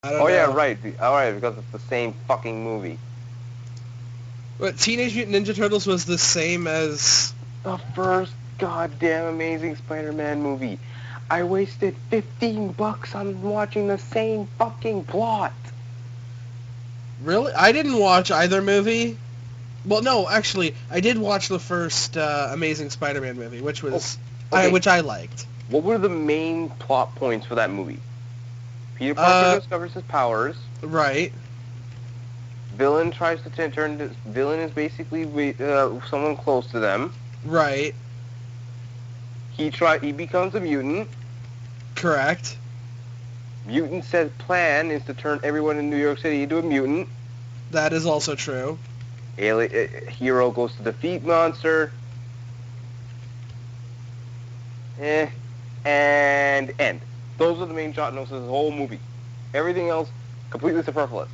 I don't Oh yeah, know. right. Alright, because it's the same fucking movie. But Teenage Mutant Ninja Turtles was the same as... The first goddamn Amazing Spider-Man movie. I wasted $15 on watching the same fucking plot. Really? I didn't watch either movie. Well, no, actually, I did watch the first Amazing Spider-Man movie, which Oh, was okay. which I liked. What were the main plot points for that movie? Peter Parker Uh, discovers his powers. right, Villain tries to turn. Villain is basically someone close to them. right, He becomes a mutant. correct. Mutant says plan is to turn everyone in New York City into a mutant. That is also true. Hero goes to defeat monster. Eh, and end. Those are the main shot notes of the whole movie. Everything else completely superfluous.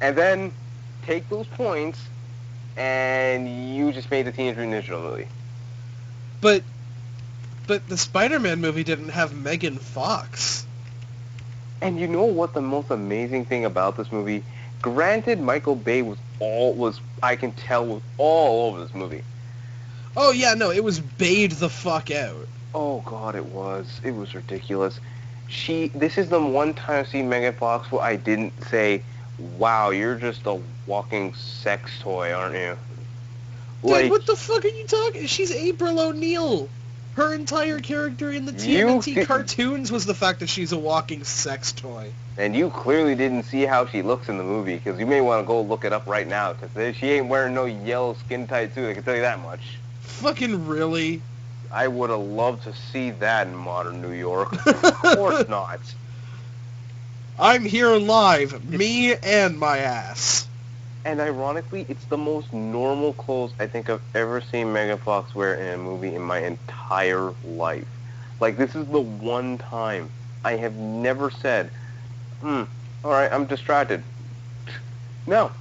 And then take those points, and you just made the Teenage Mutant Ninja Turtle movie. but but the Spider-Man movie didn't have Megan Fox. And you know what the most amazing thing about this movie? Granted, Michael Bay was I can tell was all over this movie. Oh yeah, no, it was bayed the fuck out. Oh God, it was ridiculous. This is the one time I've seen Megan Fox where I didn't say, "Wow, you're just a walking sex toy, aren't you?" Dude, Like what the fuck are you talking? She's April O'Neil. Her entire character in the you, TMNT cartoons was the fact that she's a walking sex toy. and you clearly didn't see how she looks in the movie because you may want to go look it up right now because she ain't wearing no yellow skin tight suit. I can tell you that much. Fucking really? I would have loved to see that in modern New York. Of course not. I'm here live, me and my ass. And ironically, it's the most normal clothes I think I've ever seen Megan Fox wear in a movie in my entire life. Like, this is the one time I have never said, alright, I'm distracted. No.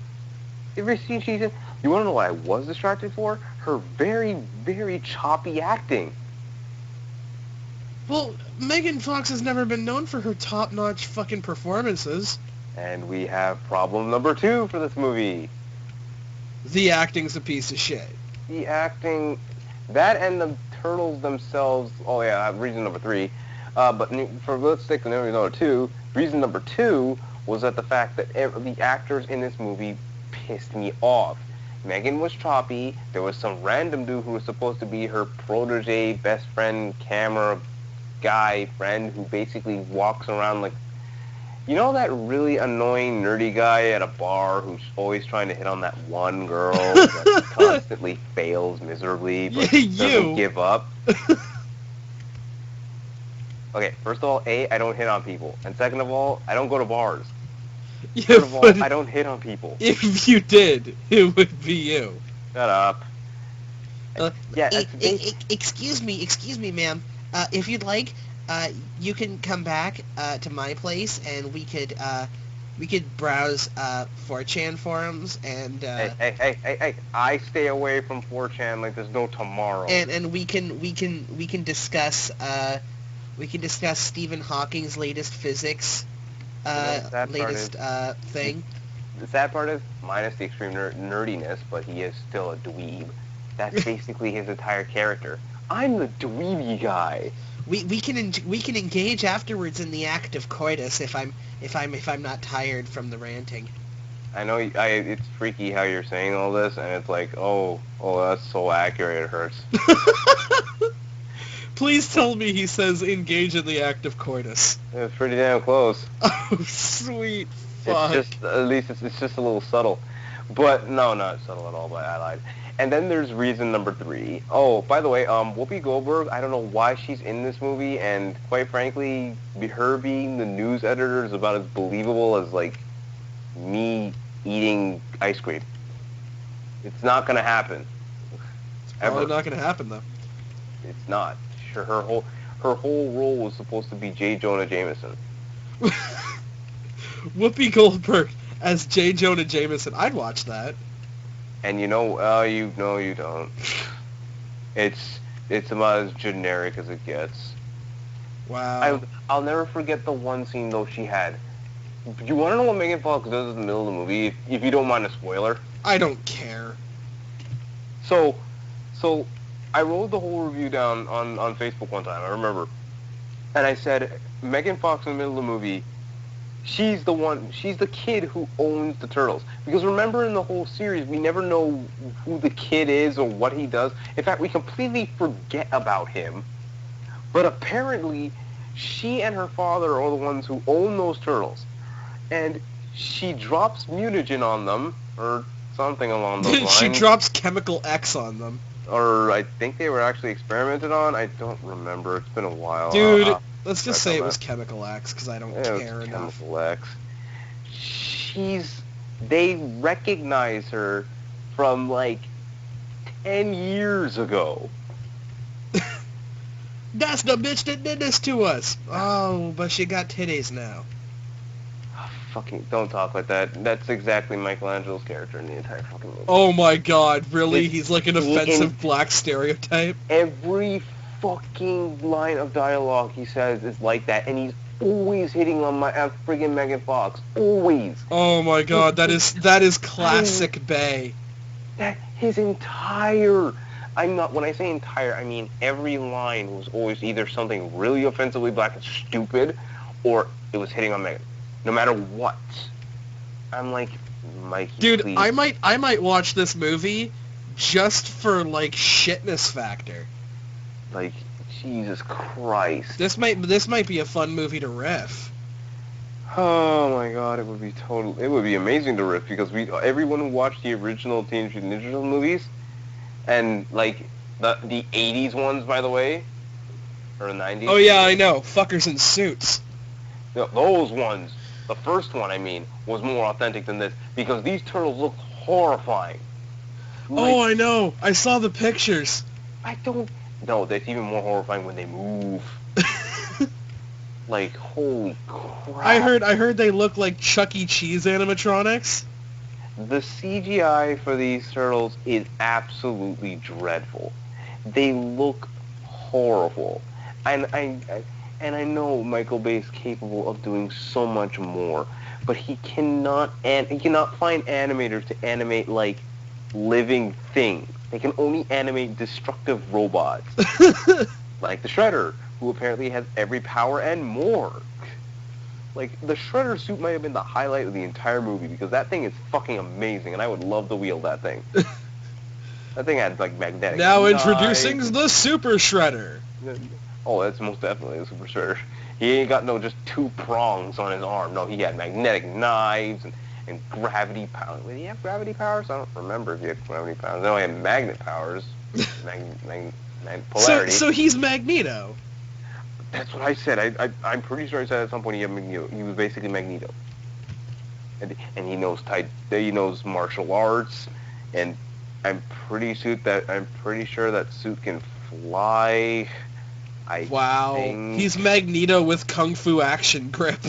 Every scene she's in, you want to know what I was distracted for? Her very, very choppy acting. Well, Megan Fox has never been known for her top-notch fucking performances. And we have problem number 2 for this movie. The acting's a piece of shit. The acting, that and the turtles themselves. Oh yeah, reason number 3. But let's stick to reason number 2. Reason number 2 was that the fact that the actors in this movie pissed me off. Megan was choppy. There was some random dude who was supposed to be her protege, best friend, camera guy friend who basically walks around like, you know, that really annoying nerdy guy at a bar who's always trying to hit on that one girl that constantly fails miserably but doesn't give up? Okay, first of all, A, I don't hit on people. And second of all, I don't go to bars. Yeah, third of all, I don't hit on people. If you did, it would be you. Shut up. Yeah, excuse me, ma'am. If you'd like, you can come back to my place, and we could browse 4chan forums and hey! I stay away from 4chan like there's no tomorrow. and we can discuss Stephen Hawking's latest physics thing. The sad part is, minus the extreme nerdiness, but he is still a dweeb. That's basically his entire character. I'm the dweeby guy. We can engage afterwards in the act of coitus if I'm not tired from the ranting. I know it's freaky how you're saying all this, and it's like, oh, that's so accurate, it hurts. Please tell me he says engage in the act of coitus. It's pretty damn close. Oh, sweet fuck. It's just, at least it's just a little subtle. But, no, not subtle at all, but I lied. And then there's reason number 3. Oh, by the way, Whoopi Goldberg, I don't know why she's in this movie, and quite frankly, her being the news editor is about as believable as, like, me eating ice cream. It's not gonna happen. It's probably not gonna happen, though. It's not. Sure, her whole role was supposed to be J. Jonah Jameson. Whoopi Goldberg as J. Jonah Jameson. I'd watch that. And you don't. It's about as generic as it gets. Wow. I'll never forget the one scene though she had. Do you want to know what Megan Fox does in the middle of the movie? If you don't mind a spoiler. I don't care. So, so I wrote the whole review down on Facebook one time. I remember, and I said Megan Fox in the middle of the movie. She's the kid who owns the turtles. Because remember in the whole series, we never know who the kid is or what he does. In fact, we completely forget about him. But apparently, she and her father are the ones who own those turtles. And she drops mutagen on them, or something along those lines. She drops chemical X on them. Or I think they were actually experimented on. I don't remember. It's been a while. Dude, let's just say it on was that. chemical X, because I don't It was care enough. Chemical X. They recognize her from like 10 years ago. That's the bitch that did this to us. Oh, but she got titties now. Fucking don't talk like that. That's exactly Michelangelo's character in the entire fucking movie. Oh my god, really? It's- He's like an offensive black stereotype? Every fucking line of dialogue he says is like that, and he's always hitting on my friggin' Megan Fox. Always. Oh my god, that is classic Bay. That his entire, when I say entire, I mean every line was always either something really offensively black and stupid, or it was hitting on Megan. No matter what. I'm like, Mikey, Dude, please. I might watch this movie just for like shitness factor. Like, Jesus Christ. This might be a fun movie to riff. Oh my god, it would be amazing to riff, because everyone who watched the original Teenage Mutant Ninja Turtles movies, and like the 80s ones, by the way, or the 90s. Oh yeah, I know. Fuckers in suits. Those ones, the first one, I mean, was more authentic than this, because these turtles look horrifying. Oh, I know. I saw the pictures. No, that's even more horrifying when they move. Like, holy crap. I heard they look like Chuck E. Cheese animatronics. The CGI for these turtles is absolutely dreadful. They look horrible. And I know Michael Bay is capable of doing so much more, but he cannot find animators to animate like living things. They can only animate destructive robots, like the Shredder, who apparently has every power and more. Like, the Shredder suit might have been the highlight of the entire movie, because that thing is fucking amazing, and I would love to wield that thing. That thing had, like, magnetic Now knives. introducing the Super Shredder. Oh, that's most definitely a Super Shredder. He ain't got just 2 prongs on his arm. No, he had magnetic knives and gravity powers. Did he have gravity powers? I don't remember if he had gravity powers. No, he had magnet powers. Polarity. So he's Magneto. That's what I said. I'm pretty sure I said at some point he had Magneto. He was basically Magneto. And he knows martial arts, and I'm pretty sure that suit can fly. Wow. think. He's Magneto with Kung Fu action grip.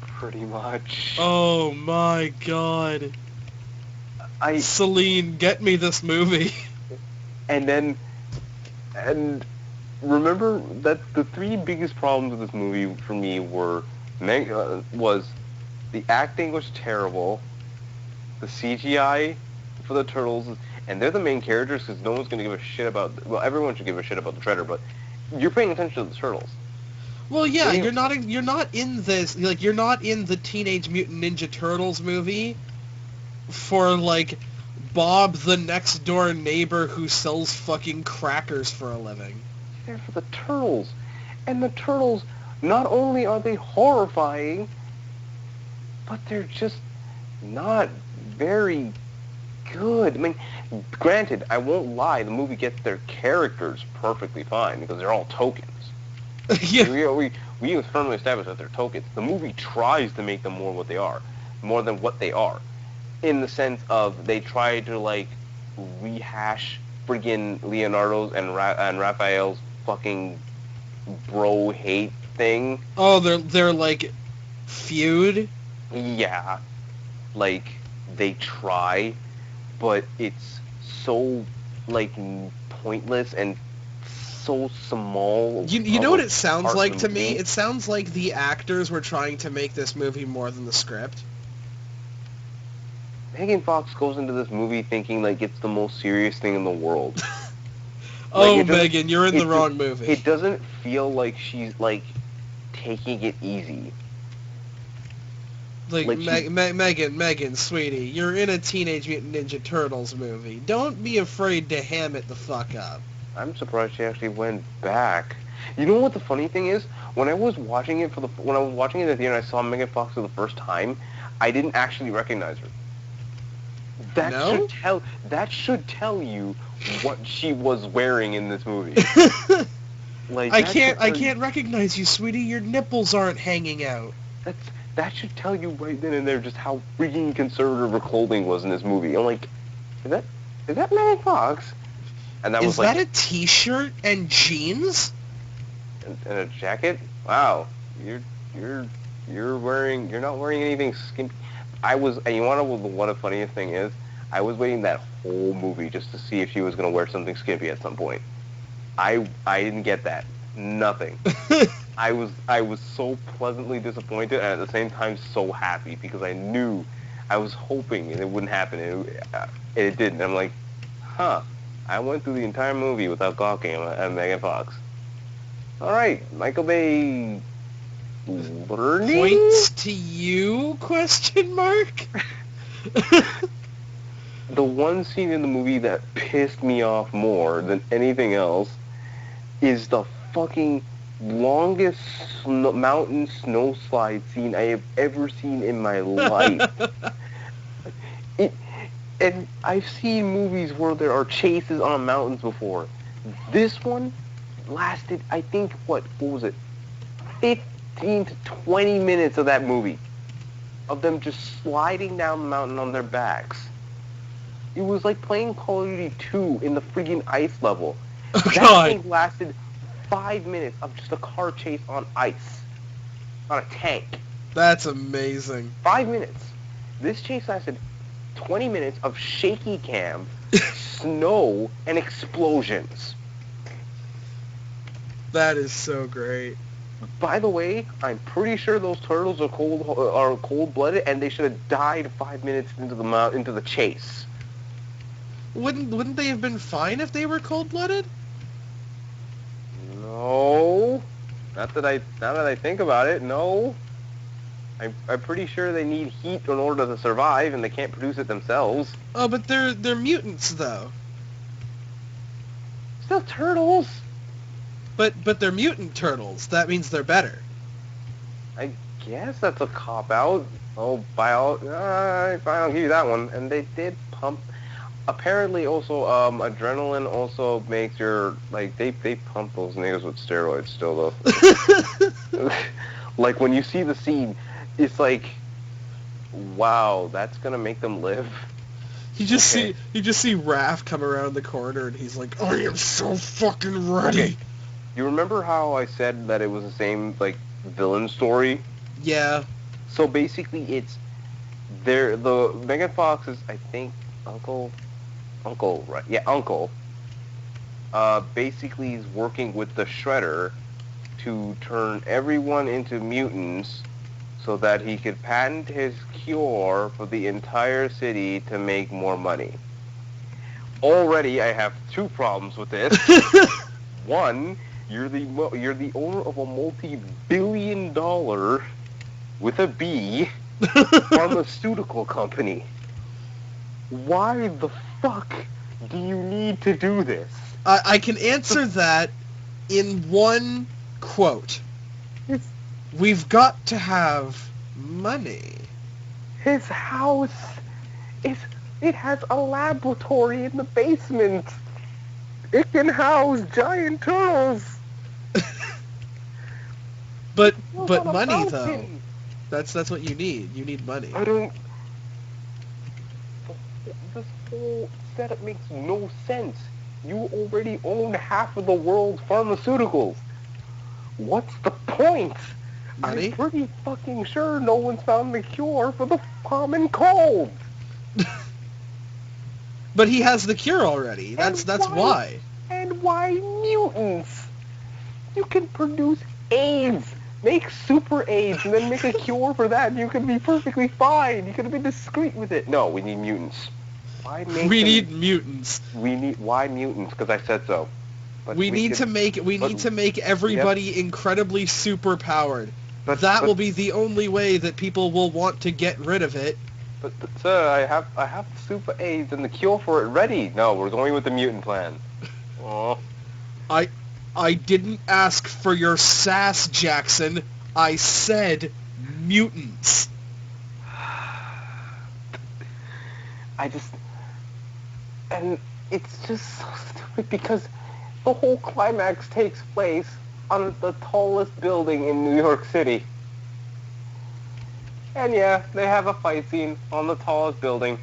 Pretty much. Oh my god. I Celine, get me this movie. and remember that the 3 biggest problems with this movie for me was the acting was terrible, the CGI for the turtles, and they're the main characters because no one's going to give a shit about. Well, everyone should give a shit about the Shredder, but you're paying attention to the turtles. Well, yeah, you're not in this, like, you're not in the Teenage Mutant Ninja Turtles movie for, like, Bob the next door neighbor who sells fucking crackers for a living. You're there for the turtles, and the turtles, not only are they horrifying, but they're just not very good. I mean, granted, I won't lie, the movie gets their characters perfectly fine because they're all tokens. Yeah. We have firmly established that they're tokens. The movie tries to make them more than what they are, in the sense of they try to like rehash friggin' Leonardo's and Raphael's fucking bro hate thing. Oh, they're like feud. Yeah, like they try, but it's so like pointless and so small. You know what it sounds part like of to the me? movie. It sounds like the actors were trying to make this movie more than the script. Megan Fox goes into this movie thinking like it's the most serious thing in the world. Oh, Megan, you're in the wrong movie. It doesn't feel like she's like taking it easy. Like Megan, sweetie, you're in a Teenage Mutant Ninja Turtles movie. Don't be afraid to ham it the fuck up. I'm surprised she actually went back. You know what the funny thing is? When I was watching it at the theater, and I saw Megan Fox for the first time. I didn't actually recognize her. That should tell you what she was wearing in this movie. Like I can't recognize you, sweetie. Your nipples aren't hanging out. That should tell you right then and there just how freaking conservative her clothing was in this movie. I'm like, is that Megan Fox? And that was like, that a t-shirt and jeans? And a jacket? Wow, you're not wearing anything skimpy. And you want to know what the funniest thing is? I was waiting that whole movie just to see if she was gonna wear something skimpy at some point. I didn't get that. Nothing. I was so pleasantly disappointed and at the same time so happy because I was hoping it wouldn't happen and it didn't. I'm like, huh. I went through the entire movie without gawking at Megan Fox. All right, Michael Bay. Learning? Points to you? Question mark. The one scene in the movie that pissed me off more than anything else is the fucking longest mountain snow slide scene I have ever seen in my life. And I've seen movies where there are chases on mountains before. This one lasted, I think, what was it? 15 to 20 minutes of that movie. Of them just sliding down the mountain on their backs. It was like playing Call of Duty 2 in the freaking ice level. Oh, that God. thing lasted 5 minutes of just a car chase on ice. On a tank. That's amazing. 5 minutes. This chase lasted 20 minutes of shaky cam, snow, and explosions. That is so great. By the way, I'm pretty sure those turtles are cold-blooded, and they should have died 5 minutes into the chase. Wouldn't they have been fine if they were cold-blooded? No. Not that I think about it, no. I'm pretty sure they need heat in order to survive, and they can't produce it themselves. Oh, but they're mutants, though. Still turtles. But they're mutant turtles. That means they're better. I guess that's a cop-out. Oh, I'll give you that one. And they did pump. Apparently, also, adrenaline also makes your, like, they pump those niggas with steroids still, though. Like, when you see the scene, it's like, wow, that's gonna make them live. You just see Raph come around the corner, and he's like, I am so fucking ready. Okay. You remember how I said that it was the same, like, villain story? Yeah. So basically, it's the Megan Fox is, I think, uncle, right? Yeah, uncle. Basically, is working with the Shredder to turn everyone into mutants, so that he could patent his cure for the entire city to make more money. Already, I have two problems with this. One, you're the owner of a multi-billion-dollar, with a B, pharmaceutical company. Why the fuck do you need to do this? I can answer that in one quote. We've got to have money. His house it has a laboratory in the basement. It can house giant turtles. But money though. That's what you need. You need money. I don't. This whole setup makes no sense. You already own half of the world's pharmaceuticals. What's the point? Money? I'm pretty fucking sure no one's found the cure for the common cold. But he has the cure already. That's why. And Why mutants? You can produce AIDS. Make super AIDS and then make a cure for that and you can be perfectly fine. You can be discreet with it. No, we need mutants. Why make We need mutants. Why mutants? Because I said so. But we need to make everybody incredibly super powered. That will be the only way that people will want to get rid of it. But sir, I have super AIDS and the cure for it ready. No, we're going with the mutant plan. Oh. I didn't ask for your sass, Jackson. I said mutants. And it's just so stupid because the whole climax takes place on the tallest building in New York City. And yeah, they have a fight scene on the tallest building.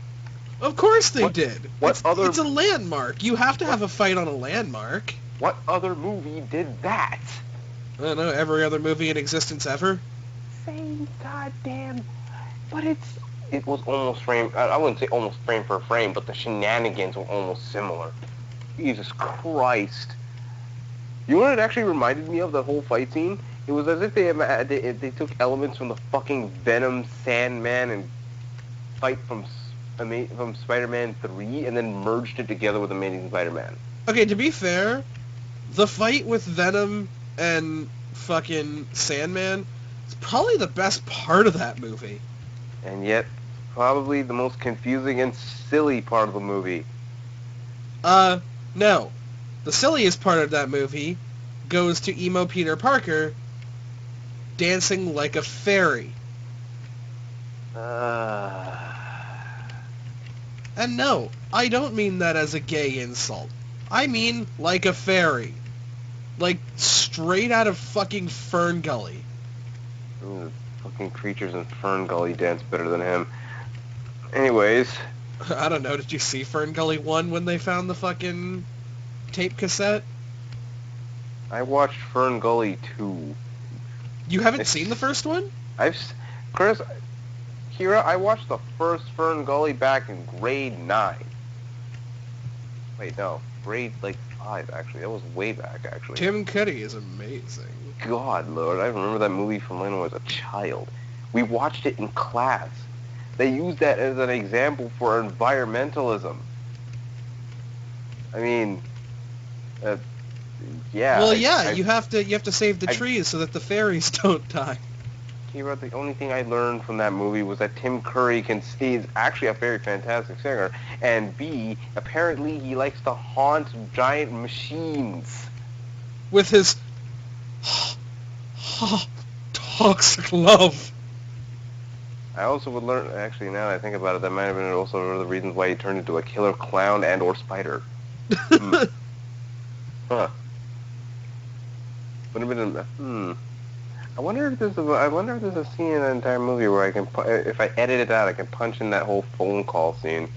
Of course they did. It's a landmark. You have to have a fight on a landmark. What other movie did that? I don't know, every other movie in existence ever? Same goddamn... But it was almost frame... I wouldn't say almost frame for frame, but the shenanigans were almost similar. Jesus Christ. You know what it actually reminded me of, the whole fight scene? It was as if they took elements from the fucking Venom, Sandman, and fight from Spider-Man 3 and then merged it together with Amazing Spider-Man. Okay, to be fair, the fight with Venom and fucking Sandman is probably the best part of that movie. And yet, probably the most confusing and silly part of the movie. No. The silliest part of that movie goes to emo Peter Parker dancing like a fairy. And no, I don't mean that as a gay insult. I mean like a fairy. Like, straight out of fucking Fern Gully. Ooh, fucking creatures in Fern Gully dance better than him. Anyways. I don't know, did you see Fern Gully 1 when they found the fucking tape cassette? I watched Fern Gully 2. You haven't seen the first one? Kira, I watched the first Fern Gully back in grade 9. Wait, no. Grade, 5, actually. That was way back, actually. Tim Cuddy is amazing. God, Lord. I remember that movie from when I was a child. We watched it in class. They used that as an example for environmentalism. I mean, yeah. Well, you have to save the trees so that the fairies don't die. Kira, the only thing I learned from that movie was that Tim Curry is actually a very fantastic singer, and B, apparently he likes to haunt giant machines. With his toxic love. I also would learn, actually, now that I think about it, that might have been also one of the reasons why he turned into a killer clown and or spider. Huh. Would have been I wonder if there's a scene in the entire movie where I can, if I edit it out, I can punch in that whole phone call scene.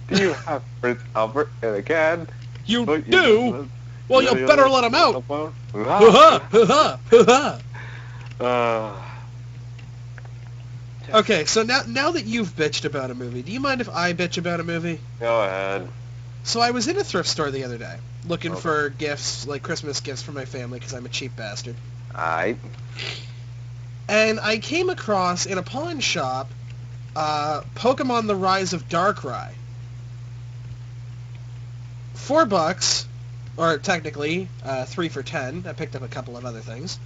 Do you have Prince Albert in a can? You do? Well, you better let him out. Okay, so now that you've bitched about a movie, do you mind if I bitch about a movie? Go ahead. So I was in a thrift store the other day, looking for gifts, like Christmas gifts for my family, because I'm a cheap bastard. Aight. And I came across, in a pawn shop, Pokemon The Rise of Darkrai. $4, or technically, 3 for $10. I picked up a couple of other things.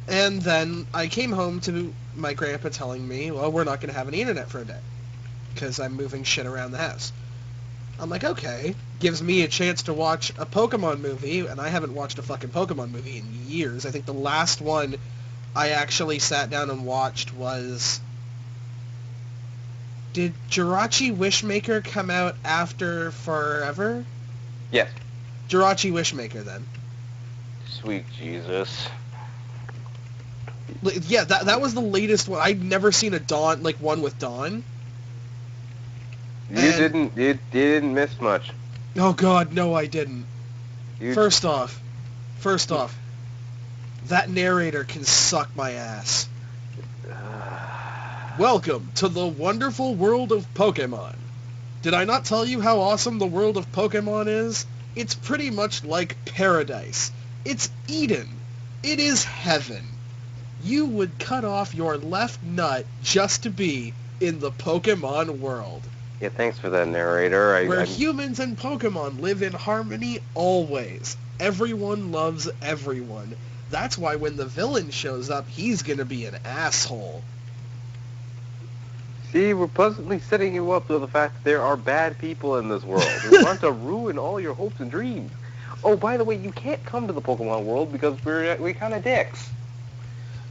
And then I came home to my grandpa telling me, well, we're not going to have any internet for a day, because I'm moving shit around the house. I'm like, okay. Gives me a chance to watch a Pokemon movie, and I haven't watched a fucking Pokemon movie in years. I think the last one I actually sat down and watched was... Did Jirachi Wishmaker come out after Forever? Yes. Jirachi Wishmaker, then. Sweet Jesus. Yeah, that was the latest one. I'd never seen a Dawn, one with Dawn. You didn't miss much. Oh God, no, I didn't. First off, that narrator can suck my ass. Welcome to the wonderful world of Pokemon. Did I not tell you how awesome the world of Pokemon is? It's pretty much like paradise. It's Eden. It is heaven. You would cut off your left nut just to be in the Pokemon world. Yeah, thanks for that, narrator. Where humans and Pokemon live in harmony always. Everyone loves everyone. That's why when the villain shows up, he's gonna be an asshole. See, we're pleasantly setting you up to the fact that there are bad people in this world who want to ruin all your hopes and dreams. Oh, by the way, you can't come to the Pokemon world because we're kind of dicks.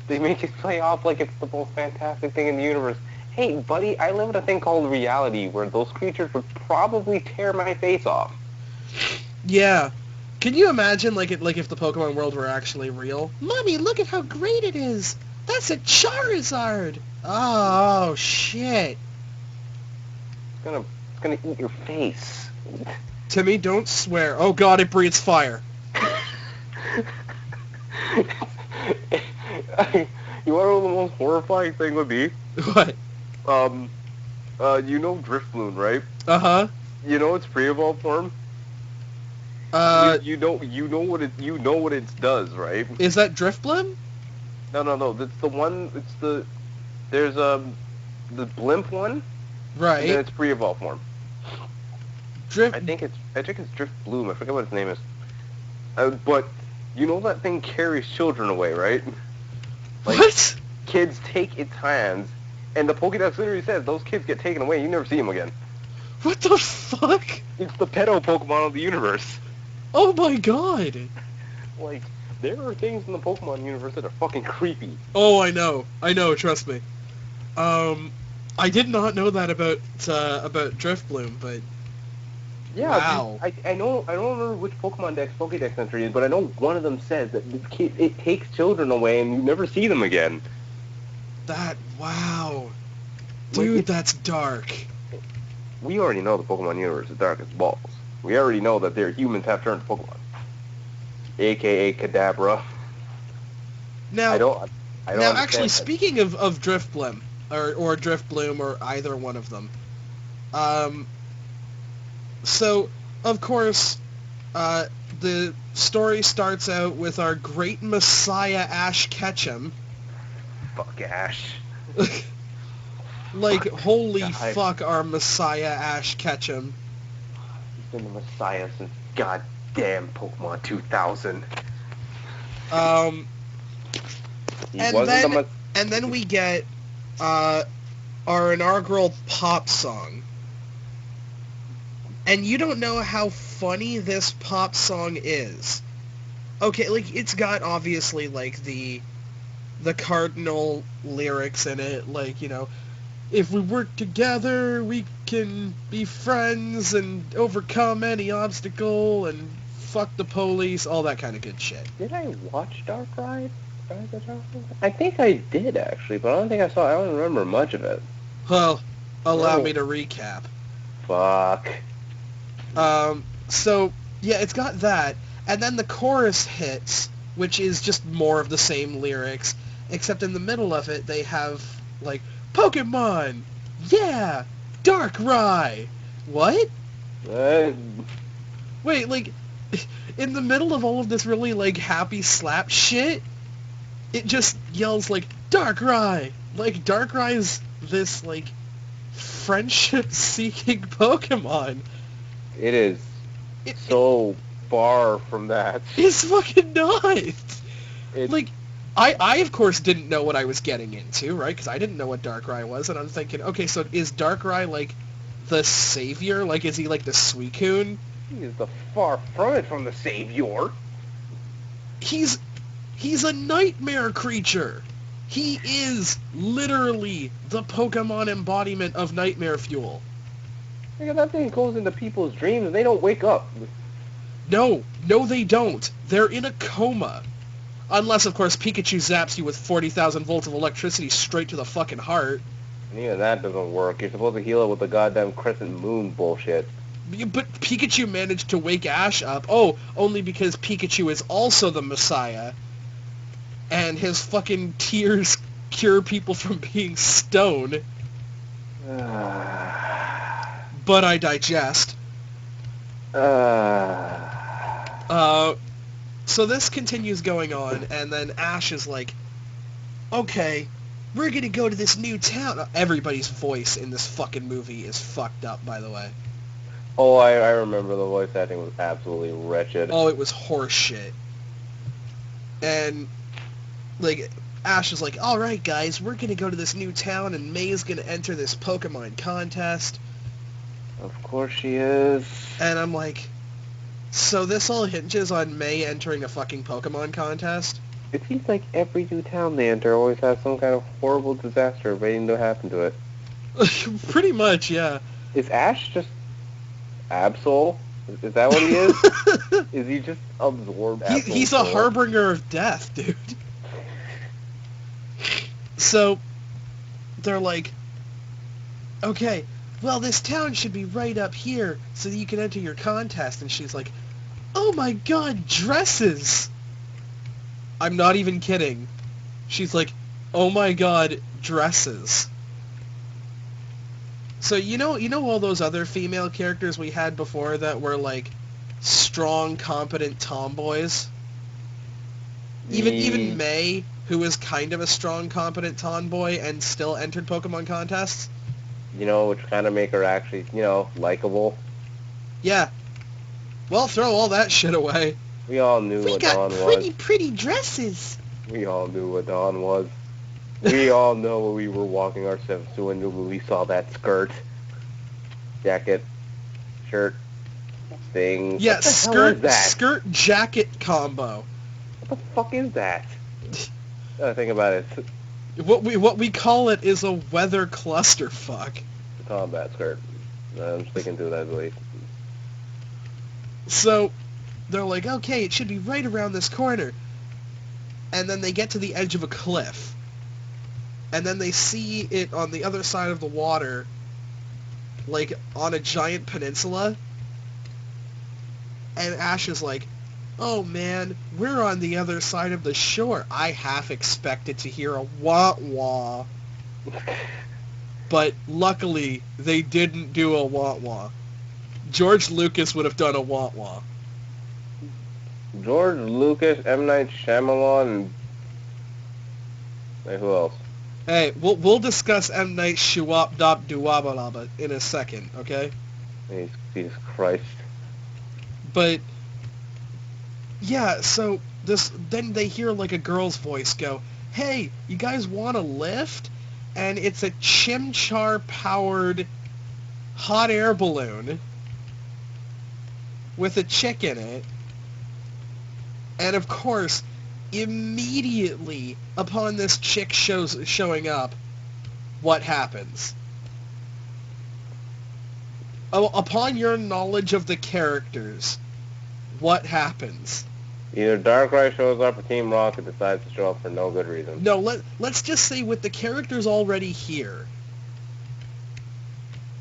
They make it play off like it's the most fantastic thing in the universe. Hey, buddy, I live in a thing called reality where those creatures would probably tear my face off. Yeah. Can you imagine, like if the Pokemon world were actually real? Mommy, look at how great it is! That's a Charizard! Oh, shit. It's gonna eat your face. Timmy, don't swear. Oh god, it breathes fire. You want to know the most horrifying thing would be? What? You know Driftloon, right? Uh-huh. You know its pre-evolved form? You know what it does, right? Is that Drifblim? No. That's the one. There's the blimp one. Right. And then its pre-evolved form. Drift. I think it's Driftbloom. I forget what its name is. But you know that thing carries children away, right? Like, what? Kids take its hands, and the Pokédex literally says those kids get taken away. You never see them again. What the fuck? It's the pedo Pokemon of the universe. Oh my god. Like, there are things in the Pokemon universe that are fucking creepy. Oh, I know, trust me. I did not know that about Driftbloom, but yeah, wow. I don't remember which Pokédex entry it is, but I know one of them says that it takes children away and you never see them again. Wow. Dude, like, that's dark. We already know the Pokemon universe is dark as balls. We already know that their humans have turned to Pokemon. AKA Kadabra. Now, I don't actually, that. speaking of Driftbloom, or Driftbloom, or either one of them, so, of course, the story starts out with our great messiah, Ash Ketchum. Fuck Ash. Like, holy fuck, our messiah, Ash Ketchum. He's been the messiah since goddamn Pokemon 2000. And then we get our inaugural pop song. And you don't know how funny this pop song is. Okay, like, it's got, obviously, like, the cardinal lyrics in it, like, you know, if we work together, we can be friends and overcome any obstacle and fuck the police, all that kind of good shit. Did I watch Darkrai? I think I did, actually, but I don't remember much of it. Well, allow me to recap. Fuck. So, yeah, it's got that, and then the chorus hits, which is just more of the same lyrics, except in the middle of it, they have, like, Pokemon! Yeah! Darkrai! What? Wait, like, in the middle of all of this really, like, happy slap shit, it just yells, like, Darkrai! Like, Darkrai's this, like, friendship-seeking Pokemon. It is so far from that. It's fucking nuts! Like, I of course didn't know what I was getting into, right? Because I didn't know what Darkrai was, and I'm thinking, okay, so is Darkrai, like, the savior? Like, is he, like, the Suicune? He is the far from it from the savior. He's a nightmare creature. He is literally the Pokemon embodiment of nightmare fuel. Nigga, that thing goes into people's dreams and they don't wake up. No, they don't. They're in a coma. Unless, of course, Pikachu zaps you with 40,000 volts of electricity straight to the fucking heart. And even that doesn't work. You're supposed to heal it with the goddamn crescent moon bullshit. But Pikachu managed to wake Ash up. Oh, only because Pikachu is also the Messiah. And his fucking tears cure people from being stoned. but I digest. So this continues going on, and then Ash is like, okay, we're gonna go to this new town. Everybody's voice in this fucking movie is fucked up, by the way. Oh, I remember the voice acting was absolutely wretched. Oh, it was horse shit. And, like, Ash is like, alright guys, we're gonna go to this new town, and May's gonna enter this Pokemon contest. Of course she is. And I'm like, so this all hinges on May entering a fucking Pokemon contest? It seems like every new town they enter always has some kind of horrible disaster waiting to happen to it. Pretty much, yeah. Is Ash just Absol? Is that what he is? Is he just absorbed Absol's He's a harbinger of death, dude. So, they're like, okay, well, this town should be right up here so that you can enter your contest. And she's like, oh my god, dresses! I'm not even kidding. She's like, oh my god, dresses. So you know all those other female characters we had before that were like strong, competent tomboys? Even May, who was kind of a strong, competent tomboy and still entered Pokemon contests? Which kind of make her actually, likable. Yeah. Well, throw all that shit away. We all knew what Dawn was. We got pretty dresses. We all knew what Dawn was. We all know when we were walking ourselves to a new movie, saw that skirt, jacket, shirt, thing. Yeah, what the hell is that? skirt jacket combo. What the fuck is that? Think about it. What we call it is a weather clusterfuck. The combat skirt. I'm sticking to that belief. So, they're like, okay, it should be right around this corner. And then they get to the edge of a cliff. And then they see it on the other side of the water, like, on a giant peninsula. And Ash is like, oh man, we're on the other side of the shore. I half expected to hear a wah-wah. But luckily, they didn't do a wah-wah. George Lucas would have done a wah-wah. George Lucas, M. Night Shyamalan, and... Hey, who else? Hey, we'll discuss M. Night Shyamalan in a second, okay? Jesus Christ. But, yeah, so then they hear like a girl's voice go, hey, you guys want a lift? And it's a Chimchar-powered hot air balloon with a chick in it. And of course, immediately upon this chick showing up, what happens? Upon your knowledge of the characters, what happens? Either Darkrai shows up or Team Rocket decides to show up for no good reason. No, let's just say with the characters already here,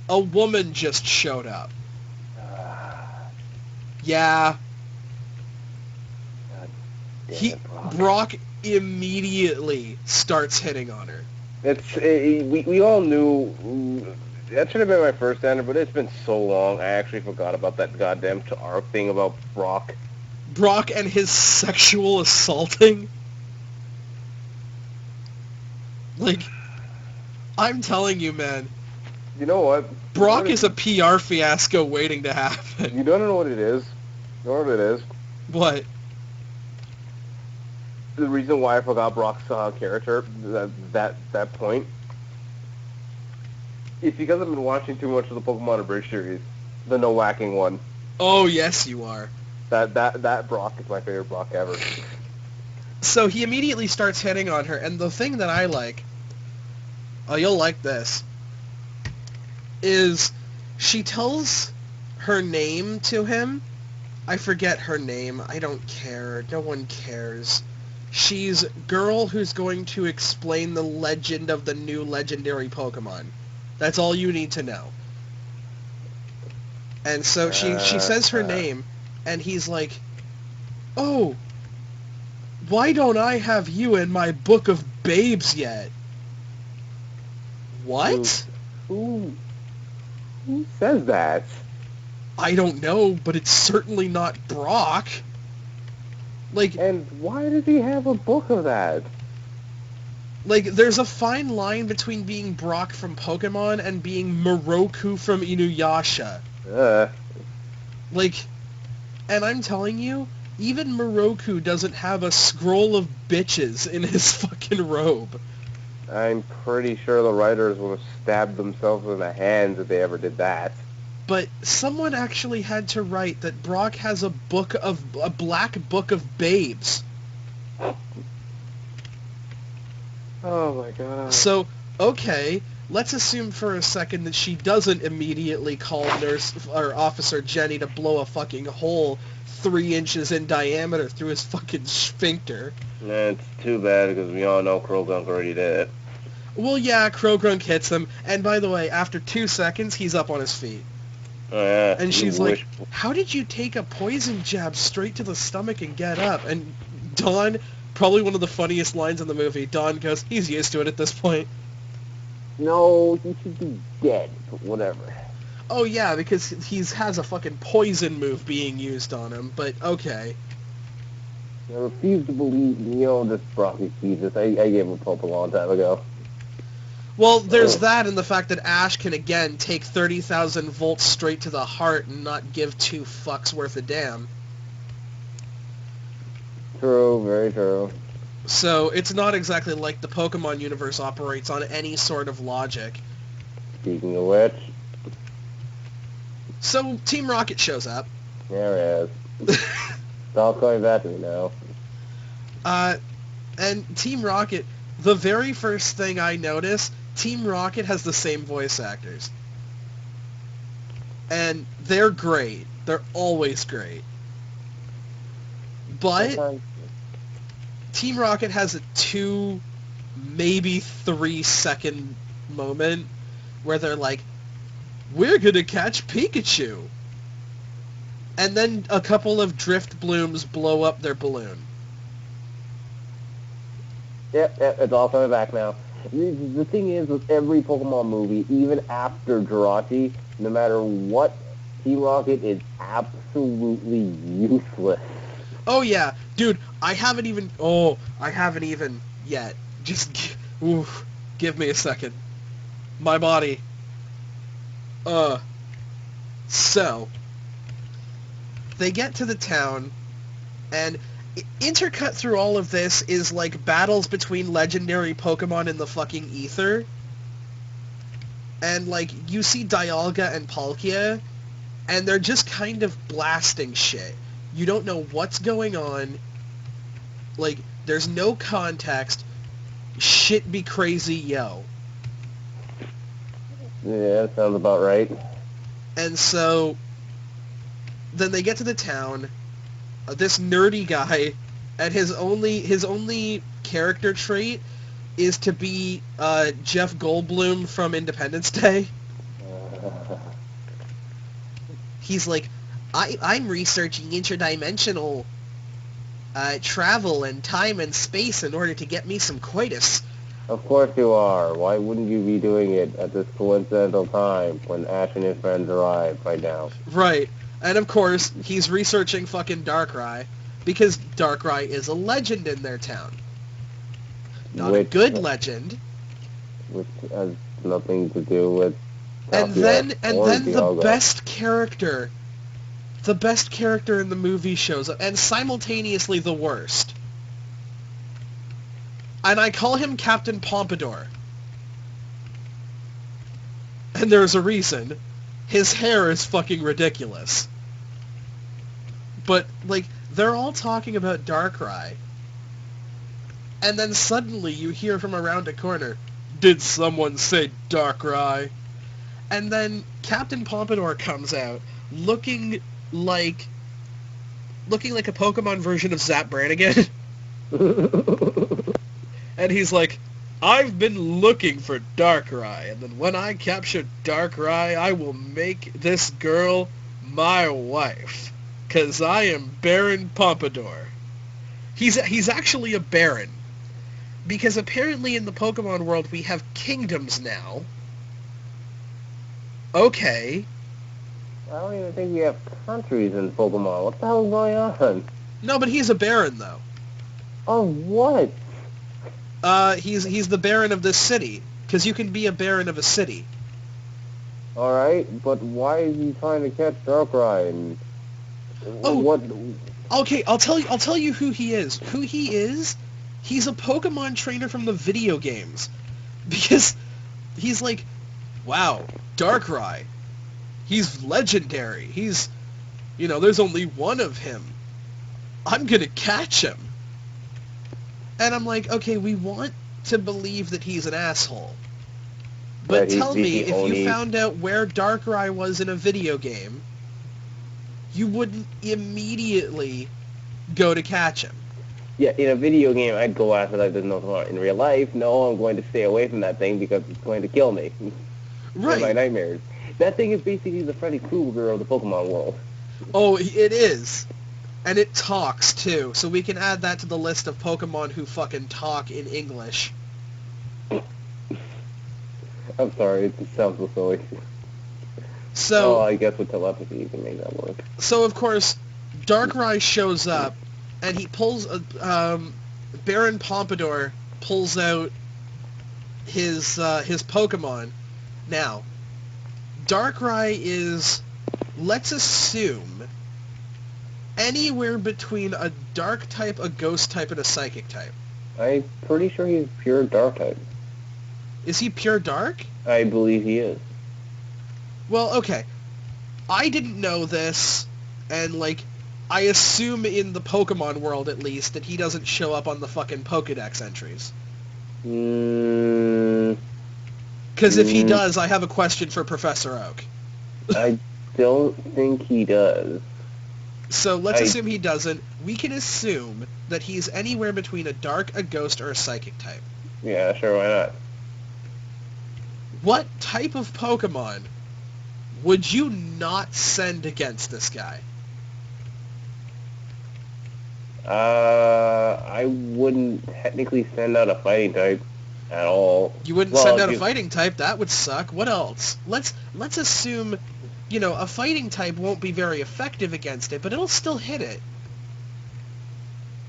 a woman just showed up. Yeah. Brock immediately starts hitting on her. We all knew that should have been my first answer, but it's been so long I actually forgot about that goddamn arc thing about Brock. Brock and his sexual assaulting. Like, I'm telling you, man. You know what? Brock is a PR fiasco waiting to happen. You don't know what it is. You know what it is? What? The reason why I forgot Brock's character, that point, is because I've been watching too much of the Pokemon Abridged series, the no whacking one. Oh yes, you are. That Brock is my favorite Brock ever. So he immediately starts hitting on her, and the thing that I like, oh, you'll like this, is she tells her name to him. I forget her name. I don't care. No one cares. She's girl who's going to explain the legend of the new legendary Pokemon. That's all you need to know. And so she says her name, and he's like, oh, why don't I have you in my book of babes yet? What? Who Who says that? I don't know, but it's certainly not Brock. Like, and why does he have a book of that? Like, there's a fine line between being Brock from Pokemon and being Moroku from Inuyasha. Like, and I'm telling you, even Moroku doesn't have a scroll of bitches in his fucking robe. I'm pretty sure the writers would have stabbed themselves in the hands if they ever did that. But someone actually had to write that Brock has a black book of babes. Oh my god. So, okay, let's assume for a second that she doesn't immediately call Nurse or Officer Jenny to blow a fucking hole 3 inches in diameter through his fucking sphincter. It's too bad because we all know Krogunk already did it. Well, yeah, Krogrunk hits him, and by the way, after 2 seconds, he's up on his feet. Oh, yeah. And she's like, how did you take a poison jab straight to the stomach and get up? And Dawn, probably one of the funniest lines in the movie, Dawn goes, he's used to it at this point. No, he should be dead, but whatever. Oh, yeah, because he has a fucking poison move being used on him, but okay. I refuse to believe, this Brock is Jesus. I gave him hope a long time ago. Well, there's that and the fact that Ash can, again, take 30,000 volts straight to the heart and not give 2 fucks worth of damn. True, very true. So, it's not exactly like the Pokemon universe operates on any sort of logic. Speaking of which... So, Team Rocket shows up. There it is. It's all coming back to me now. And Team Rocket, the very first thing I notice, Team Rocket has the same voice actors. And they're great. They're always great. But Team Rocket has a 2, maybe 3 second moment where they're like, we're gonna catch Pikachu. And then a couple of drift blooms blow up their balloon. Yep, it's all coming back now. The thing is, with every Pokemon movie, even after Jirachi, no matter what, Team Rocket is absolutely useless. Oh yeah, dude, I haven't even yet. Just, give me a second. My body. So, they get to the town, and intercut through all of this is like battles between legendary Pokemon in the fucking ether. And like you see Dialga and Palkia, and they're just kind of blasting shit. You don't know what's going on. Like, there's no context. Shit be crazy, yo. Yeah, that sounds about right. And so then they get to the town. This nerdy guy, and his only character trait is to be Jeff Goldblum from Independence Day. He's like, I'm researching interdimensional travel and time and space in order to get me some coitus. Of course you are. Why wouldn't you be doing it at this coincidental time when Ash and his friends arrive right now? Right. And of course, he's researching fucking Darkrai, because Darkrai is a legend in their town. Not a good legend. Which has nothing to do with... And then the best character in the movie shows up, and simultaneously the worst. And I call him Captain Pompadour. And there's a reason. His hair is fucking ridiculous. But, like, they're all talking about Darkrai. And then suddenly you hear from around a corner, did someone say Darkrai? And then Captain Pompadour comes out, looking like a Pokemon version of Zap Brannigan. And he's like, I've been looking for Darkrai, and then when I capture Darkrai, I will make this girl my wife, 'cause I am Baron Pompadour. He's actually a baron, because apparently in the Pokemon world we have kingdoms now, Okay. I don't even think we have countries in Pokemon. What the hell is going on? No, but he's a Baron, though. Oh, what? He's the Baron of this city, because you can be a Baron of a city. Alright, but why is he trying to catch Darkrai? And Oh, what? okay, I'll tell you who he is. Who he is? He's a Pokemon trainer from the video games. Because he's like, wow, Darkrai. He's legendary. He's, there's only one of him. I'm gonna catch him. And I'm like, okay, we want to believe that he's an asshole. But tell me, if you found out where Darkrai was in a video game, you wouldn't immediately go to catch him. Yeah, in a video game, I'd go after that. There's no tomorrow. In real life, no, I'm going to stay away from that thing because it's going to kill me. Right. In my nightmares. That thing is basically the Freddy Krueger of the Pokemon world. Oh, it is. And it talks, too. So we can add that to the list of Pokemon who fucking talk in English. I'm sorry, it just sounds so silly. So, I guess with telepathy you can make that work. So, of course, Darkrai shows up, and he pulls... Baron Pompadour pulls out his Pokemon. Now, Darkrai is, let's assume, anywhere between a Dark type, a Ghost type, and a Psychic type. I'm pretty sure he's pure Dark type. Is he pure Dark? I believe he is. Well, okay. I didn't know this, and, I assume in the Pokemon world, at least, that he doesn't show up on the fucking Pokedex entries. Because if he does, I have a question for Professor Oak. I don't think he does. So let's assume he doesn't. We can assume that he's anywhere between a Dark, a Ghost, or a Psychic type. Yeah, sure, why not? What type of Pokemon would you not send against this guy? I wouldn't technically send out a fighting type at all. You wouldn't send out a fighting type? That would suck. What else? Let's assume, a fighting type won't be very effective against it, but it'll still hit it.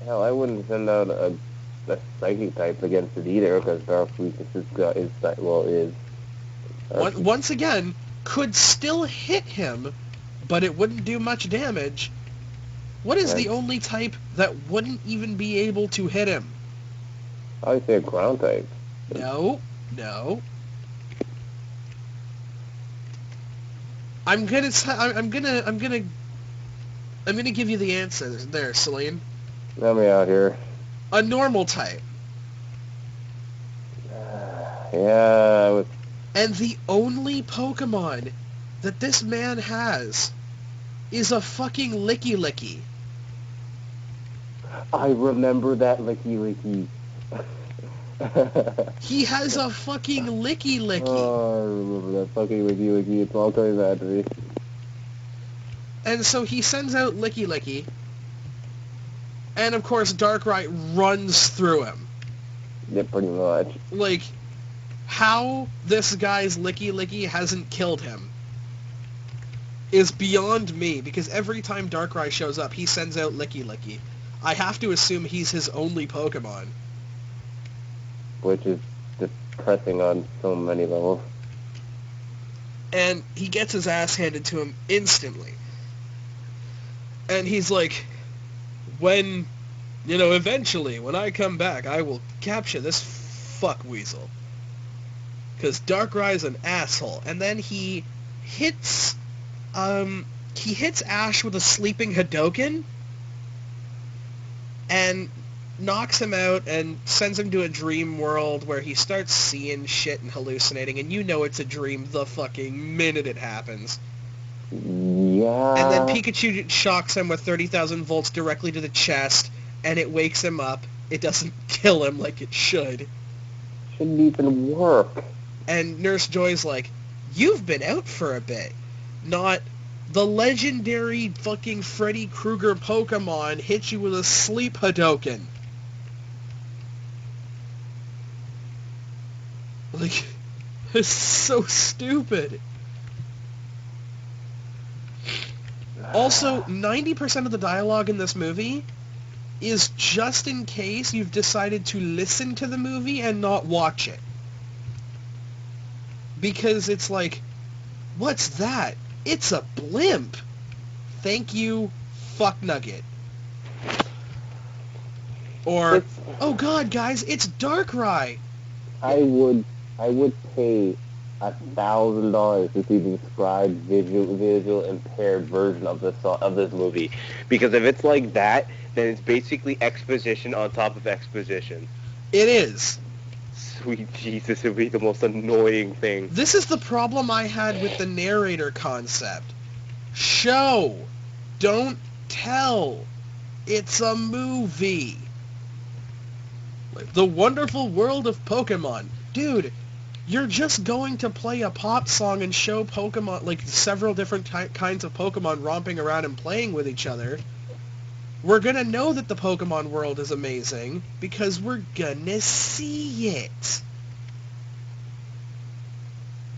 Hell, I wouldn't send out a psychic type against it either, because Dark Weakness is... Once again, could still hit him, but it wouldn't do much damage. What is the only type that wouldn't even be able to hit him? I would say a ground type. No. I'm gonna give you the answer there, Celine. Let me out here. A normal type. Yeah. And the only Pokemon that this man has is a fucking Licky. I remember that Licky. He has a fucking Licky. Oh, I remember that fucking Licky. It's all coming back to me. And so he sends out Licky. And of course Darkrai runs through him. Yeah, pretty much. How this guy's Licky hasn't killed him is beyond me, because every time Darkrai shows up, he sends out Licky. I have to assume he's his only Pokemon. Which is depressing on so many levels. And he gets his ass handed to him instantly. And he's like, eventually, when I come back, I will capture this fuck weasel. Because Darkrai's an asshole. And then he hits Ash with a sleeping Hadoken and knocks him out and sends him to a dream world where he starts seeing shit and hallucinating, and it's a dream the fucking minute it happens. Yeah. And then Pikachu shocks him with 30,000 volts directly to the chest, and it wakes him up. It doesn't kill him like it should. Shouldn't even work. And Nurse Joy's like, you've been out for a bit. Not, the legendary fucking Freddy Krueger Pokemon hits you with a sleep Hadoken. It's so stupid. Also, 90% of the dialogue in this movie is just in case you've decided to listen to the movie and not watch it. Because it's like, what's that? It's a blimp. Thank you, fuck nugget. Or, oh god, guys, it's Darkrai. I would pay $1,000 to see the described visual impaired version of this movie, because if it's like that, then it's basically exposition on top of exposition. It is. Sweet Jesus, it would be the most annoying thing. This is the problem I had with the narrator concept. Show, don't tell. It's a movie. The Wonderful World of Pokemon. Dude, you're just going to play a pop song and show Pokemon, like several different kinds of Pokemon romping around and playing with each other. We're gonna know that the Pokemon world is amazing because we're gonna see it.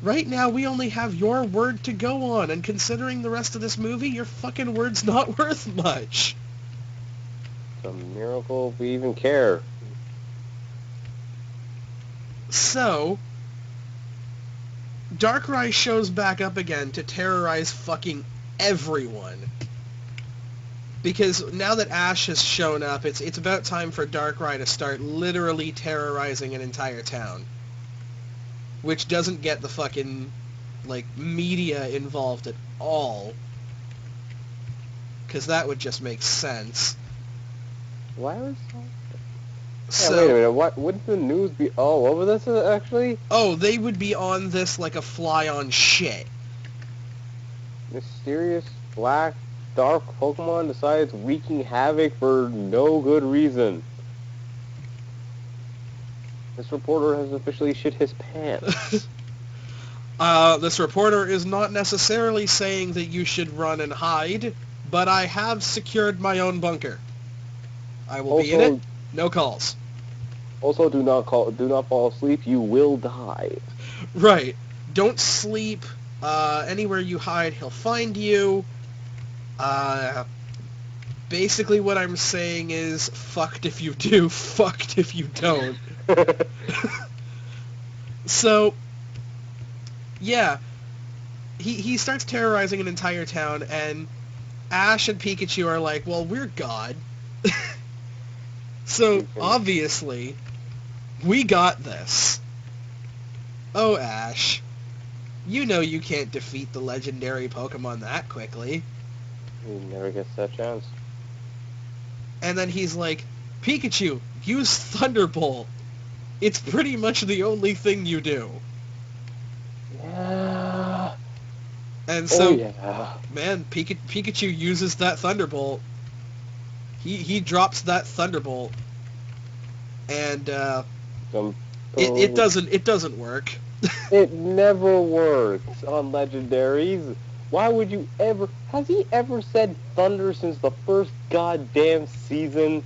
Right now, we only have your word to go on, and considering the rest of this movie, your fucking word's not worth much. It's a miracle we even care. So, Darkrai shows back up again to terrorize fucking everyone. Because now that Ash has shown up, it's about time for Darkrai to start literally terrorizing an entire town. Which doesn't get the fucking, like, media involved at all. Because that would just make sense. Why was that? So, wait a minute, wouldn't the news be all over this, actually? Oh, they would be on this like a fly on shit. Mysterious black dark Pokemon decides wreaking havoc for no good reason. This reporter has officially shit his pants. This reporter is not necessarily saying that you should run and hide, but I have secured my own bunker. I will be in it. No calls. Also, do not fall asleep. You will die. Right. Don't sleep. Anywhere you hide, he'll find you. Basically what I'm saying is, fucked if you do, fucked if you don't. So, yeah. He starts terrorizing an entire town, and Ash and Pikachu are like, well, we're God. So, obviously, we got this. Oh, Ash. You know you can't defeat the legendary Pokemon that quickly. He never gets that chance. And then he's like, Pikachu, use Thunderbolt. It's pretty much the only thing you do. Yeah. And so, yeah. Man, Pikachu uses that Thunderbolt. He drops that Thunderbolt. And, it doesn't work. It never works on Legendaries. Why would you ever... Has he ever said thunder since the first goddamn season?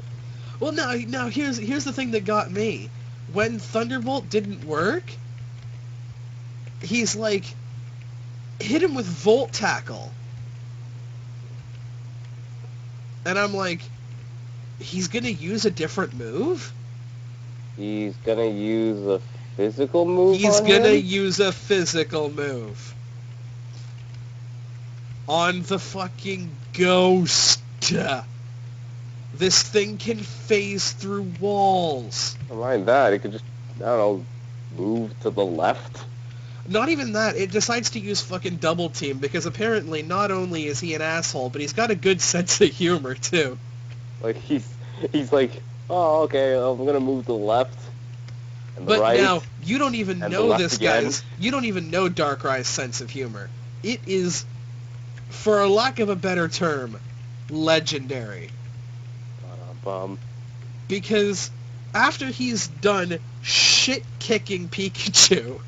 Well, now here's the thing that got me. When Thunderbolt didn't work, he's like, hit him with Volt Tackle. And I'm like, he's gonna use a different move? He's gonna use a physical move He's on gonna him? use a physical move. On the fucking ghost. This thing can phase through walls. Don't mind that. It could just, I don't know, move to the left. Not even that. It decides to use fucking Double Team because apparently not only is he an asshole, but he's got a good sense of humor too. Like he's like, oh, okay, I'm gonna move to the left and the But right. now you don't even and the know left this again. guy's. You don't even know Darkrai's sense of humor. It is, for a lack of a better term, legendary. Because after he's done shit-kicking Pikachu,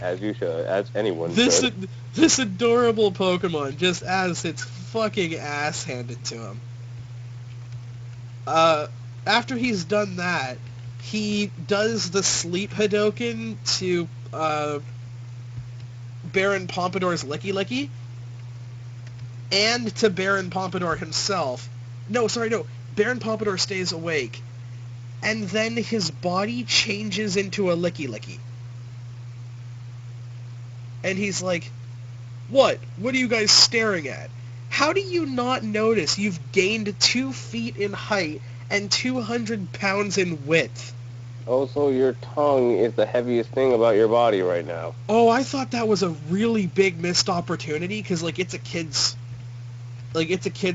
as you should, as anyone this should. this adorable Pokemon just has its fucking ass handed to him. After he's done that, he does the Sleep Hadoken to Baron Pompadour's Licky Licky. and to Baron Pompadour himself. No, Baron Pompadour stays awake, and then his body changes into a Licky Licky. And he's like, What? What are you guys staring at? How do you not notice you've gained 2 feet in height and 200 pounds in width? Also, your tongue is the heaviest thing about your body right now. Oh, I thought that was a really big missed opportunity, because, like, it's a kid's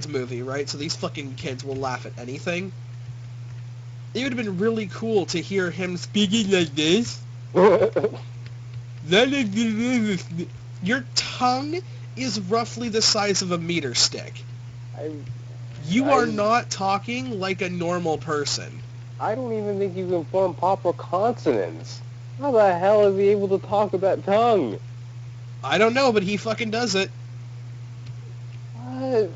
movie, right? So these fucking kids will laugh at anything. It would have been really cool to hear him speaking like this. Your tongue is roughly the size of a meter stick. You are not talking like a normal person. I don't even think you can form proper consonants. How the hell is he able to talk with that tongue? I don't know, but he fucking does it. What?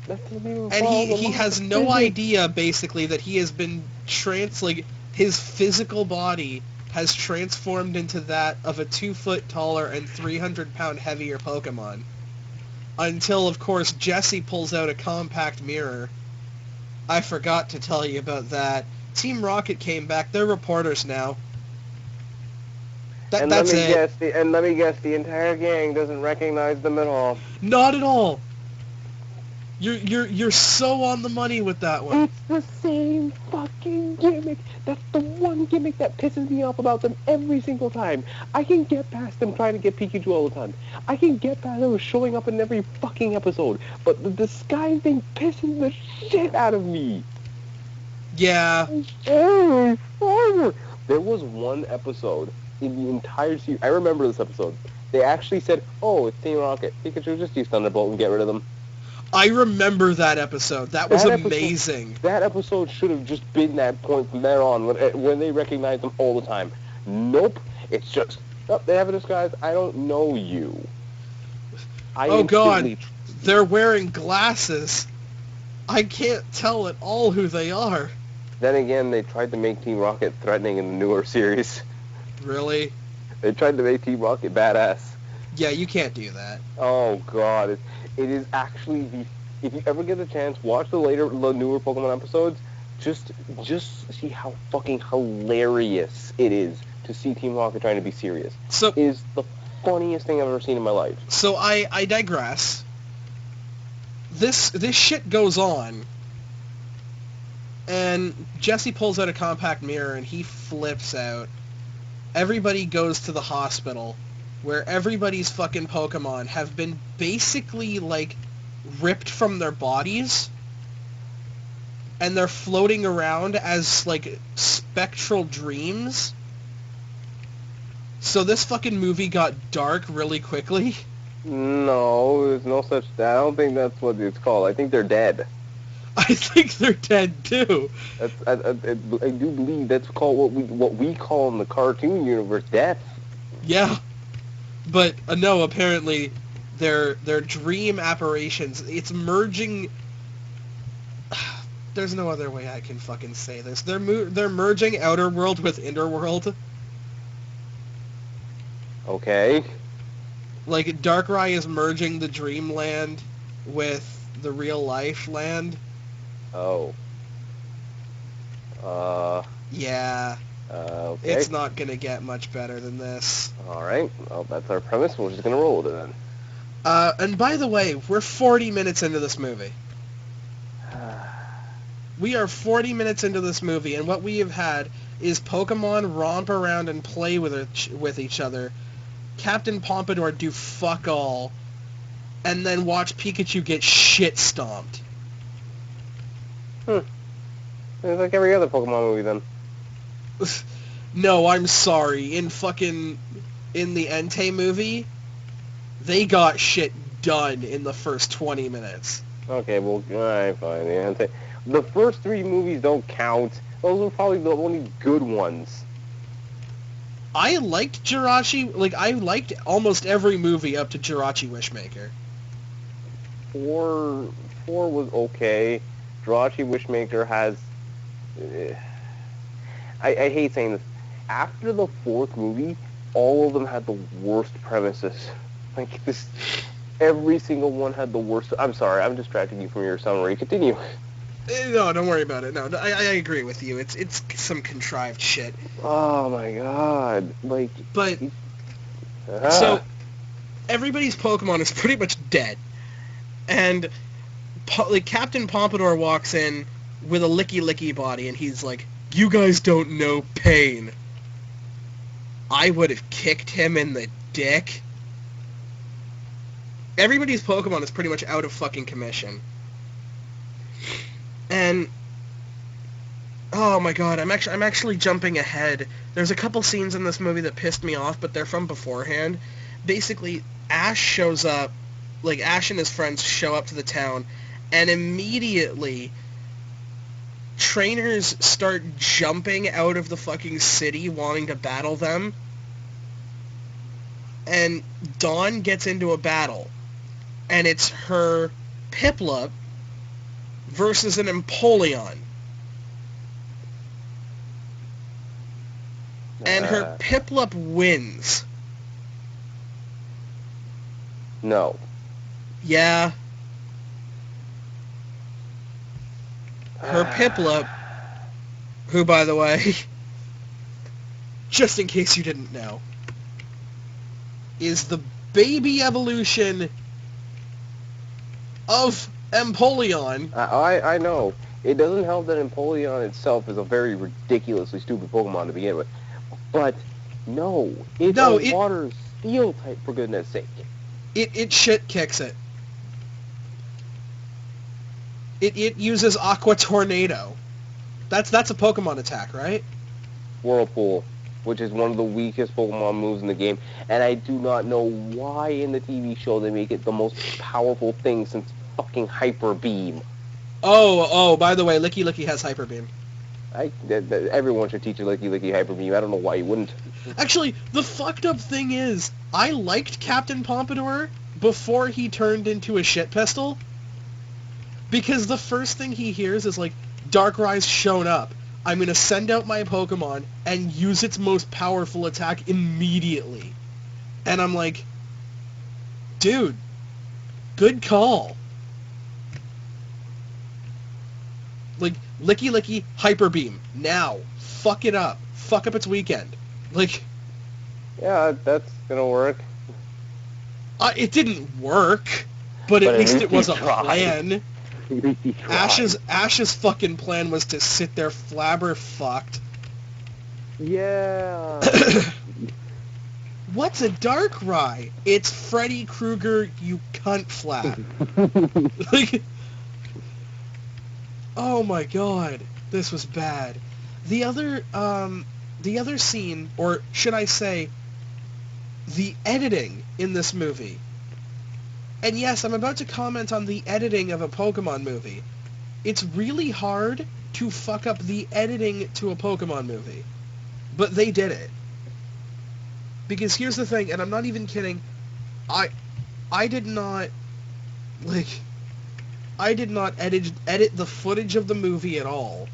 That doesn't even And he has no idea, basically, that he has been his physical body has transformed into that of a 2 foot taller and 300 pound heavier Pokemon. Until, of course, Jessie pulls out a compact mirror. I forgot to tell you about that. Team Rocket came back. They're reporters now. That's it. Let me guess, the entire gang doesn't recognize them at all. Not at all. You're so on the money with that one. It's the same fucking gimmick. That's the one gimmick that pisses me off about them every single time. I can get past them trying to get Pikachu all the time. I can get past them showing up in every fucking episode. But the disguise thing pisses the shit out of me. Yeah. There was one episode in the entire series. I remember this episode. They actually said, "Oh, it's Team Rocket. Pikachu, just use Thunderbolt and get rid of them." I remember that episode. That was amazing. That episode should have just been that point from there on when they recognized them all the time. Nope. It's just, they have a disguise. I don't know you. Oh, God. They're wearing glasses. I can't tell at all who they are. Then again, they tried to make Team Rocket threatening in the newer series. Really? They tried to make Team Rocket badass. Yeah, you can't do that. Oh, God. It is actually if you ever get a chance, watch the newer Pokemon episodes. Just see how fucking hilarious it is to see Team Rocket trying to be serious. So it is the funniest thing I've ever seen in my life. So I digress. This shit goes on, and Jessie pulls out a compact mirror and he flips out. Everybody goes to the hospital, where everybody's fucking Pokemon have been basically, like, ripped from their bodies, and they're floating around as, like, spectral dreams. So this fucking movie got dark really quickly. No, there's no such... I don't think that's what it's called. I think they're dead. I think they're dead, too. I do believe that's called what we call in the cartoon universe death. Yeah. But, no, apparently, they're dream apparitions. It's merging... There's no other way I can fucking say this. They're merging Outer World with Inner World. Okay. Like, Darkrai is merging the Dreamland with the real-life land. Oh. Yeah. Okay. It's not gonna get much better than this. Alright, well, that's our premise. We're just gonna roll with it then. And by the way, we're 40 minutes into this movie. We are 40 minutes into this movie, and what we have had is Pokemon romp around and play with each other, Captain Pompadour do fuck all, and then watch Pikachu get shit stomped. It's like every other Pokemon movie then. No, I'm sorry. In the Entei movie, they got shit done in the first 20 minutes. Okay, well, alright, fine. The first 3 movies don't count. Those are probably the only good ones. I liked Jirachi. Like, I liked almost every movie up to Jirachi Wishmaker. 4 was okay. Jirachi Wishmaker has... I hate saying this. After the 4th movie, all of them had the worst premises. Like, this... Every single one had the worst. I'm sorry, I'm distracting you from your summary. Continue. No, don't worry about it. No, I agree with you. It's some contrived shit. Oh my god. Like, But ah. so everybody's Pokemon is pretty much dead, and like Captain Pompadour walks in with a licky body, and he's like, "You guys don't know pain." I would have kicked him in the dick. Everybody's Pokemon is pretty much out of fucking commission. And oh my god, I'm actually jumping ahead. There's a couple scenes in this movie that pissed me off, but they're from beforehand. Basically, Ash shows up, like Ash and his friends show up to the town, and immediately trainers start jumping out of the fucking city wanting to battle them. And Dawn gets into a battle, and it's her Piplup versus an Empoleon. And her Piplup wins. No. Yeah. Her Piplup, who, by the way, just in case you didn't know, is the baby evolution of Empoleon. I know. It doesn't help that Empoleon itself is a very ridiculously stupid Pokemon to begin with. But, no. It's a water steel type, for goodness sake. It shit kicks it. It uses Aqua Tornado. That's a Pokemon attack, right? Whirlpool, which is one of the weakest Pokemon moves in the game, and I do not know why in the TV show they make it the most powerful thing since fucking Hyper Beam. Oh, by the way, Licky has Hyper Beam. Everyone should teach a Licky Hyper Beam. I don't know why you wouldn't. Actually, the fucked up thing is, I liked Captain Pompadour before he turned into a shit pistol, because the first thing he hears is like, Darkrai's shown up. I'm going to send out my Pokemon and use its most powerful attack immediately. And I'm like, dude, good call. Like, Licky, Hyper Beam. Now. Fuck it up. Fuck up its weekend. Like... Yeah, that's gonna work. It didn't work, but at least it was a plan. Ash's fucking plan was to sit there flabberfucked. Yeah. What's a Darkrai? It's Freddy Krueger, you cunt flap. Like, oh my god, this was bad. The other scene, or should I say, the editing in this movie. And yes, I'm about to comment on the editing of a Pokemon movie. It's really hard to fuck up the editing to a Pokemon movie. But they did it. Because here's the thing, and I'm not even kidding, I did not edit the footage of the movie at all.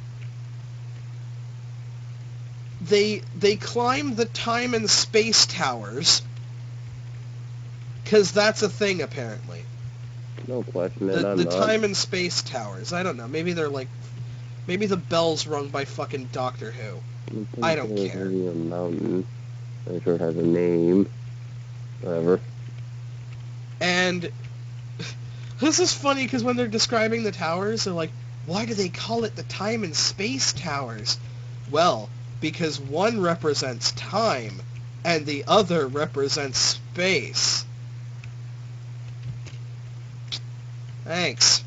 They climb the time and space towers, because that's a thing, apparently. No question, man. The time and space towers. I don't know. Maybe they're like... Maybe the bell's rung by fucking Doctor Who. I don't care. A mountain. I'm sure it has a name. Whatever. And... this is funny, because when they're describing the towers, they're like, why do they call it the time and space towers? Well, because one represents time, and the other represents space. Thanks.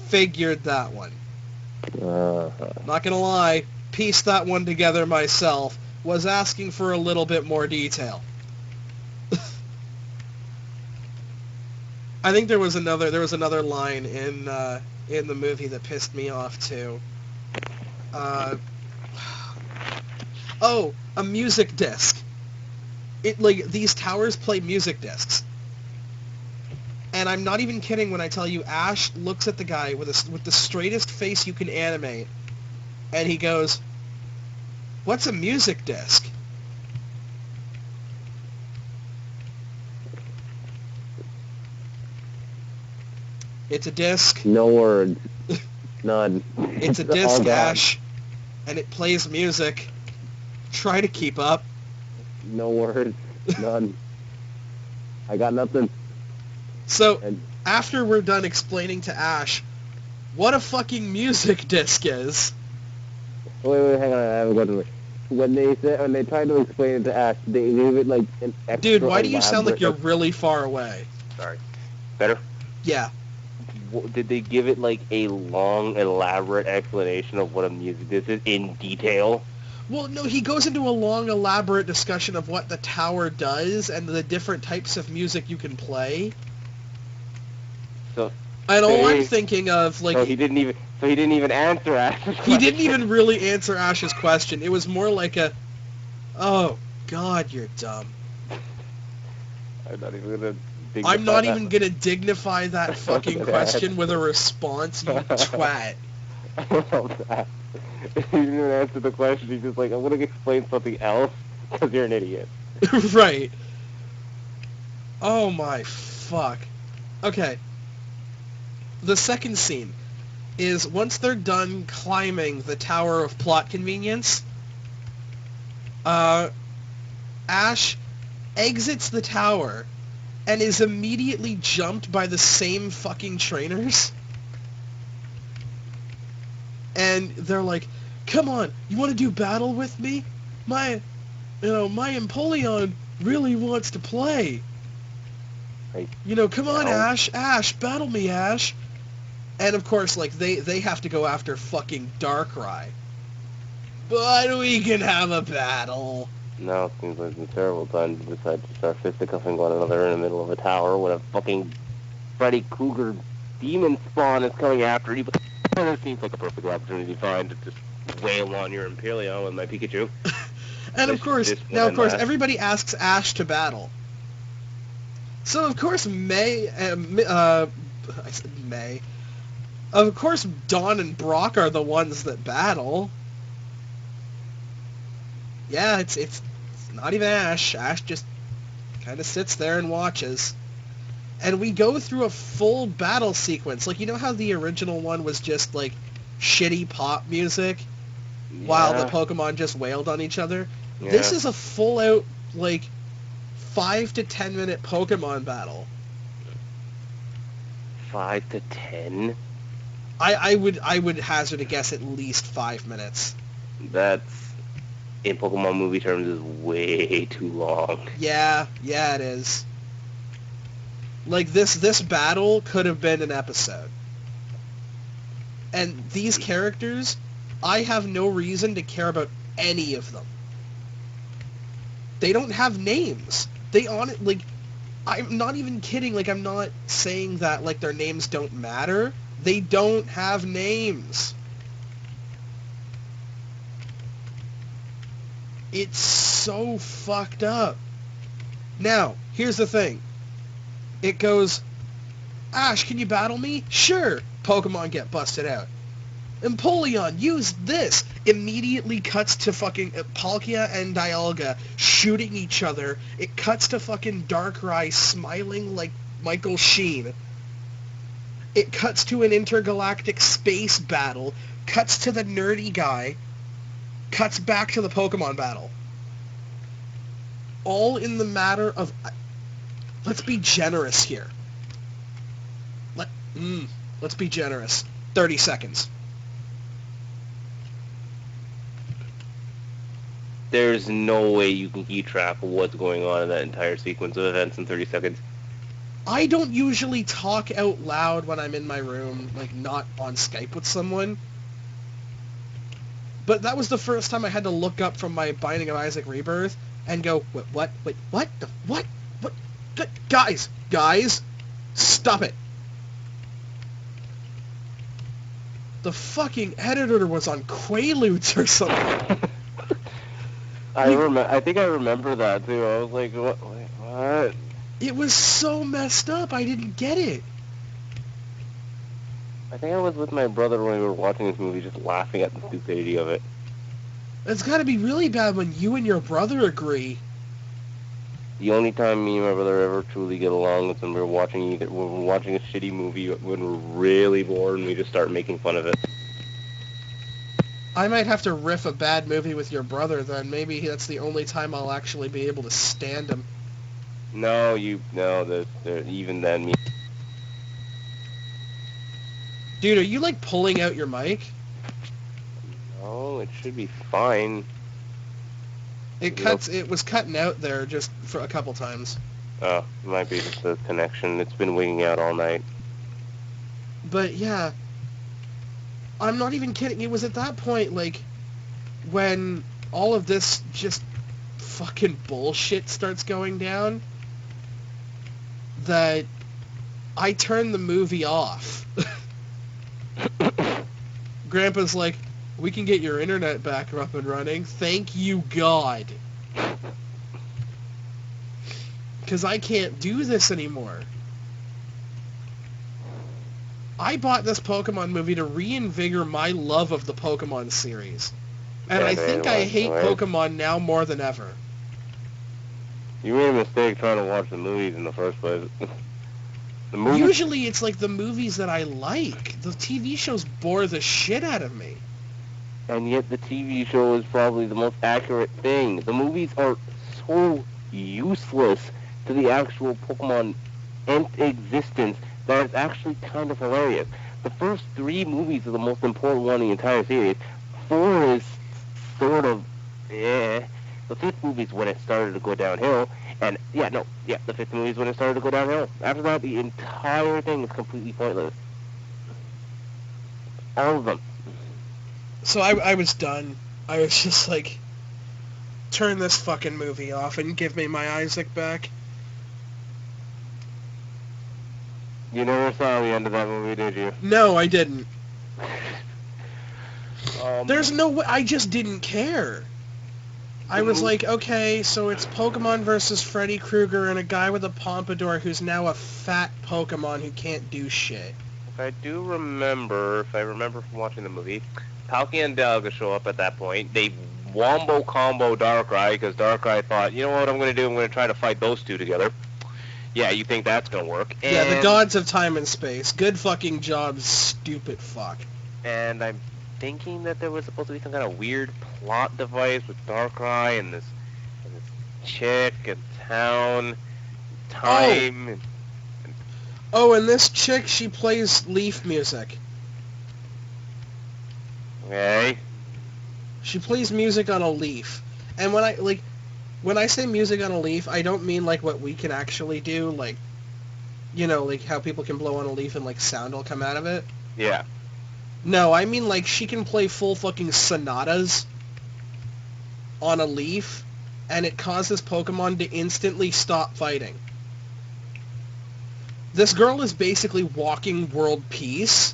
Figured that one. Not gonna lie, pieced that one together myself. Was asking for a little bit more detail. I think there was another line in the movie that pissed me off too. Oh, a music disc. These towers play music discs. And I'm not even kidding when I tell you Ash looks at the guy with the straightest face you can animate, and he goes, "What's a music disc?" It's a disc. No words. None. It's a All disc, gone. Ash. And it plays music. Try to keep up. No words. None. I got nothing. So, And after we're done explaining to Ash what a fucking music disc is... wait, hang on. I have a question. When they tried to explain it to Ash, they gave it like an extra. Dude, why do you sound like you're elaborate- really far away? Sorry. Better. Yeah. Did they give it like a long, elaborate explanation of what a music disc is in detail? Well, no, he goes into a long, elaborate discussion of what the tower does and the different types of music you can play. So. And all I'm thinking of, like... So he didn't even answer Ash's question. He didn't even really answer Ash's question. It was more like a, oh, God, you're dumb. I'm not even gonna. I'm not even gonna dignify that fucking question with a response, you twat. I love that. He didn't even answer the question. He's just like, I'm gonna explain something else because you're an idiot. Right. Oh my fuck. Okay. The second scene is once they're done climbing the Tower of Plot Convenience, Ash exits the tower and is immediately jumped by the same fucking trainers. And they're like, come on, you want to do battle with me? My Empoleon really wants to play. Right. Come on, Ash, battle me, Ash. And of course, like, they have to go after fucking Darkrai. But we can have a battle. Now it seems like a terrible time to decide to start fisticuffing one another in the middle of a tower when a fucking Freddy Krueger demon spawn is coming after you. But it seems like a perfect opportunity to find to just wail on your Empoleon with my Pikachu. And of course, everybody asks Ash to battle. So of course, I said May. Of course, Dawn and Brock are the ones that battle. Yeah, it's not even Ash. Ash just kind of sits there and watches. And we go through a full battle sequence. Like, you know how the original one was just, like, shitty pop music? Yeah. While the Pokemon just wailed on each other? Yeah. This is a full-out, like, 5 to 10 minute Pokemon battle. 5 to 10? I would hazard a guess at least 5 minutes. That's, in Pokemon movie terms, is way too long. Yeah, it is. Like, this battle could have been an episode. And these characters, I have no reason to care about any of them. They don't have names. I'm not even kidding. Like, I'm not saying that, like, their names don't matter. They don't have names. It's so fucked up. Now, here's the thing. It goes, Ash, can you battle me? Sure. Pokemon get busted out. Empoleon, use this. Immediately cuts to fucking Palkia and Dialga shooting each other. It cuts to fucking Darkrai smiling like Michael Sheen. It cuts to an intergalactic space battle. Cuts to the nerdy guy. Cuts back to the Pokemon battle. All in the matter of... Let's be generous here. Let's be generous. 30 seconds. There's no way you can keep track of what's going on in that entire sequence of events in 30 seconds. I don't usually talk out loud when I'm in my room, like, not on Skype with someone. But that was the first time I had to look up from my Binding of Isaac Rebirth and go, what? Guys, stop it. The fucking editor was on Quaaludes or something. I think I remember that too. I was like, what? It was so messed up, I didn't get it. I think I was with my brother when we were watching this movie, just laughing at the stupidity of it. It's gotta be really bad when you and your brother agree. The only time me and my brother ever truly get along is when we're watching a shitty movie when we're really bored and we just start making fun of it. I might have to riff a bad movie with your brother then. Maybe that's the only time I'll actually be able to stand him. No, even then, me. Dude, are you like pulling out your mic? No, it should be fine. It was cutting out there just for a couple times. Oh, it might be just the connection. It's been winging out all night. But yeah, I'm not even kidding. It was at that point, like, when all of this just fucking bullshit starts going down, that I turned the movie off. Grandpa's like, we can get your internet back up and running. Thank you, God. Because I can't do this anymore. I bought this Pokemon movie to reinvigorate my love of the Pokemon series. And Yeah, I think I hate Pokemon now more than ever. You made a mistake trying to watch the movies in the first place. Usually it's like the movies that I like. The TV shows bore the shit out of me. And yet the TV show is probably the most accurate thing. The movies are so useless to the actual Pokemon existence that it's actually kind of hilarious. The first 3 movies are the most important one in the entire series. 4 is sort of, The 5th movie is when it started to go downhill. And, the 5th movie is when it started to go downhill. After that, the entire thing is completely pointless. All of them. So I was done. I was just like, turn this fucking movie off and give me my Isaac back. You never saw the end of that movie, did you? No, I didn't. There's no way. I just didn't care. I was like, okay, so it's Pokemon versus Freddy Krueger and a guy with a pompadour who's now a fat Pokemon who can't do shit. If I remember from watching the movie, Palkia and Dialga show up at that point. They wombo combo Darkrai because Darkrai thought, you know what I'm going to do? I'm going to try to fight those two together. Yeah, you think that's going to work. And yeah, the gods of time and space. Good fucking job, stupid fuck. And I'm thinking that there was supposed to be some kind of weird plot device with Darkrai and this chick and town, time. And this chick, she plays Leaf music. Okay. She plays music on a leaf. And when I say music on a leaf, I don't mean like what we can actually do, like, you know, like how people can blow on a leaf and like sound will come out of it. Yeah. No, I mean like she can play full fucking sonatas on a leaf, and it causes Pokemon to instantly stop fighting. This girl is basically walking world peace.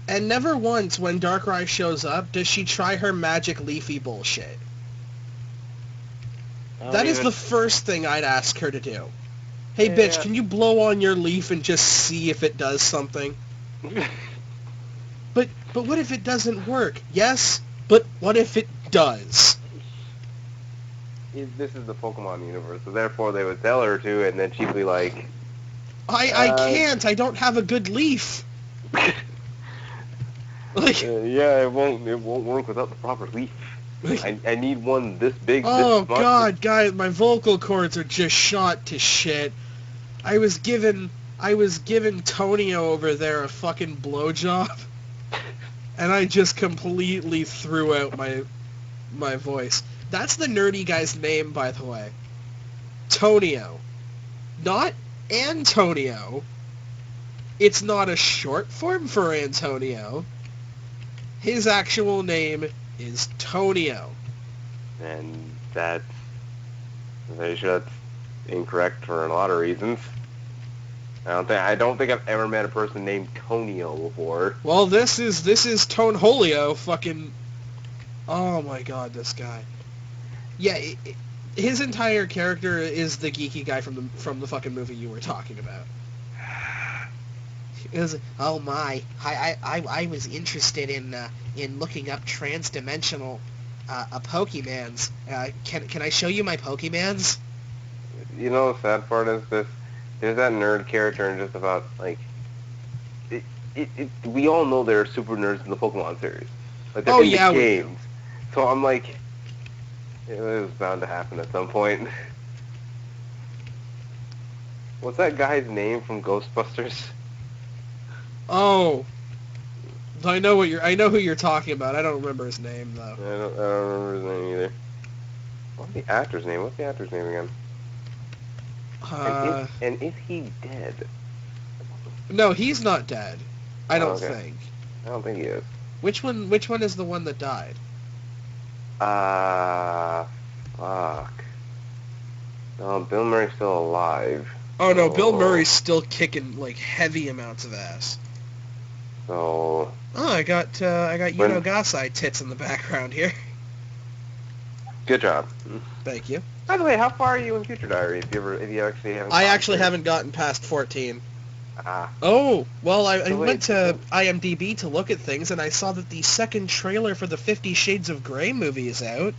And never once when Darkrai shows up does she try her magic leafy bullshit. That is the first thing I'd ask her to do. Hey, bitch, can you blow on your leaf and just see if it does something? But what if it doesn't work? Yes, but what if it does? This is the Pokemon universe, so therefore they would tell her to, and then she'd be like... I can't. I don't have a good leaf. It won't work without the proper leaf. I need one this big. Oh this much. God, guys, my vocal cords are just shot to shit. I was giving Tonio over there a fucking blowjob, and I just completely threw out my voice. That's the nerdy guy's name, by the way. Tonio, not Antonio. It's not a short form for Antonio. His actual name is Tonio. And that's incorrect for a lot of reasons. I don't think I've ever met a person named Tonio before. Well, this is Tonholio, fucking. Oh my God, this guy. Yeah, his entire character is the geeky guy from the fucking movie you were talking about. It was, oh my, I was interested in looking up transdimensional a Pokemans. Can I show you my Pokemans? You know the sad part is this. There's that nerd character in just about, like, we all know there are super nerds in the Pokemon series. Like, they're in the games. So I'm like, it was bound to happen at some point. What's that guy's name from Ghostbusters? Oh, I know who you're talking about. I don't remember his name though. I don't remember his name either. What's the actor's name? What's the actor's name again? And is he dead? No, he's not dead. I don't think. I don't think he is. Which one is the one that died? Fuck. No, Bill Murray's still alive. Oh no, Bill Murray's still kicking like heavy amounts of ass. So. Oh, I got Yuno Gasai tits in the background here. Good job. Thank you. By the way, how far are you in Future Diary? If you actually haven't. I actually haven't gotten past 14. Ah. Oh, well, I went to IMDb to look at things, and I saw that the second trailer for the 50 Shades of Grey movie is out.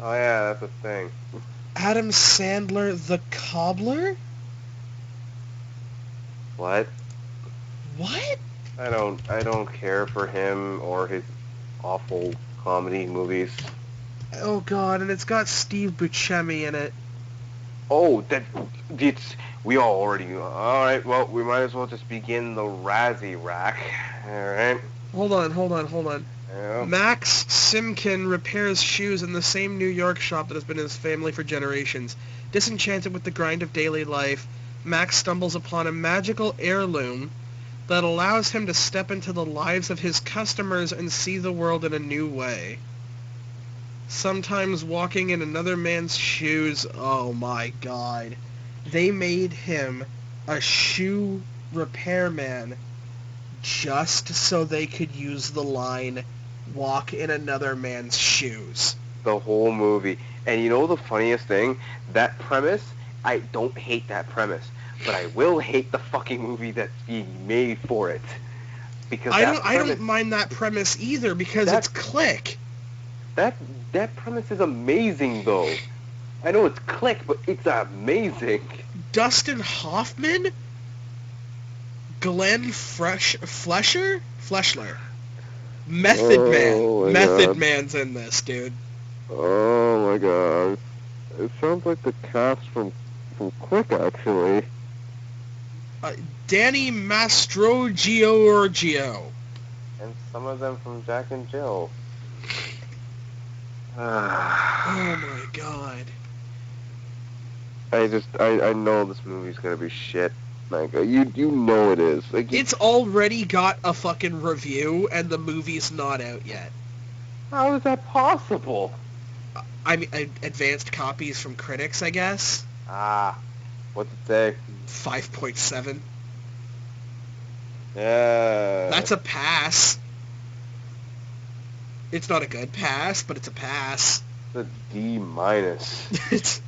Oh yeah, that's a thing. Adam Sandler, the Cobbler? What? What? I don't care for him or his awful comedy movies. Oh god, and it's got Steve Buscemi in it. Oh, we all already knew. All right, well, we might as well just begin the Razzie rack. All right. Hold on. Yeah. Max Simkin repairs shoes in the same New York shop that has been his family for generations. Disenchanted with the grind of daily life, Max stumbles upon a magical heirloom that allows him to step into the lives of his customers and see the world in a new way. Sometimes walking in another man's shoes, oh my god. They made him a shoe repairman just so they could use the line, walk in another man's shoes. The whole movie. And you know the funniest thing? That premise, I don't hate that premise. But I will hate the fucking movie that's being made for it. Because I don't mind that premise either, because it's Click. That premise is amazing, though. I know it's Click, but it's amazing. Dustin Hoffman? Glenn Fleshler? Method Man's in this, dude. Oh my god. It sounds like the cast from Click, actually. Danny Mastrogiorgio. And some of them from Jack and Jill. Oh my god. I know this movie's gonna be shit. Like, you know it is. Like, it's already got a fucking review, and the movie's not out yet. How is that possible? I mean, advanced copies from critics, I guess. What's it say? 5.7. Yeah. That's a pass. It's not a good pass, but it's a pass. It's a D minus.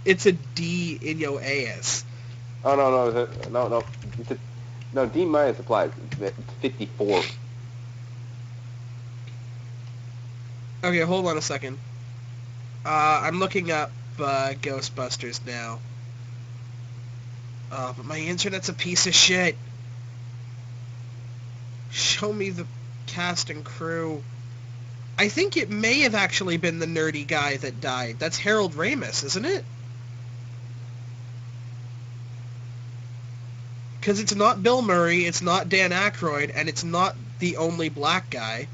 it's a D in your ass. Oh no, no, D minus applies. It's 54. Okay, hold on a second. I'm looking up Ghostbusters now. But my internet's a piece of shit. Show me the cast and crew. I think it may have actually been the nerdy guy that died. That's Harold Ramis, isn't it? Because it's not Bill Murray, it's not Dan Aykroyd, and it's not the only black guy.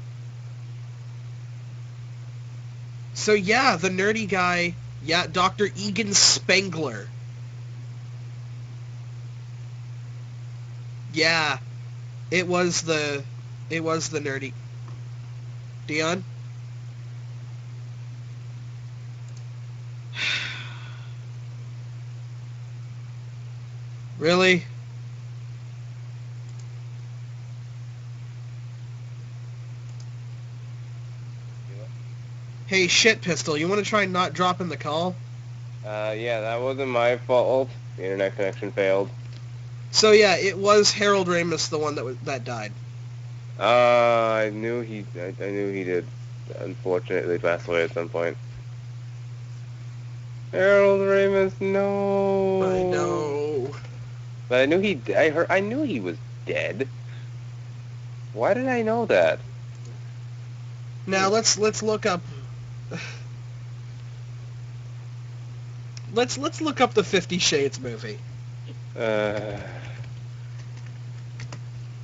So yeah, the nerdy guy, yeah, Dr. Egan Spengler. Yeah, it was the nerdy. Dion? Really? Hey, shit pistol, you want to try not dropping the call? Yeah, that wasn't my fault. The internet connection failed. So yeah, it was Harold Ramis, the one that died. I knew he did. unfortunately passed away at some point. Harold Ramis, no. I know. But I knew he was dead. Why did I know that? Now let's look up. Let's look up the 50 Shades movie.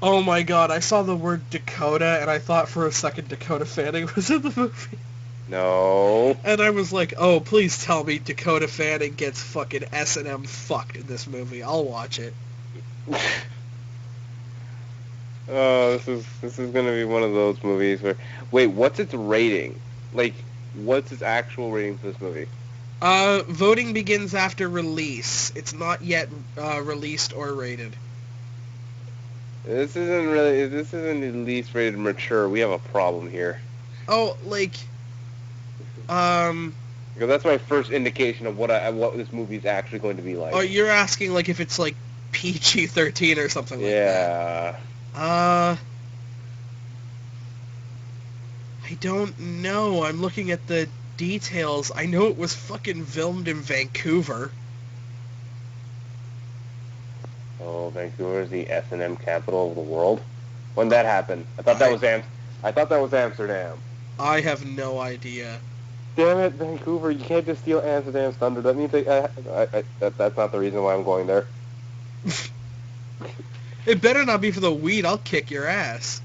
Oh my god, I saw the word Dakota and I thought for a second Dakota Fanning was in the movie. No. And I was like, oh, please tell me Dakota Fanning gets fucking S&M fucked in this movie. I'll watch it. Oh, this is gonna be one of those movies where, wait, what's its rating? Like, what's its actual rating for this movie? Voting begins after release. It's not yet released or rated. This isn't at least rated mature. We have a problem here. Oh, like, Because that's my first indication of what this movie is actually going to be like. oh, you're asking like if it's like PG-13 or something like that. Yeah. I don't know. I'm looking at the details. I know it was fucking filmed in Vancouver. Oh, Vancouver is the S&M capital of the world. When that happened, I thought that was Amsterdam. I have no idea. Damn it, Vancouver! You can't just steal Amsterdam's thunder. That means that's not the reason why I'm going there. It better not be for the weed. I'll kick your ass.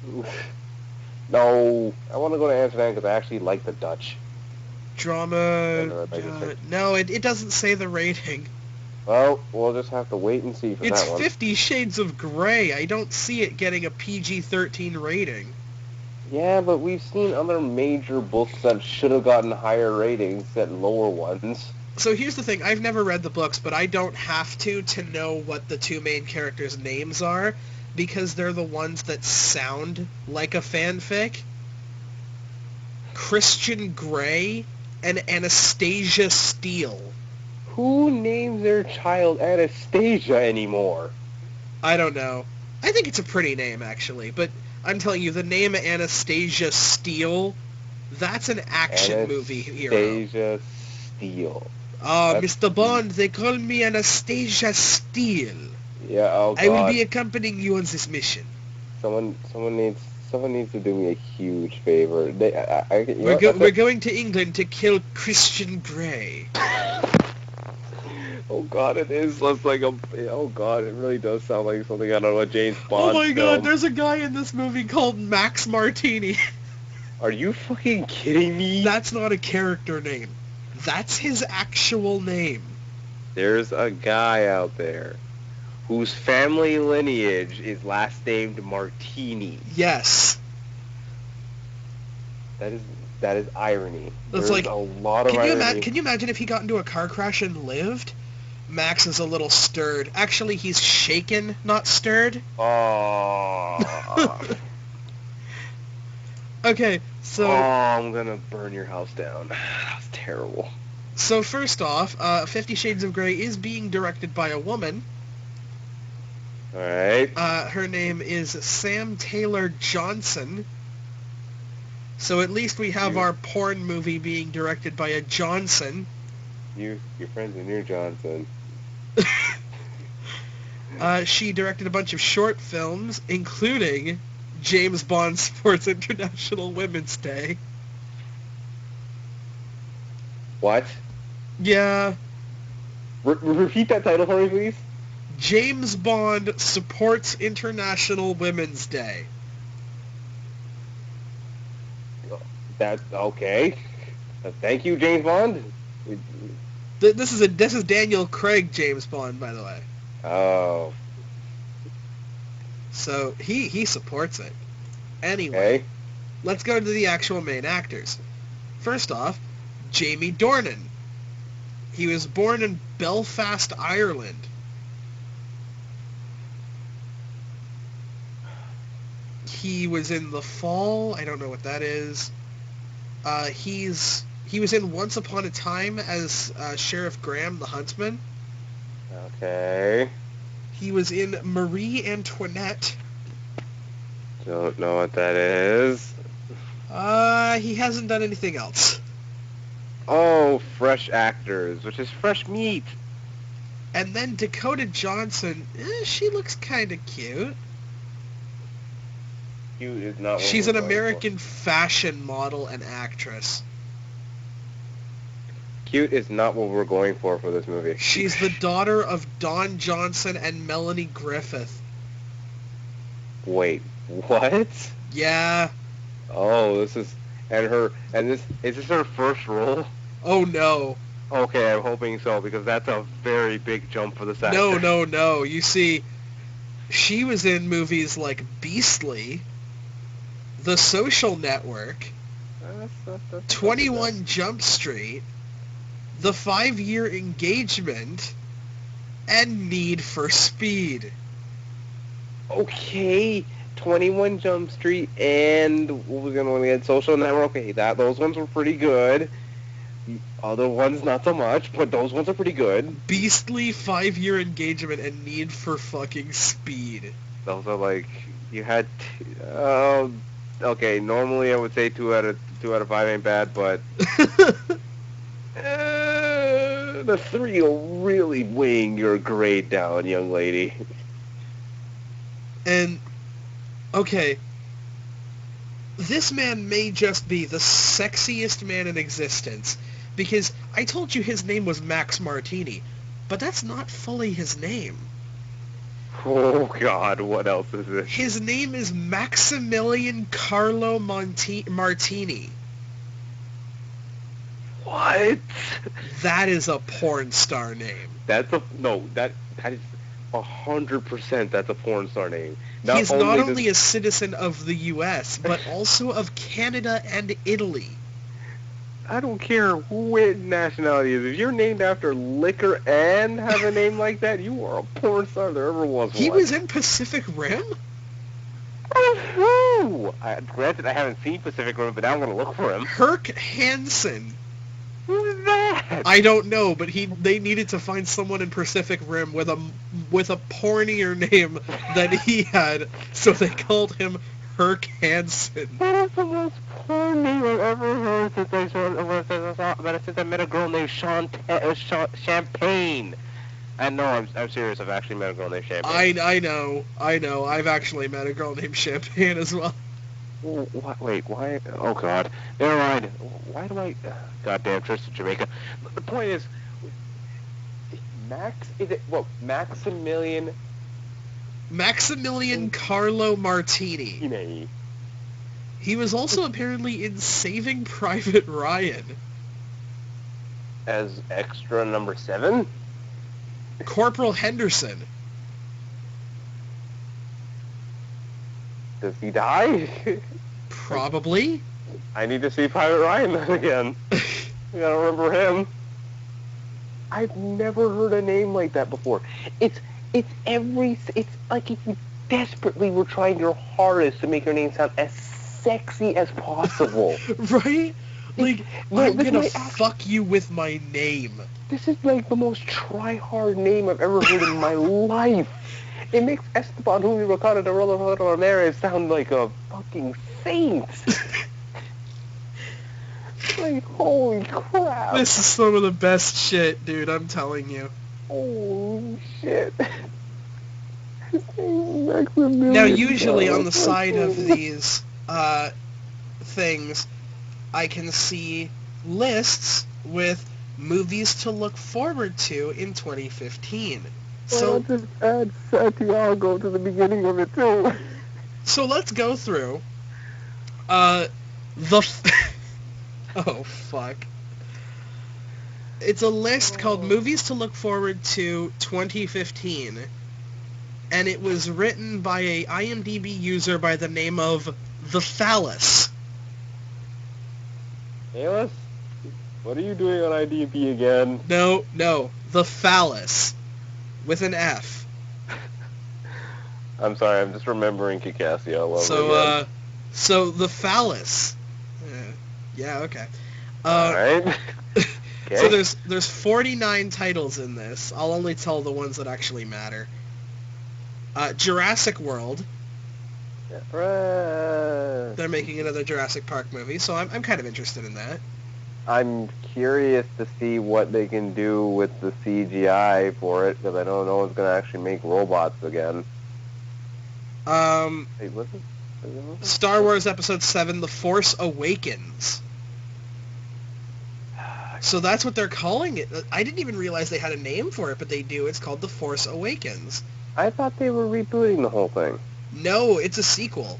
No, I want to go to Amsterdam because I actually like the Dutch. Drama. No, it doesn't say the rating. Well, we'll just have to wait and see for that one. It's 50 Shades of Grey. I don't see it getting a PG-13 rating. Yeah, but we've seen other major books that should have gotten higher ratings than lower ones. So here's the thing. I've never read the books, but I don't have to know what the two main characters' names are because they're the ones that sound like a fanfic. Christian Grey and Anastasia Steele. Who names their child Anastasia anymore? I don't know. I think it's a pretty name, actually, but I'm telling you, the name Anastasia Steele, that's an action movie hero. Anastasia Steele. Mr. Bond, they call me Anastasia Steele. Yeah, oh God. I will be accompanying you on this mission. Someone needs to do me a huge favor. We're going to England to kill Christian Grey. Oh God, it is less like a. Oh God, it really does sound like something out of a James Bond. Oh my film. God, there's a guy in this movie called Max Martini. Are you fucking kidding me? That's not a character name. That's his actual name. There's a guy out there whose family lineage is last named Martini. Yes. That is irony. That's There's like a lot of irony. Can you imagine if he got into a car crash and lived? Max is a little stirred. Actually, he's shaken, not stirred. Oh. Okay, so... Oh, I'm gonna burn your house down. That was terrible. So first off, 50 Shades of Grey is being directed by a woman. Alright. Her name is Sam Taylor Johnson. So at least we have our porn movie being directed by a Johnson. Your friends in your Johnson. She directed a bunch of short films, including James Bond Sports International Women's Day. What? Yeah. Repeat that title for me, please. James Bond Supports International Women's Day. That's okay. Thank you, James Bond. This is Daniel Craig James Bond, by the way. Oh. So he supports it. Anyway, Okay. Let's go to the actual main actors. First off, Jamie Dornan. He was born in Belfast, Ireland. He was in The Fall. I don't know what that is. He was in Once Upon a Time as Sheriff Graham the Huntsman. Okay. He was in Marie Antoinette. Don't know what that is. He hasn't done anything else. Oh, fresh actors, which is fresh meat. And then Dakota Johnson, she looks kind of cute. Cute is not what She's we're an going American fashion model and actress. for. Cute is not what we're going for this movie. She's the daughter of Don Johnson and Melanie Griffith. Wait, what? Yeah. Oh, this is is this her first role? Oh no. Okay, I'm hoping so because that's a very big jump for this actor. No. You see, she was in movies like Beastly, The Social Network, That's 21 Jump Street, The 5-Year Engagement, and Need for Speed. Okay, 21 Jump Street and what was the other one we had? Social Network. Okay, those ones were pretty good. The other ones not so much, but those ones are pretty good. Beastly, 5-Year Engagement, and Need for fucking Speed. Those are like you had. Okay, normally I would say 2 out of 5 ain't bad, but the 3 are really weighing your grade down, young lady. And, okay, this man may just be the sexiest man in existence, because I told you his name was Max Martini, but that's not fully his name. Oh, God, what else is it? His name is Maximilian Carlo Martini. What? That is a porn star name. That is 100% that's a porn star name. He's not only a citizen of the U.S., but also of Canada and Italy. I don't care what nationality it is. If you're named after liquor and have a name like that, you are a porn star there ever was one. He was in Pacific Rim? Oh, granted, I haven't seen Pacific Rim, but now I'm going to look for him. Herc Hansen. Who is that? I don't know, but they needed to find someone in Pacific Rim with a pornier name than he had, so they called him Herc Hansen. That is the most porn name I've ever heard since I met a girl named Champagne. And no, I'm serious. I've actually met a girl named Champagne. I know. I've actually met a girl named Champagne as well. Wait, why? Oh, God. Never mind. Why do I... Goddamn trips to Jamaica. The point is, Maximilian Carlo Martini. He was also apparently in Saving Private Ryan. As extra number 7? Corporal Henderson. Does he die? Probably. I need to see Private Ryan then again. I don't remember him. I've never heard a name like that before. It's like if you desperately were trying your hardest to make your name sound as sexy as possible. Right? Like, I'm gonna fuck you with my name. This is like the most try-hard name I've ever heard in my life. It makes Esteban Julio Ricardo de Ramirez sound like a fucking saint. Like, holy crap. This is some of the best shit, dude, I'm telling you. Holy shit. Now, usually on the side of these things, I can see lists with movies to look forward to in 2015. So I'll just add Santiago to the beginning of it, too. So let's go through oh, fuck. It's a list called Movies to Look Forward to 2015, and it was written by a IMDb user by the name of The Phallus. Phallus? What are you doing on IMDb again? No, The Phallus. With an F. I'm sorry, I'm just remembering Kikassia all over again. So The Phallus. Yeah, okay. Alright. Okay. So there's 49 titles in this. I'll only tell the ones that actually matter. Jurassic World. they're making another Jurassic Park movie, so I'm kind of interested in that. I'm curious to see what they can do with the CGI for it, because I don't know it's going to actually make robots again. Hey, listen. Star Wars Episode 7, The Force Awakens. So that's what they're calling it. I didn't even realize they had a name for it, but they do. It's called The Force Awakens. I thought they were rebooting the whole thing. No, it's a sequel.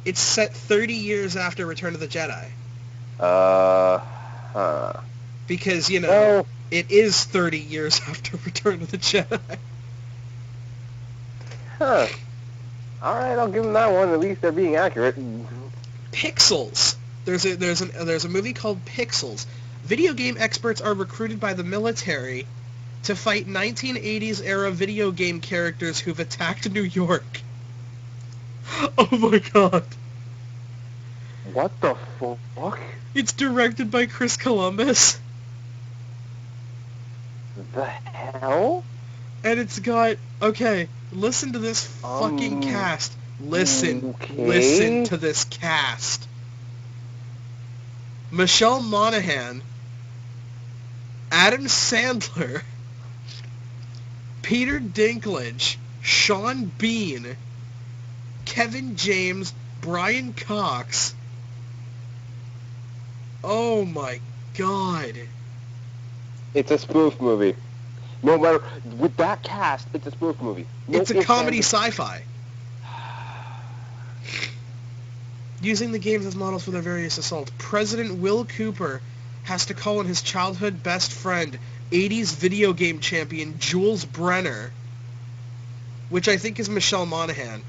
It's set 30 years after Return of the Jedi. Because, you know, it is 30 years after Return of the Jedi. Huh. Alright, I'll give them that one. At least they're being accurate. Pixels. There's a movie called Pixels. Video game experts are recruited by the military to fight 1980s era video game characters who've attacked New York. Oh my god. What the fuck? It's directed by Chris Columbus. The hell? And it's got... Okay, listen to this fucking cast. Listen to this cast. Michelle Monaghan, Adam Sandler, Peter Dinklage, Sean Bean, Kevin James, Brian Cox. Oh my god. It's a spoof movie. No matter, with that cast, it's a spoof movie. No, it's a comedy sci-fi. Using the games as models for their various assaults, President Will Cooper has to call on his childhood best friend, 80s video game champion Jules Brenner, which I think is Michelle Monaghan,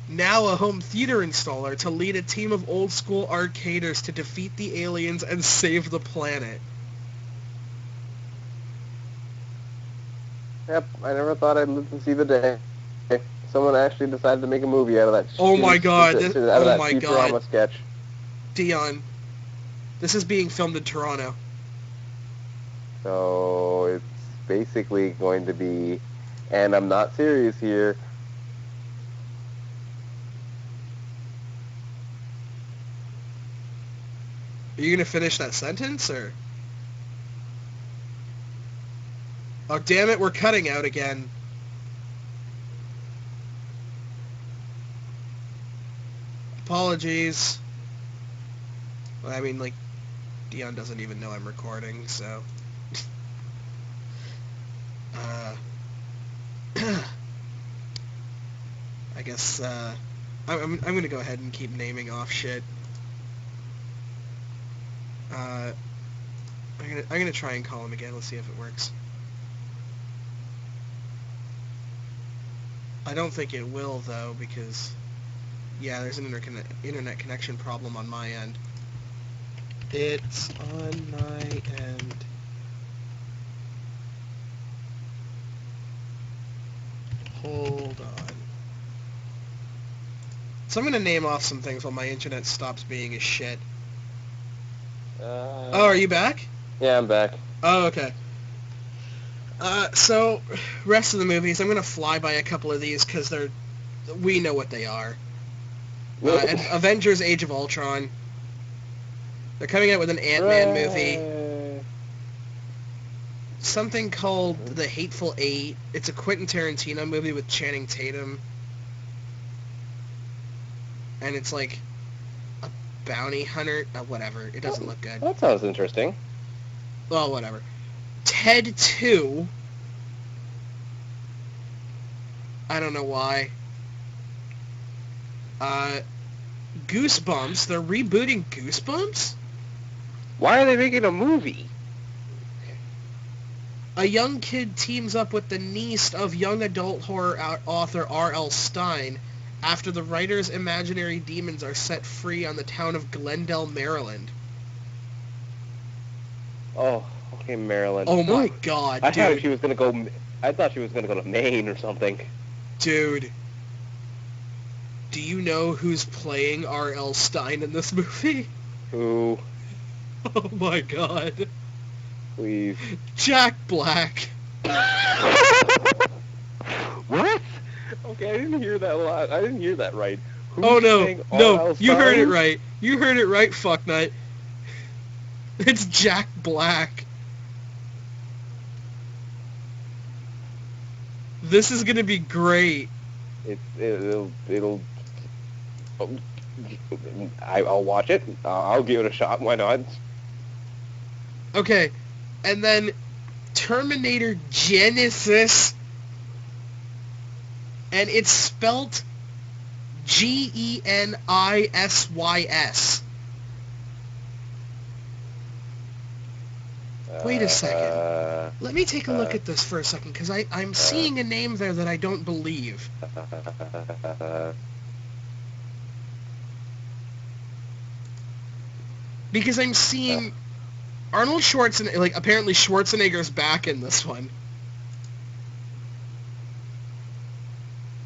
now a home theater installer, to lead a team of old-school arcaders to defeat the aliens and save the planet. Yep, I never thought I'd live to see the day someone actually decided to make a movie out of that. Oh my god! Oh my god! Sketch. Dion, this is being filmed in Toronto. So it's basically going to be, and I'm not serious here. Are you gonna finish that sentence, or? Oh damn it! We're cutting out again. Apologies. Well, I mean, like, Dion doesn't even know I'm recording, so... I guess, I'm gonna go ahead and keep naming off shit. I'm gonna try and call him again. Let's see if it works. I don't think it will, though, because... Yeah, there's an internet connection problem on my end. It's on my end. Hold on. So I'm going to name off some things while my internet stops being a shit. Oh, are you back? Yeah, I'm back. Oh, okay. So, rest of the movies, I'm going to fly by a couple of these because we know what they are. Avengers Age of Ultron. They're coming out with an Ant-Man movie. Something called The Hateful Eight. It's a Quentin Tarantino movie with Channing Tatum. And it's like a bounty hunter. Whatever. It doesn't look good. That sounds interesting. Well, whatever. Ted 2. I don't know why. Goosebumps. They're rebooting Goosebumps? Why are they making a movie? A young kid teams up with the niece of young adult horror author R.L. Stine after the writer's imaginary demons are set free on the town of Glendale, Maryland. Oh, okay, Maryland. Oh my god, dude. I thought she was gonna go to Maine or something. Dude. Do you know who's playing R.L. Stine in this movie? Who? Oh my god. Please. Jack Black. What? Okay, I didn't hear that right. Oh no, playing no, R.L. you heard it Stine? right. You heard it right, fucknut. It's Jack Black. This is gonna be great. It'll. I'll watch it. I'll give it a shot. Why not? Okay, and then Terminator Genesis, and it's spelt Genisys. Wait a second. Let me take a look at this for a second, because I'm seeing a name there that I don't believe. Because I'm seeing Arnold Schwarzenegger, like, apparently Schwarzenegger's back in this one.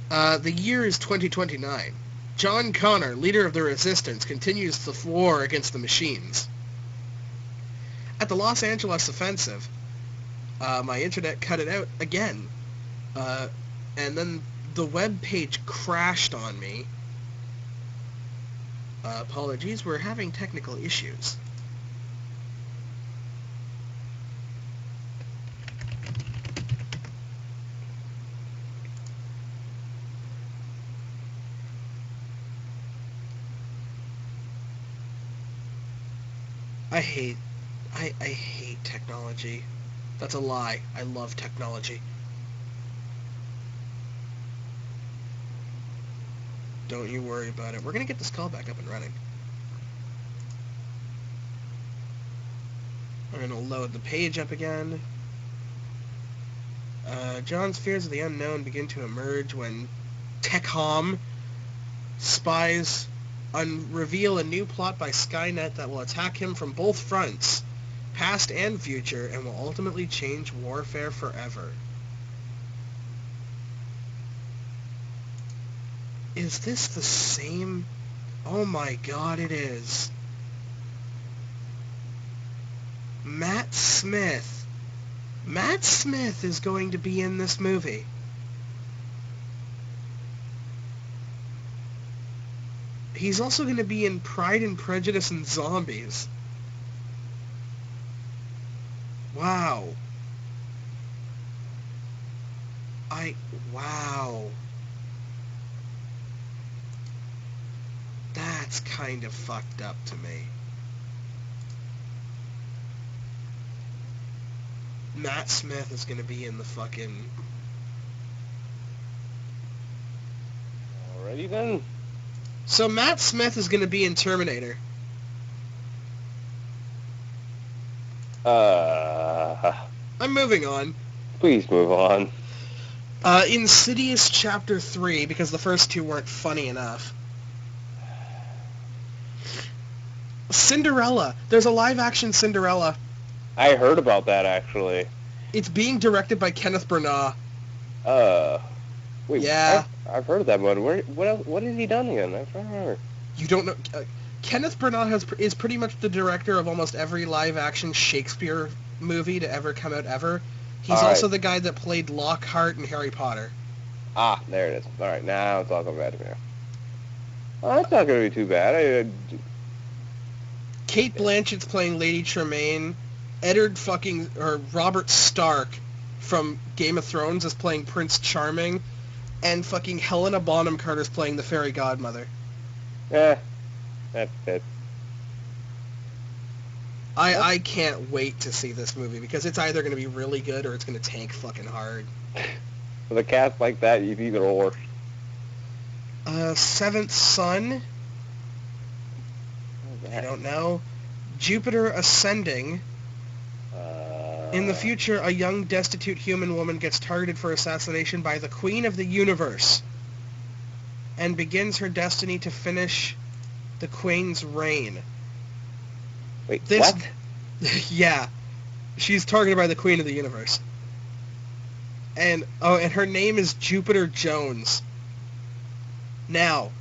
The year is 2029. John Connor, leader of the Resistance, continues the war against the machines. At the Los Angeles offensive, my internet cut it out again. And then the web page crashed on me. Apologies, we're having technical issues. I hate technology. That's a lie. I love technology. Don't you worry about it. We're going to get this call back up and running. We're going to load the page up again. John's fears of the unknown begin to emerge when TechHom spies reveal a new plot by Skynet that will attack him from both fronts, past and future, and will ultimately change warfare forever. Is this the same? Oh my god, it is. Matt Smith. Matt Smith is going to be in this movie. He's also going to be in Pride and Prejudice and Zombies. Wow. Wow. That's kind of fucked up to me. Matt Smith is going to be in the fucking... Alrighty then. So Matt Smith is going to be in Terminator. I'm moving on. Please move on. Insidious Chapter 3, because the first two weren't funny enough. Cinderella. There's a live-action Cinderella. I heard about that, actually. It's being directed by Kenneth Branagh. Wait, yeah. I've heard of that one. What has he done again? I don't remember. You don't know? Kenneth Branagh is pretty much the director of almost every live-action Shakespeare movie to ever come out ever. He's also the guy that played Lockhart in Harry Potter. Ah, there it is. All right, now it's all coming back to me. Oh, that's not going to be too bad. Kate Blanchett's playing Lady Tremaine. Robert Stark from Game of Thrones is playing Prince Charming. And fucking Helena Bonham Carter's playing the fairy godmother. Yeah, that's it. I can't wait to see this movie, because it's either going to be really good or it's going to tank fucking hard. With a cast like that, you'd either or. Seventh Son. I don't know. Jupiter Ascending. In the future, a young, destitute human woman gets targeted for assassination by the Queen of the Universe and begins her destiny to finish the Queen's reign. Wait, what? Yeah. She's targeted by the Queen of the Universe. And her name is Jupiter Jones. Now,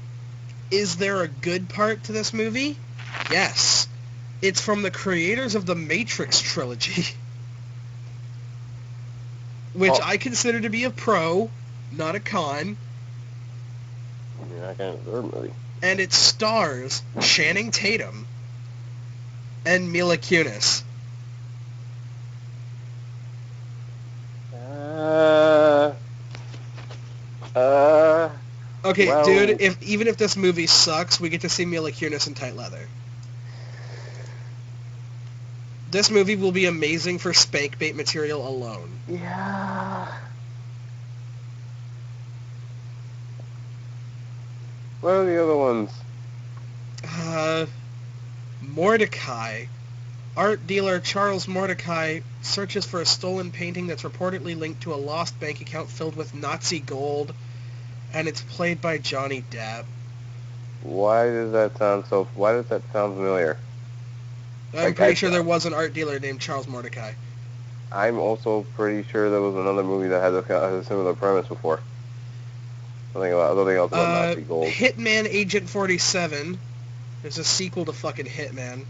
is there a good part to this movie? Yes. It's from the creators of the Matrix trilogy. Which I consider to be a pro, not a con. You're not getting a third movie. And it stars Channing Tatum and Mila Kunis. Okay, well, dude, even if this movie sucks, we get to see Mila Kunis in tight leather. This movie will be amazing for spank bait material alone. Yeah. What are the other ones? Mordecai. Art dealer Charles Mordecai searches for a stolen painting that's reportedly linked to a lost bank account filled with Nazi gold, and it's played by Johnny Depp. Why does that sound familiar? I'm pretty sure there was an art dealer named Charles Mordecai. I'm also pretty sure there was another movie that had a similar premise before. Something else about Nazi gold. Hitman Agent 47. There's a sequel to fucking Hitman.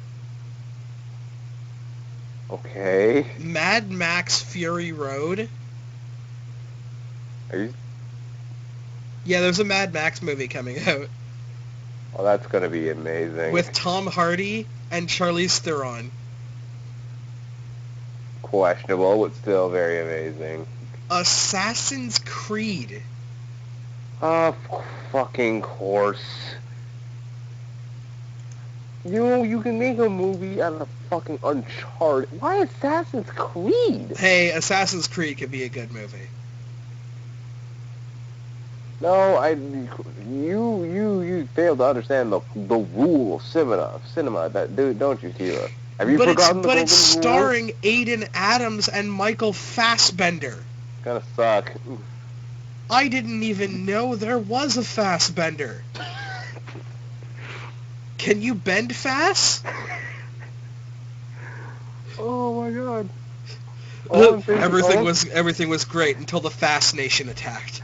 Okay. Mad Max Fury Road. Are you? Yeah, there's a Mad Max movie coming out. Oh, that's gonna be amazing. With Tom Hardy and Charlize Theron. Questionable, but still very amazing. Assassin's Creed. Fucking course. You can make a movie out of fucking Uncharted. Why Assassin's Creed? Hey, Assassin's Creed could be a good movie. No, you fail to understand the rule of cinema. That dude, don't you, Tila? Have you forgotten the golden it's starring Aiden Adams and Michael Fassbender. It's gonna suck. I didn't even know there was a Fassbender. Can you bend fast? Oh my god. Everything was great until the Fast Nation attacked.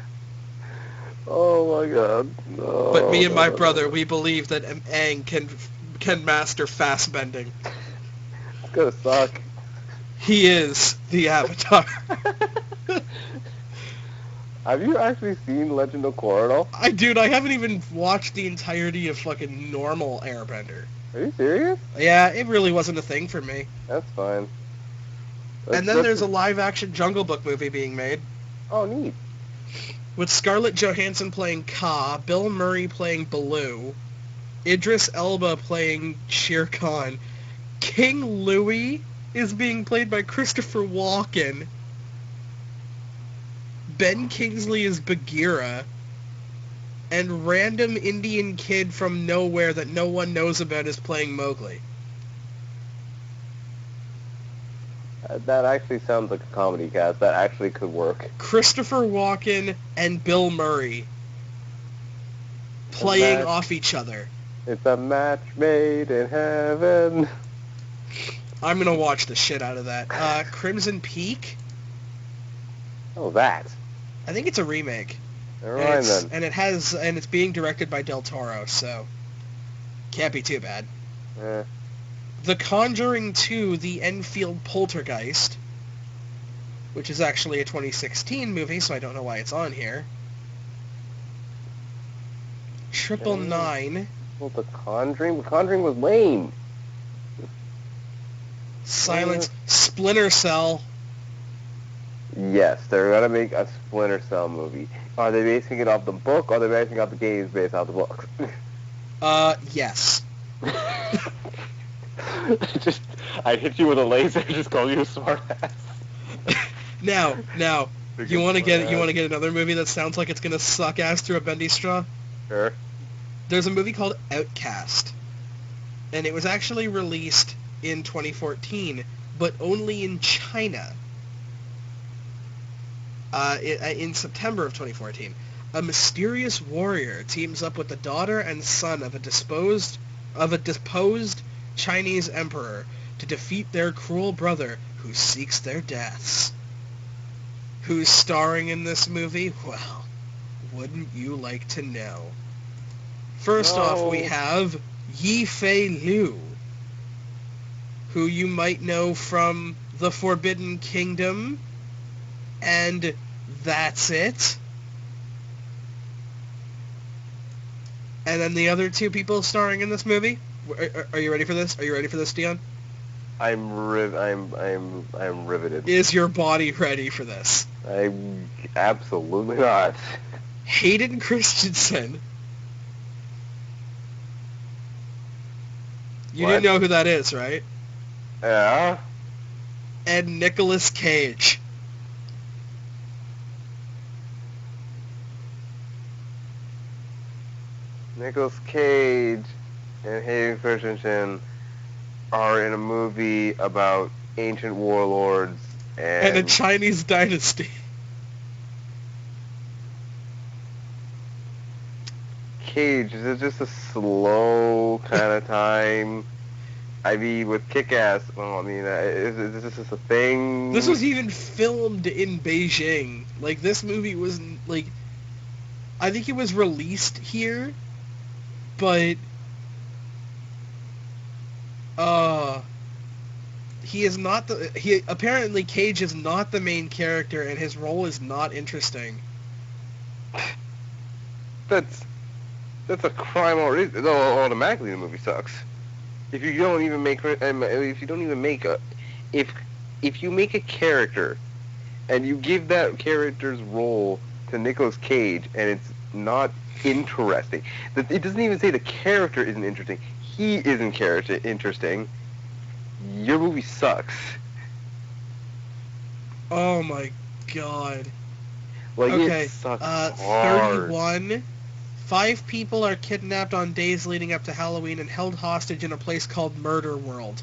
Oh my god. No, but me and my brother, we believe that Aang can master fast bending. It's gonna suck. He is the Avatar. Have you actually seen Legend of Korra? I haven't even watched the entirety of fucking normal Airbender. Are you serious? Yeah, it really wasn't a thing for me. That's fine. And then there's a live-action Jungle Book movie being made. Oh, neat. With Scarlett Johansson playing Kaa, Bill Murray playing Baloo, Idris Elba playing Shere Khan, King Louie is being played by Christopher Walken, Ben Kingsley is Bagheera, and random Indian kid from nowhere that no one knows about is playing Mowgli. That actually sounds like a comedy cast. That actually could work. Christopher Walken and Bill Murray playing off each other. It's a match made in heaven. I'm gonna watch the shit out of that. Crimson Peak? Oh, that. I think it's a remake. Never mind then. And it's being directed by Del Toro, so can't be too bad. The Conjuring 2, The Enfield Poltergeist, which is actually a 2016 movie, so I don't know why it's on here. 999. Well, The Conjuring was lame. Silence. Splinter Cell. Yes, they're gonna make a Splinter Cell movie. Are they basing it off the book, or are they basing off the games based off the book? Yes. I hit you with a laser, just call you a smartass. Now, you want to get another movie that sounds like it's gonna suck ass through a bendy straw? Sure. There's a movie called Outcast, and it was actually released in 2014, but only in China. In September of 2014, a mysterious warrior teams up with the daughter and son of a deposed Chinese emperor to defeat their cruel brother who seeks their deaths. Who's starring in this movie? Well, wouldn't you like to know? First off, we have Yi-Fei Liu, who you might know from The Forbidden Kingdom, and that's it. And then the other two people starring in this movie. Are you ready for this? Are you ready for this, Dion? I'm riveted. Is your body ready for this? I'm absolutely not. Hayden Christensen. You do know who that is, right? Yeah. And Nicolas Cage. Nicolas Cage and Hayden Christensen are in a movie about ancient warlords And a Chinese dynasty. Cage, is it just a slow kind of time? I mean, with Kick-Ass, well, I mean, is this just a thing? This was even filmed in Beijing. Like, this movie was, like, I think it was released here, but, apparently Cage is not the main character, and his role is not interesting. That's a crime already. No, automatically the movie sucks. If you don't even make if you make a character and you give that character's role to Nicolas Cage and it's not interesting, that it doesn't even say the character isn't interesting. He isn't interesting. Your movie sucks. Oh my god. Like, okay, it sucks hard. 31. 5 people are kidnapped on days leading up to Halloween and held hostage in a place called Murder World.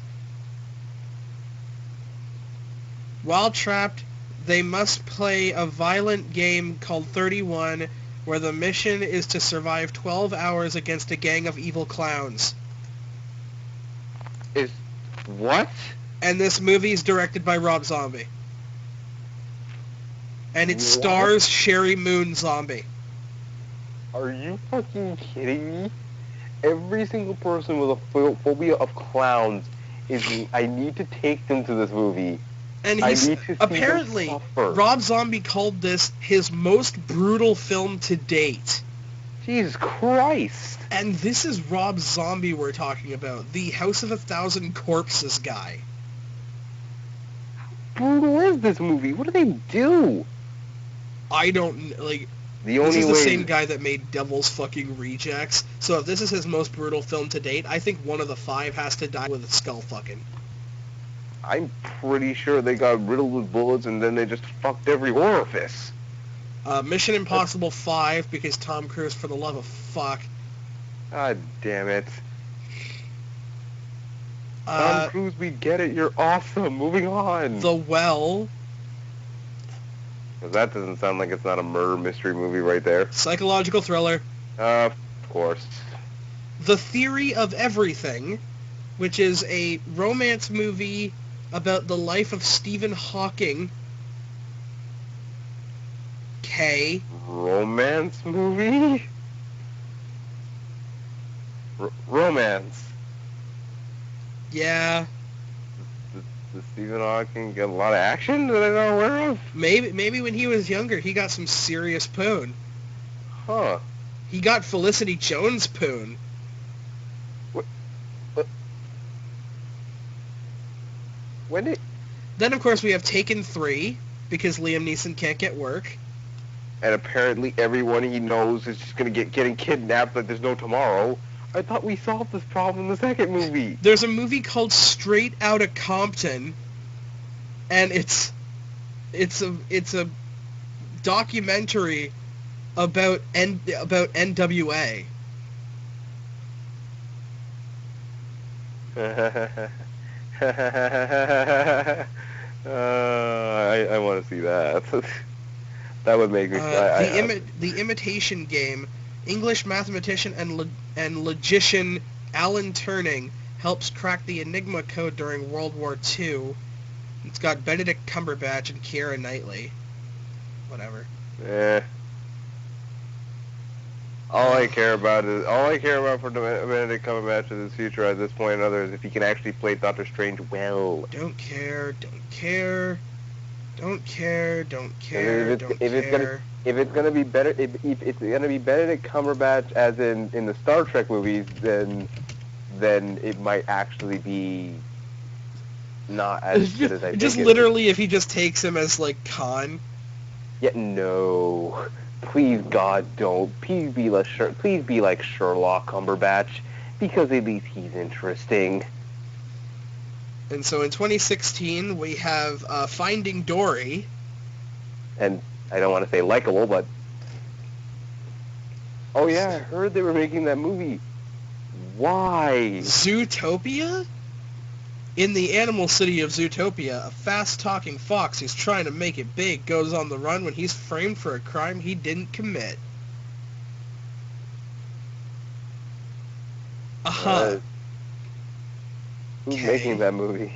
While trapped, they must play a violent game called 31, where the mission is to survive 12 hours against a gang of evil clowns. What? And this movie is directed by Rob Zombie. And it stars Sherry Moon Zombie. Are you fucking kidding me? Every single person with a phobia of clowns I need to take them to this movie. And he's apparently Rob Zombie called this his most brutal film to date. Jesus Christ! And this is Rob Zombie we're talking about, the House of a Thousand Corpses guy. How brutal is this movie? What do they do? I don't, like... This is the same guy that made Devil's fucking Rejects. So if this is his most brutal film to date, I think one of the 5 has to die with a skull fucking. I'm pretty sure they got riddled with bullets and then they just fucked every orifice. Mission Impossible 5, because Tom Cruise, for the love of fuck. God damn it. Tom Cruise, we get it. You're awesome. Moving on. The Well. That doesn't sound like it's not a murder mystery movie right there. Psychological thriller. Of course. The Theory of Everything, which is a romance movie about the life of Stephen Hawking. K. Romance movie? Romance. Yeah. Does Stephen Hawking get a lot of action that I'm not aware of? Maybe when he was younger, he got some serious poon. Huh. He got Felicity Jones poon. What? When did... Then, of course, we have Taken 3, because Liam Neeson can't get work. And apparently everyone he knows is just going to getting kidnapped like there's no tomorrow. I thought we solved this problem in the second movie. There's a movie called Straight Outta Compton, and it's a documentary about NWA. I want to see that. That would make me... The Imitation Game. English mathematician and logician Alan Turing helps crack the Enigma code during World War II. It's got Benedict Cumberbatch and Keira Knightley. Whatever. All I care about for Benedict Cumberbatch in his future at this point and others is if he can actually play Doctor Strange well. Don't care. Don't care. Don't If care. it's, Don't if it's gonna care. if it's gonna be better if it's gonna be Benedict Cumberbatch as in the Star Trek movies, then it might actually be not as good as I think Just it is. literally, if he just takes him as like Khan. Yet no, please God don't. Please be like Sherlock Cumberbatch, because at least he's interesting. And so in 2016 we have Finding Dory. And I don't want to say likable, but oh yeah, I heard they were making that movie. Why? Zootopia? In the animal city of Zootopia, a fast-talking fox who's trying to make it big goes on the run when he's framed for a crime he didn't commit. Uh-huh. Who's Okay. making that movie?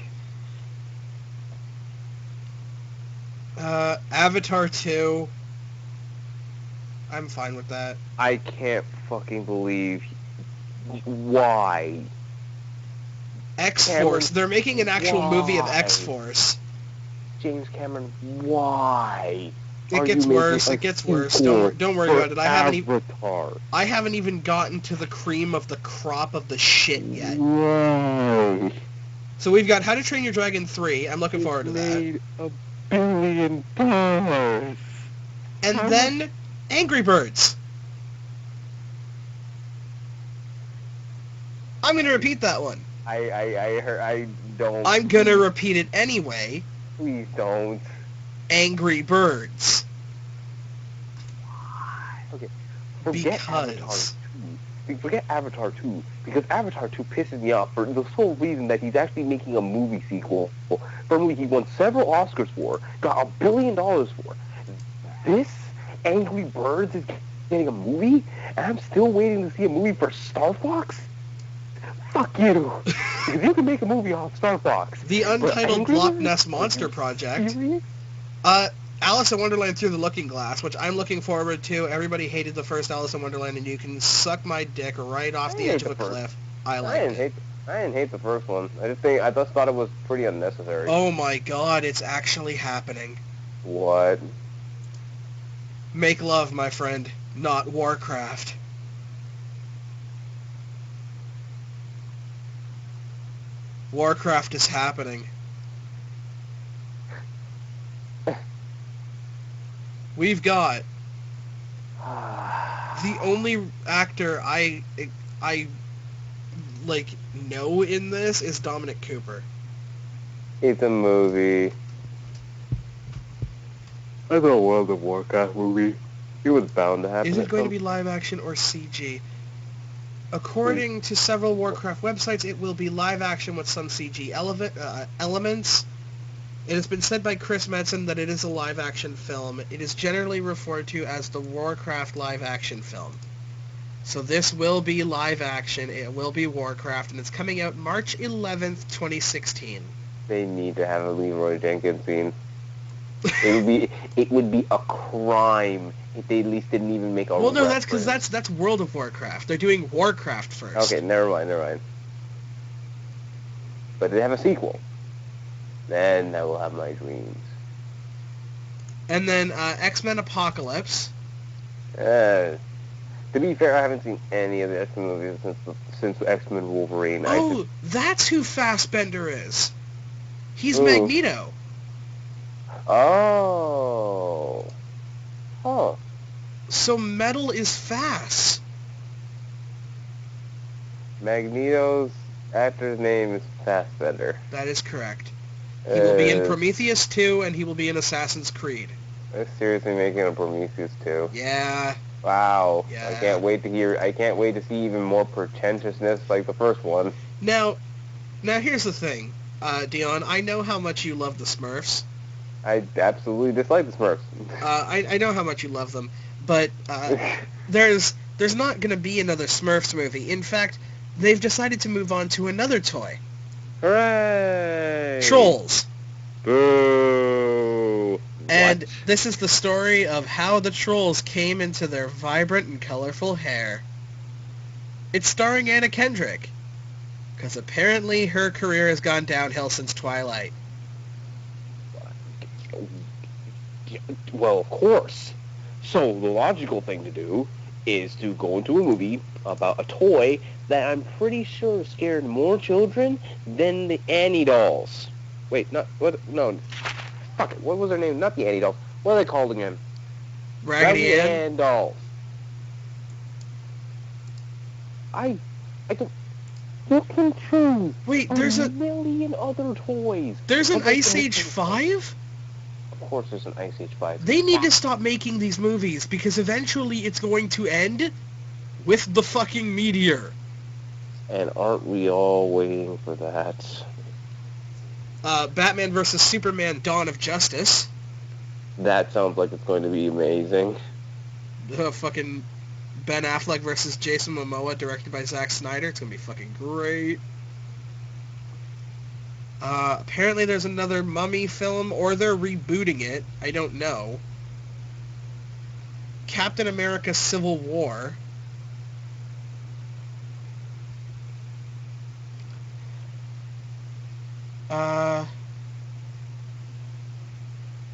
Avatar 2. I'm fine with that. I can't fucking believe why. X-Force. They're making an actual movie of X-Force. James Cameron, why? It gets worse. It gets worse. Don't worry about it. I haven't even gotten to the cream of the crop of the shit yet. Why? So we've got How to Train Your Dragon 3. I'm looking forward to that. Made $1 billion. And then Angry Birds. I'm going to repeat that one. I don't. I'm going to repeat it anyway. Please don't. Angry Birds. Okay. Forget Avatar 2, because Avatar 2 pisses me off for the sole reason that he's actually making a movie sequel for a movie he won several Oscars for, got $1 billion for. This Angry Birds is getting a movie, and I'm still waiting to see a movie for Star Fox? Fuck you! Because you can make a movie off Star Fox. The untitled Loch Ness Monster Project. Serious? Alice in Wonderland Through the Looking Glass, which I'm looking forward to. Everybody hated the first Alice in Wonderland, and you can suck my dick right off the edge of a cliff. I didn't hate the first one. I just thought it was pretty unnecessary. Oh my god, it's actually happening. What? Make love, my friend, not Warcraft. Warcraft is happening. We've got the only actor I like know in this is Dominic Cooper. It's a movie. It's a World of Warcraft movie. It was bound to happen. Is it going to be live action or CG? According to several Warcraft websites, it will be live action with some CG elements. It has been said by Chris Metzen that it is a live action film. It is generally referred to as the Warcraft live action film. So this will be live action. It will be Warcraft, and it's coming out March 11th, 2016. They need to have a Leroy Jenkins scene. It would be a crime if they at least didn't even make a. Well, no, that's because that's World of Warcraft. They're doing Warcraft first. Okay, never mind. But they have a sequel. Then I will have my dreams. And then X-Men Apocalypse. To be fair, I haven't seen any of the X-Men movies since X-Men Wolverine. Oh, that's who Fassbender is. He's Ooh. Magneto. Oh. Huh. So Metal is Fass. Magneto's actor's name is Fassbender. That is correct. He will be in Prometheus 2, and he will be in Assassin's Creed. They're seriously making a Prometheus 2. Yeah. Wow. Yeah. I can't wait to see even more pretentiousness like the first one. Now here's the thing, Dion. I know how much you love the Smurfs. I absolutely dislike the Smurfs. I know how much you love them, but there's not going to be another Smurfs movie. In fact, they've decided to move on to another toy. Hooray! Trolls. Boo! And this is the story of how the Trolls came into their vibrant and colorful hair. It's starring Anna Kendrick, because apparently her career has gone downhill since Twilight. Well, of course. So the logical thing to do is to go into a movie about a toy that I'm pretty sure scared more children than the Annie dolls. Wait, not what? No, fuck it. What was their name? Not the Annie dolls. What are they called again? Raggedy Ann? dolls. I don't. You can choose. Wait, there's a million other toys. There's an Ice Age 5? Of course, there's an Ice Age 5. They need to stop making these movies because eventually it's going to end with the fucking meteor. And aren't we all waiting for that? Batman vs. Superman: Dawn of Justice. That sounds like it's going to be amazing. Fucking Ben Affleck versus Jason Momoa, directed by Zack Snyder. It's gonna be fucking great. Apparently there's another Mummy film, or they're rebooting it. I don't know. Captain America: Civil War.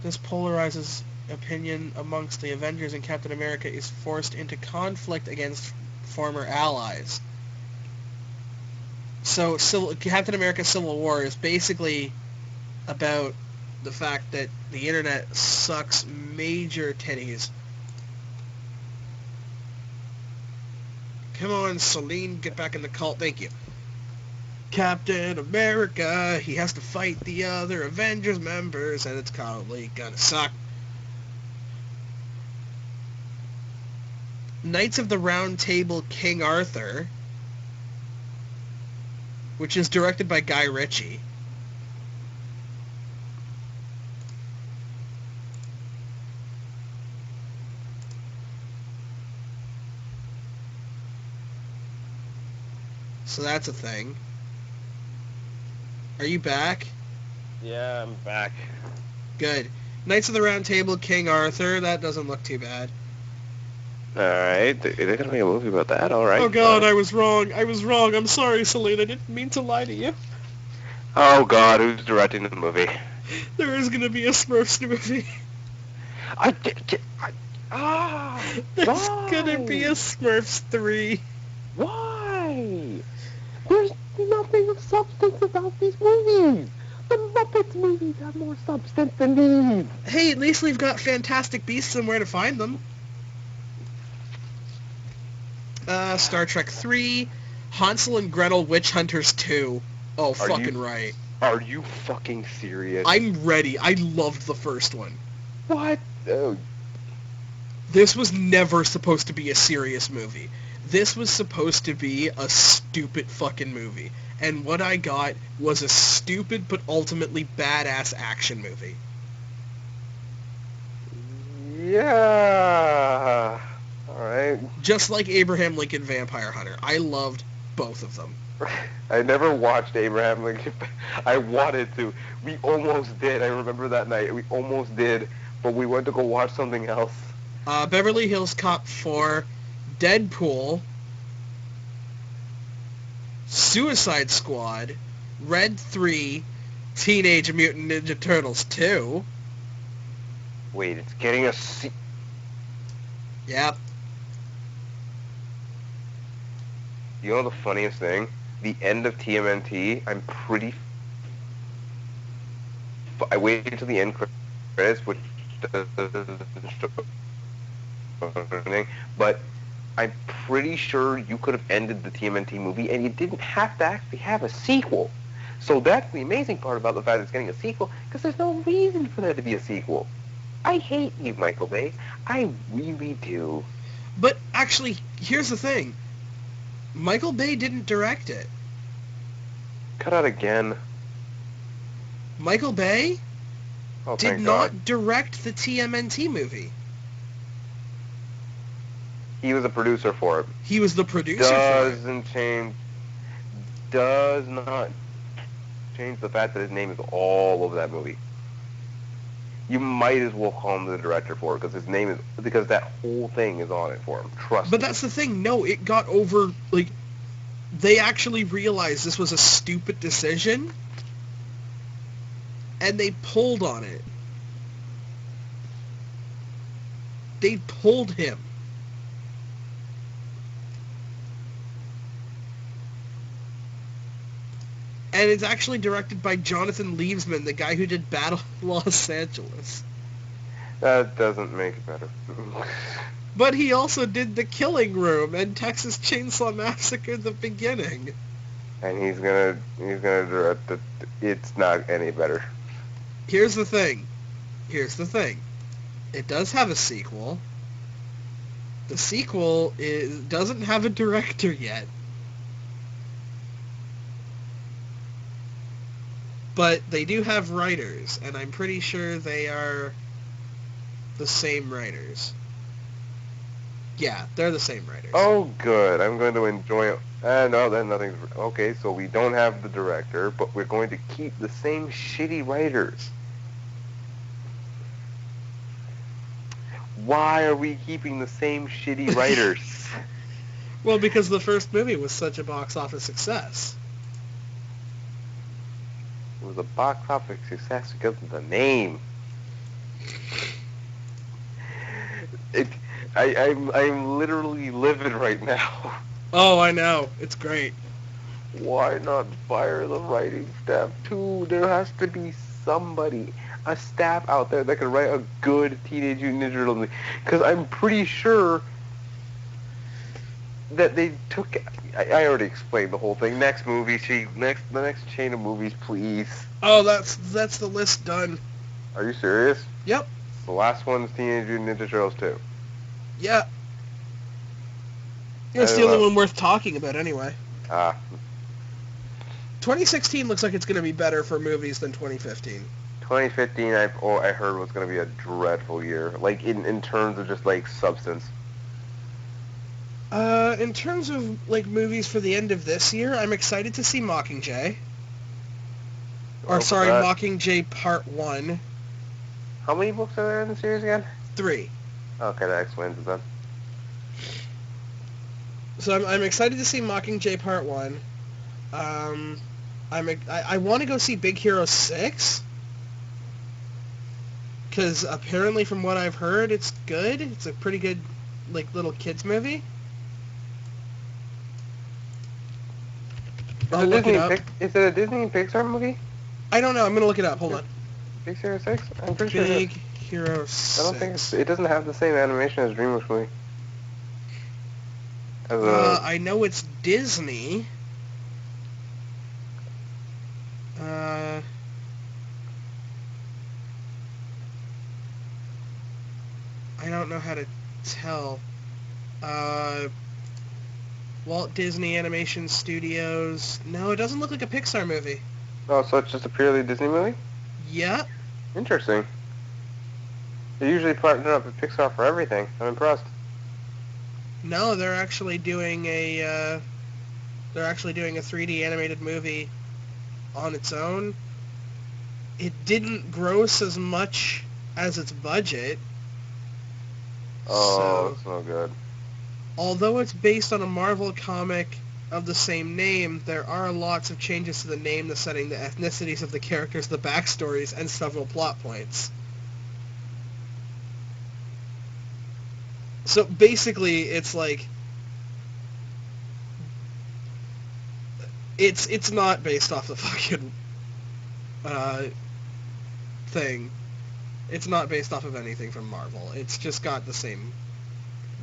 This polarizes opinion amongst the Avengers, and Captain America is forced into conflict against former allies. So Captain America: Civil War is basically about the fact that the internet sucks major titties. Come on, Celine, get back in the cult. Thank you. Captain America, he has to fight the other Avengers members, and it's probably gonna suck. Knights of the Round Table: King Arthur, which is directed by Guy Ritchie. So that's a thing. Are you back? Yeah, I'm back. Good. Knights of the Round Table: King Arthur. That doesn't look too bad. Alright, they're gonna make a movie about that, alright. Oh god, I was wrong. I'm sorry, Celine. I didn't mean to lie to you. Oh god, who's directing the movie? There is gonna be a Smurfs movie. There's why? gonna be a Smurfs 3. Why? There's nothing of substance about these movies. The Muppets movies have more substance than these. Hey, at least we've got Fantastic Beasts somewhere to find them. Star Trek 3, Hansel and Gretel Witch Hunters 2. Oh, fucking right. Are you fucking serious? I'm ready. I loved the first one. What? Oh. This was never supposed to be a serious movie. This was supposed to be a stupid fucking movie. And what I got was a stupid but ultimately badass action movie. Yeah. Alright. Just like Abraham Lincoln Vampire Hunter. I loved both of them. I never watched Abraham Lincoln. I wanted to. We almost did. I remember that night. We almost did, but we went to go watch something else. Beverly Hills Cop 4, Deadpool, Suicide Squad, Red 3, Teenage Mutant Ninja Turtles 2. Wait, it's getting a Yep. You know the funniest thing? The end of TMNT, I waited until the end credits, which doesn't show anything, but I'm pretty sure you could have ended the TMNT movie and you didn't have to actually have a sequel. So that's the amazing part about the fact that it's getting a sequel, because there's no reason for there to be a sequel. I hate you, Michael Bay. I really do. But actually, here's the thing. Michael Bay didn't direct it. Cut out again. Michael Bay did not God. direct the TMNT movie. He was a producer for it. He was the producer for it. Does not change the fact that his name is all over that movie. You might as well call him the director for it, because that whole thing is on it for him. Trust me. But that's the thing. No, it got over, like, they actually realized this was a stupid decision, and they pulled on it. They pulled him. And it's actually directed by Jonathan Liebsman, the guy who did Battle of Los Angeles. That doesn't make it better. But he also did The Killing Room and Texas Chainsaw Massacre: The Beginning. And he's gonna direct it. It's not any better. Here's the thing. It does have a sequel. The sequel doesn't have a director yet. But they do have writers, and I'm pretty sure they are the same writers. Yeah, they're the same writers. Oh, good. I'm going to enjoy it. No, then nothing's... Okay, so we don't have the director, but we're going to keep the same shitty writers. Why are we keeping the same shitty writers? Well, because the first movie was such a box office success. It was a box office success because of the name. I'm literally livid right now. Oh, I know. It's great. Why not fire the writing staff too? There has to be somebody, a staff out there that can write a good Teenage Mutant Ninja Turtles movie. Because I'm pretty sure that they took... I already explained the whole thing. Next movie, the next chain of movies, please. Oh, that's the list done. Are you serious? Yep. The last one's Teenage Mutant Ninja Turtles 2. Yeah. It's the only one worth talking about anyway. 2016 looks like it's going to be better for movies than 2015. 2015, I heard was going to be a dreadful year. Like, in terms of just, like, substance. In terms of, like, movies for the end of this year, I'm excited to see Mockingjay. Mockingjay Part 1. How many books are there in the series again? 3. Okay, that explains it then. So I'm excited to see Mockingjay Part 1. I want to go see Big Hero 6. Because apparently from what I've heard, it's good. It's a pretty good, like, little kids movie. I'll look it up. Is it a Disney and Pixar movie? I don't know. I'm going to look it up. Hold on. Big Hero 6? I'm pretty sure Big Hero 6. I don't think it doesn't have the same animation as DreamWorks movie. I know it's Disney. I don't know how to tell. Walt Disney Animation Studios. No, it doesn't look like a Pixar movie. Oh, so it's just a purely Disney movie? Yeah. Interesting. They usually partner up with Pixar for everything. I'm impressed. No, they're actually doing a 3D animated movie on its own. It didn't gross as much as its budget. Oh, that's no good. Although it's based on a Marvel comic of the same name, there are lots of changes to the name, the setting, the ethnicities of the characters, the backstories, and several plot points. So basically, it's like it's not based off the fucking thing. It's not based off of anything from Marvel. It's just got the same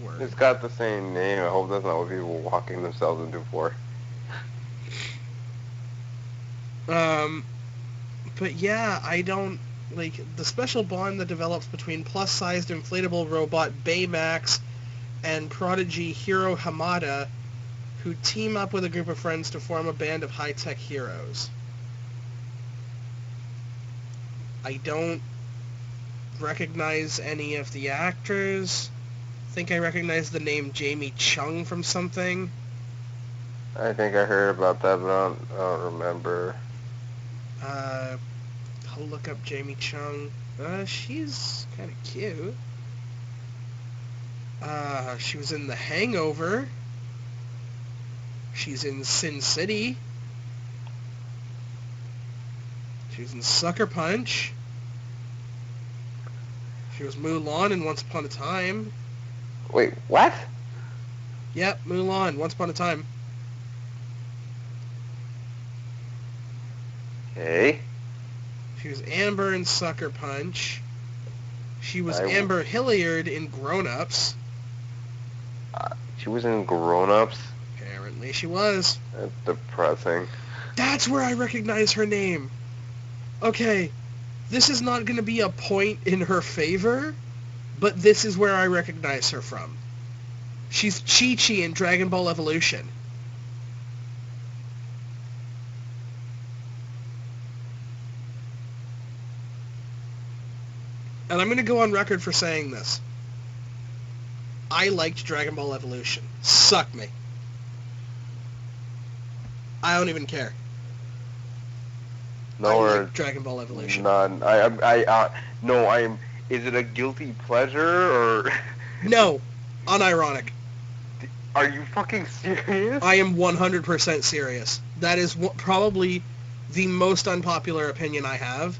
word. It's got the same name. I hope that's not what people were walking themselves into for. But yeah, I don't... Like, the special bond that develops between plus-sized inflatable robot Baymax and prodigy Hiro Hamada, who team up with a group of friends to form a band of high-tech heroes. I don't recognize any of the actors. I think I recognize the name Jamie Chung from something. I think I heard about that, but I don't remember. I'll look up Jamie Chung. She's kind of cute. She was in The Hangover. She's in Sin City. She was in Sucker Punch. She She was Mulan in Once Upon a Time. Wait, what? Yep, Mulan, Once Upon a Time. Okay. She was Amber in Sucker Punch. She was I- Amber Hilliard in Grown Ups. She was in Grown Ups. Apparently she was. That's depressing. That's where I recognize her name. Okay, this is not going to be a point in her favor, but this is where I recognize her from. She's Chi-Chi in Dragon Ball Evolution. And I'm going to go on record for saying this. I liked Dragon Ball Evolution. Suck me. I don't even care. No, I or like Dragon Ball Evolution. none. No, I am. Is it a guilty pleasure or? No, unironic. Are you fucking serious? I am 100% serious. That is probably the most unpopular opinion I have.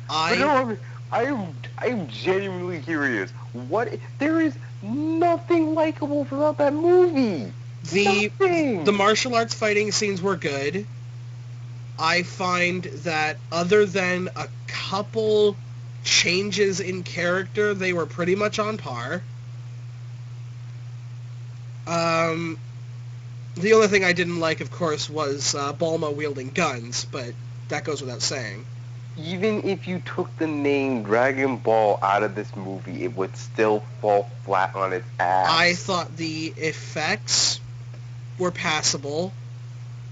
But no, I'm genuinely curious. What? There is nothing likable about that movie. Nothing. The martial arts fighting scenes were good. I find that other than a couple changes in character, they were pretty much on par. The only thing I didn't like, of course, was Bulma wielding guns, but that goes without saying. Even if you took the name Dragon Ball out of this movie, it would still fall flat on its ass. I thought the effects were passable.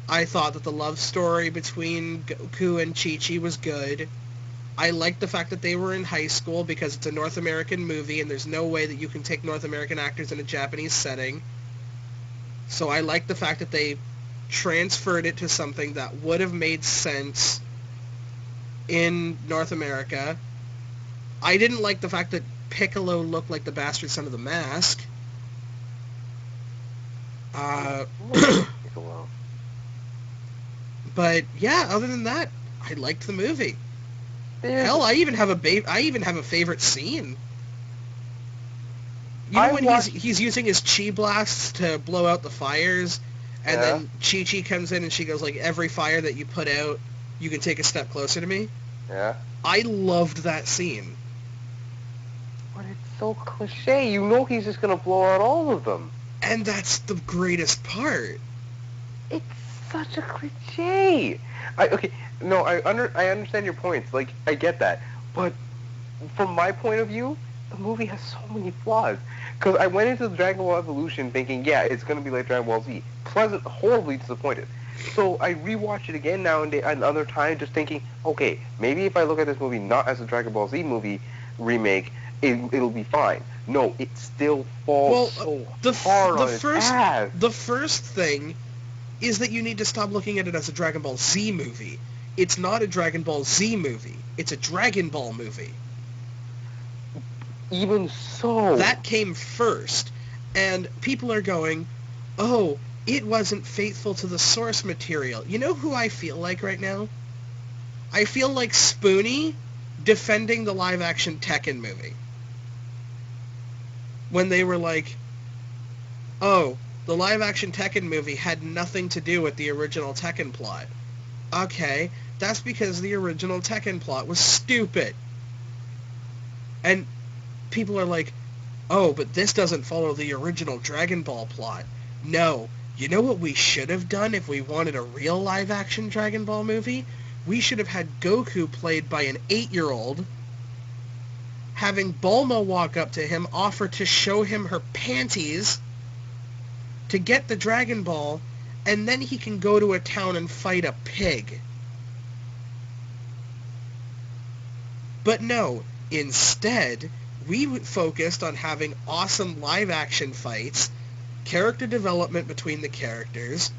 I thought that the love story between Goku and Chi-Chi was good. I liked the fact that they were in high school because it's a North American movie and there's no way that you can take North American actors in a Japanese setting. So I liked the fact that they transferred it to something that would have made sense in North America. I didn't like the fact that Piccolo looked like the bastard son of the Mask. But yeah, other than that, I liked the movie. Hell, I even have a favorite scene. You know when he's using his chi blasts to blow out the fires, and then Chi-Chi comes in and she goes like, every fire that you put out, you can take a step closer to me? Yeah. I loved that scene. But it's so cliche. You know he's just going to blow out all of them. And that's the greatest part. It's such a cliche. I understand your points. Like, I get that. But from my point of view, the movie has so many flaws. Because I went into the Dragon Ball Evolution thinking, yeah, it's going to be like Dragon Ball Z. Horribly disappointed. So I rewatched it again now and another time, just thinking, okay, maybe if I look at this movie not as a Dragon Ball Z movie remake, it'll be fine. No, it still falls hard on its ass. The first thing is that you need to stop looking at it as a Dragon Ball Z movie. It's not a Dragon Ball Z movie. It's a Dragon Ball movie. Even so. That came first. And people are going, oh, it wasn't faithful to the source material. You know who I feel like right now? I feel like Spoonie defending the live-action Tekken movie. When they were like, oh, the live-action Tekken movie had nothing to do with the original Tekken plot. Okay, that's because the original Tekken plot was stupid. And people are like, oh, but this doesn't follow the original Dragon Ball plot. No. You know what we should have done if we wanted a real live-action Dragon Ball movie? We should have had Goku played by an 8-year-old, having Bulma walk up to him, offer to show him her panties to get the Dragon Ball, and then he can go to a town and fight a pig. But no, instead, we focused on having awesome live-action fights, character development between the characters,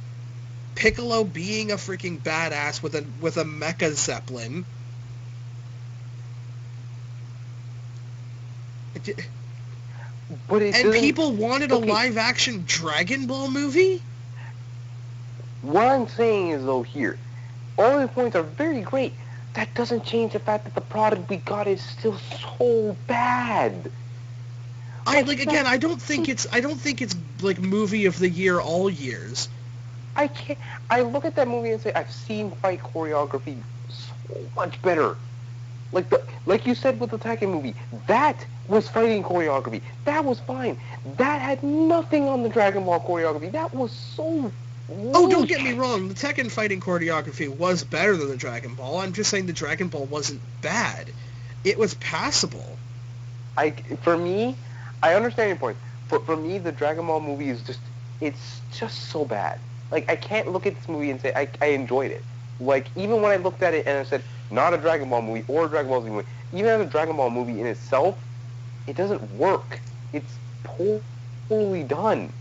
Piccolo being a freaking badass with a mecha zeppelin. And people wanted a live-action Dragon Ball movie? What I'm saying is, though, here, all the points are very great, that doesn't change the fact that the product we got is still so bad. I don't think it's like movie of the year all years. I can't. I look at that movie and say I've seen fight choreography so much better. Like you said with the Tekken movie, that was fighting choreography. That was fine. That had nothing on the Dragon Ball choreography. That was so weak. Oh, don't get me wrong. The Tekken fighting choreography was better than the Dragon Ball. I'm just saying the Dragon Ball wasn't bad. It was passable. For me, I understand your point. For me, the Dragon Ball movie is it's just so bad. Like, I can't look at this movie and say I enjoyed it. Like, even when I looked at it and I said, not a Dragon Ball movie or a Dragon Ball Z movie, even as a Dragon Ball movie in itself, it doesn't work. It's poorly done.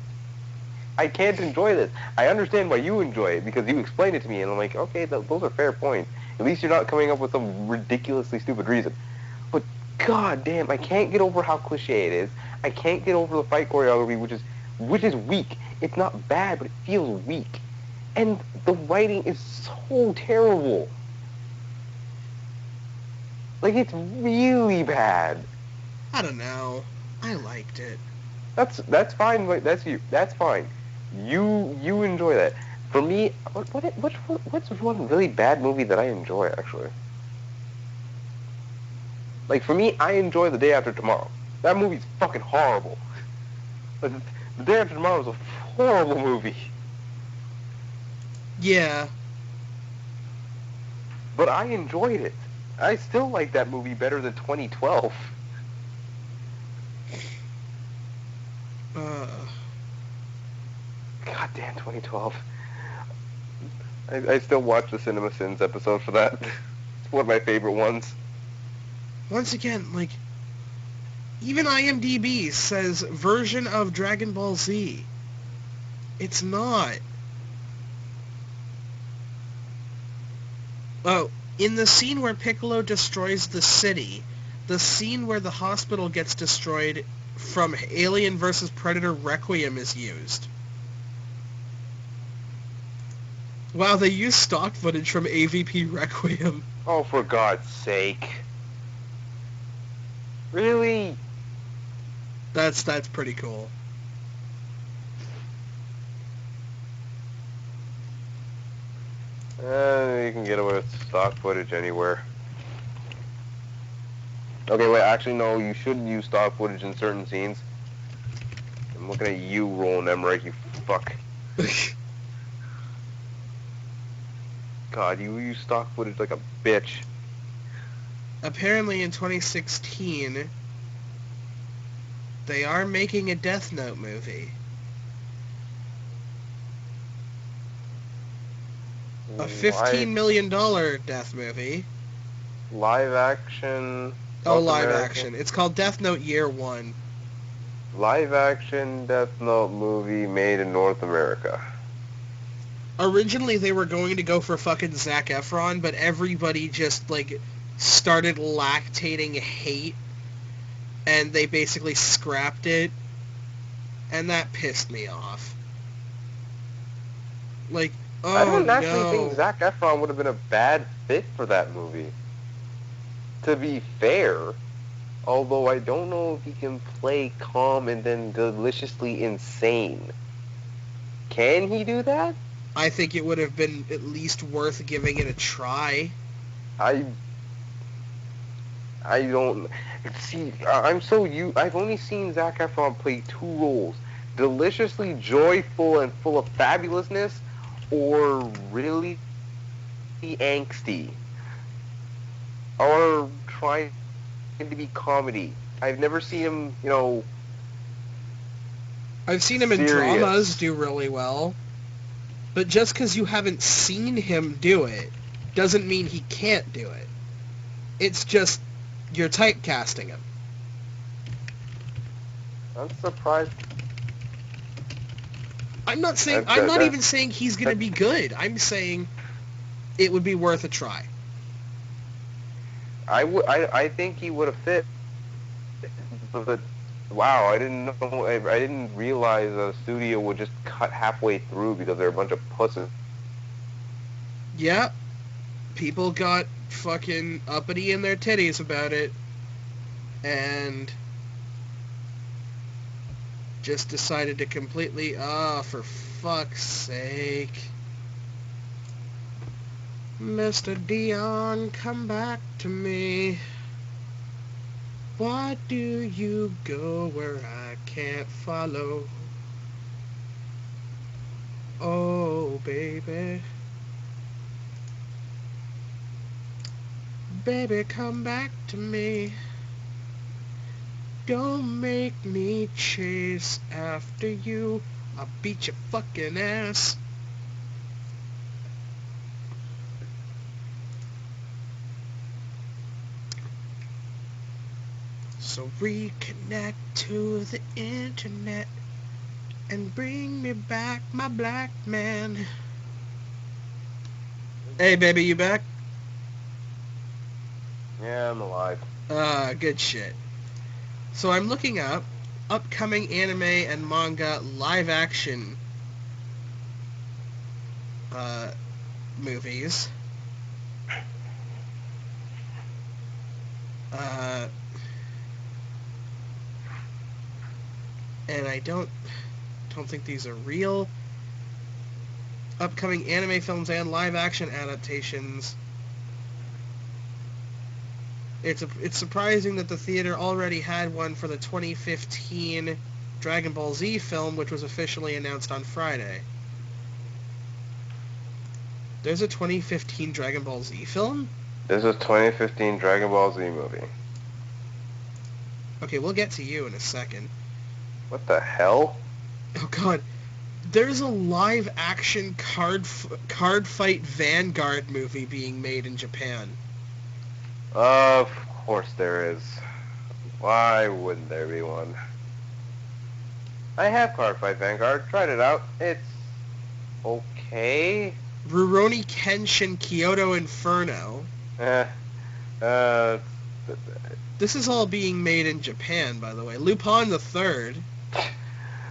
I can't enjoy this. I understand why you enjoy it, because you explained it to me, and I'm like, okay, those are fair points. At least you're not coming up with some ridiculously stupid reason. But, god damn, I can't get over how cliche it is. I can't get over the fight choreography, which is weak. It's not bad, but it feels weak. And the writing is so terrible. Like, it's really bad. I don't know. I liked it. That's fine. That's you. That's fine. You enjoy that. For me, what's one really bad movie that I enjoy, actually? Like, for me, I enjoy The Day After Tomorrow. That movie's fucking horrible. But The Day After Tomorrow is a horrible movie. Yeah. But I enjoyed it. I still like that movie better than 2012. God damn 2012. I still watch the Cinema Sins episode for that. It's one of my favorite ones. Once again, like, even IMDb says version of Dragon Ball Z. It's not. Oh, in the scene where Piccolo destroys the city, the scene where the hospital gets destroyed from Alien vs. Predator Requiem is used. Wow, they used stock footage from AVP Requiem. Oh, for God's sake. Really? That's pretty cool. You can get away with stock footage anywhere. Okay, wait, actually, no, you shouldn't use stock footage in certain scenes. I'm looking at you, Roland Emmerich, you fuck. God, you use stock footage like a bitch. Apparently in 2016, they are making a Death Note movie. A $15 million Death movie. Live action. Oh, live action. It's called Death Note Year One. Live action Death Note movie made in North America. Originally, they were going to go for fucking Zac Efron, but everybody just, like, started lactating hate, and they basically scrapped it, and that pissed me off. Like, oh, I don't actually think Zac Efron would have been a bad fit for that movie. To be fair, although I don't know if he can play calm and then deliciously insane. Can he do that? I think it would have been at least worth giving it a try. I don't see. I've only seen Zac Efron play two roles: deliciously joyful and full of fabulousness, or really angsty, or trying to be comedy. I've never seen him, I've seen him in serious. dramas do really well. But just because you haven't seen him do it doesn't mean he can't do it. It's just you're typecasting him. I'm surprised. I'm not even saying he's going to be good. I'm saying it would be worth a try. I think he would have fit. But wow, I didn't know. I didn't realize a studio would just cut halfway through because they're a bunch of pussies. Yeah. people got fucking uppity in their titties about it, and just decided to completely, for fuck's sake. Mr. Dion, come back to me. Why do you go where I can't follow? Oh, baby. Baby, come back to me. Don't make me chase after you. I'll beat your fucking ass. So reconnect to the internet and bring me back my black man. Hey, baby, you back? Yeah, I'm alive. Good shit. So I'm looking up upcoming anime and manga live-action movies. And I don't think these are real. Upcoming anime films and live-action adaptations. It's surprising that the theater already had one for the 2015 Dragon Ball Z film, which was officially announced on Friday. There's a 2015 Dragon Ball Z film? This is 2015 Dragon Ball Z movie. Okay, we'll get to you in a second. What the hell? Oh god. There's a live-action card fight Vanguard movie being made in Japan. Of course there is. Why wouldn't there be one? I have Card Fight Vanguard. Tried it out. It's okay. Rurouni Kenshin Kyoto Inferno. This is all being made in Japan, by the way. Lupin the Third.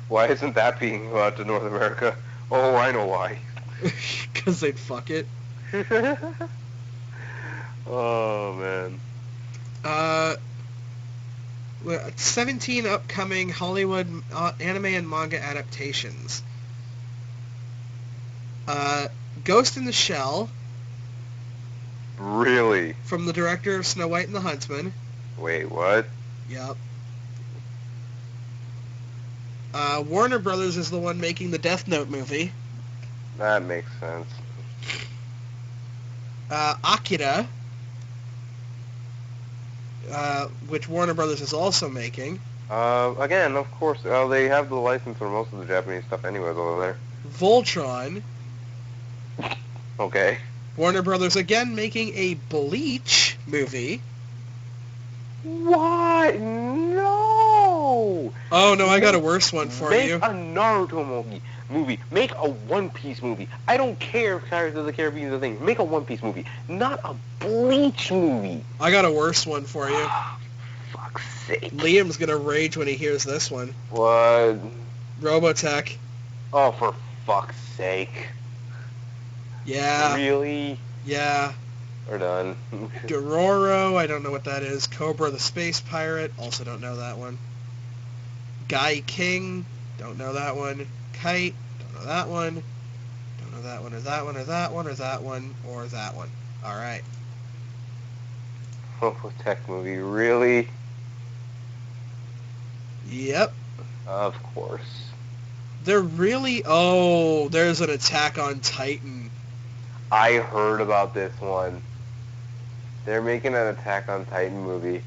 Why isn't that being brought to North America? Oh, I know why. Because they'd fuck it. Oh, man. 17 upcoming Hollywood anime and manga adaptations. Ghost in the Shell. Really? From the director of Snow White and the Huntsman. Wait, what? Yep. Warner Brothers is the one making the Death Note movie. That makes sense. Akira, which Warner Brothers is also making. Again, of course, they have the license for most of the Japanese stuff anyways over there. Voltron. Okay. Warner Brothers again making a Bleach movie. What? No! Oh no, I got a worse one for you. Make a Naruto movie. Make a One Piece movie. I don't care if Pirates of the Caribbean is a thing. Make a One Piece movie, not a Bleach movie. I got a worse one for you. Fuck's sake. Liam's gonna rage when he hears this one. What? Robotech. Oh, for fuck's sake. Yeah. Really? Yeah. We're done. Dororo, I don't know what that is. Cobra the Space Pirate, also don't know that one. Guy King, don't know that one. Kite, don't know that one. Don't know that one, or that one, or that one, or that one, or that one. Alright. Tech movie, really? Yep. Of course. They're really... Oh, there's an Attack on Titan. I heard about this one. They're making an Attack on Titan movie,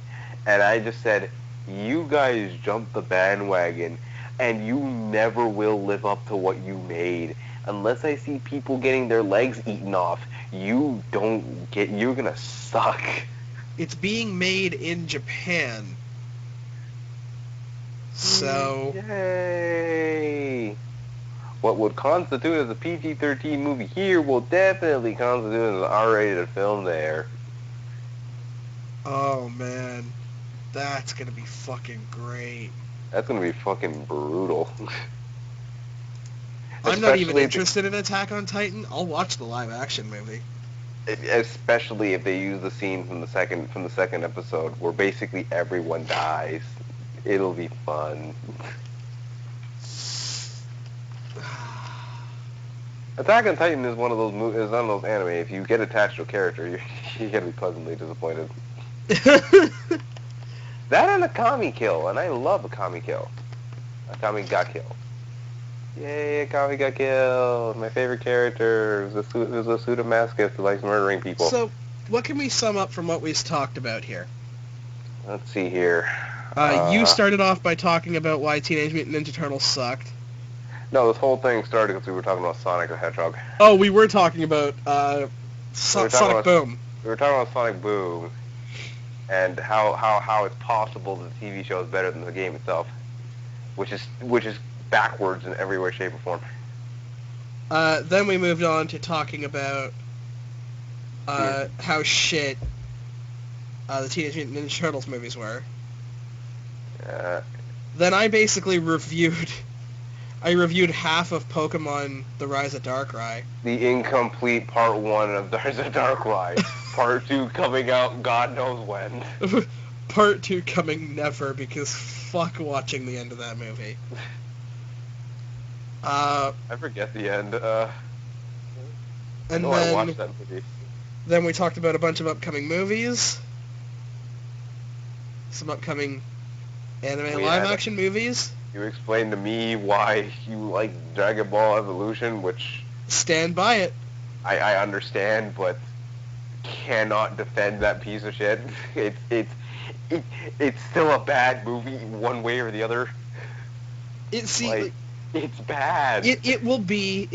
and I just said, you guys jumped the bandwagon, and you never will live up to what you made. Unless I see people getting their legs eaten off, you're gonna suck. It's being made in Japan. So... Yay! What would constitute as a PG-13 movie here will definitely constitute as an R-rated film there. Oh, man. That's gonna be fucking great. That's gonna be fucking brutal. I'm not even interested in Attack on Titan. I'll watch the live-action movie. Especially if they use the scene from the second episode where basically everyone dies. It'll be fun. Attack on Titan is one of those anime. If you get attached to a character, you're gonna be pleasantly disappointed. That and Akami kill, and I love Akami kill. Akami got killed. Yay, Akami got killed. My favorite character was a pseudo-masochist who likes murdering people. So, what can we sum up from what we've talked about here? Let's see here. You started off by talking about why Teenage Mutant Ninja Turtles sucked. No, this whole thing started because we were talking about Sonic the Hedgehog. Oh, we were talking about Sonic Boom. We were talking about Sonic Boom and how it's possible that the TV show is better than the game itself, which is backwards in every way, shape, or form. Then we moved on to talking about how shit the Teenage Mutant Ninja Turtles movies were. Then I basically reviewed half of Pokemon The Rise of Darkrai. The incomplete Part 1 of The Rise of Darkrai. Part 2 coming out God knows when. Part 2 coming never, because fuck watching the end of that movie. I forget the end. I watched that movie. Then we talked about a bunch of upcoming movies. Some upcoming anime live-action movies. You explained to me why you like Dragon Ball Evolution, which... Stand by it. I understand, but cannot defend that piece of shit. It's still a bad movie one way or the other. It's bad. It will be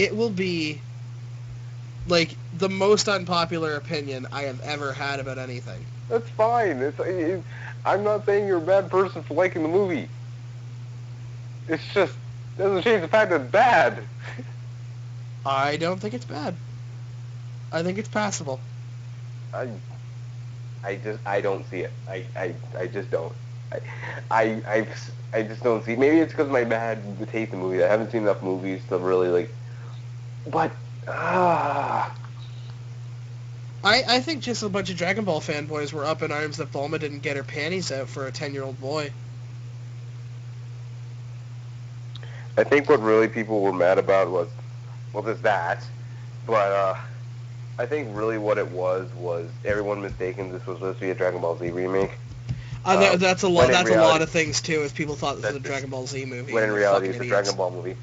like the most unpopular opinion I have ever had about anything. That's fine. I'm not saying you're a bad person for liking the movie. It's just doesn't change the fact that it's bad. I don't think it's bad. I think it's passable. I don't see it. I just don't. I just don't see. Maybe it's because of my bad taste in movies. I haven't seen enough movies to really like. But I think just a bunch of Dragon Ball fanboys were up in arms that Bulma didn't get her panties out for a 10-year-old boy. I think what really people were mad about was, well, there's that, but I think really what it was everyone mistaken this was supposed to be a Dragon Ball Z remake. That's a lot. That's a lot of things too. Is people thought this was a Dragon Ball Z movie, when in reality it's a Dragon Ball movie.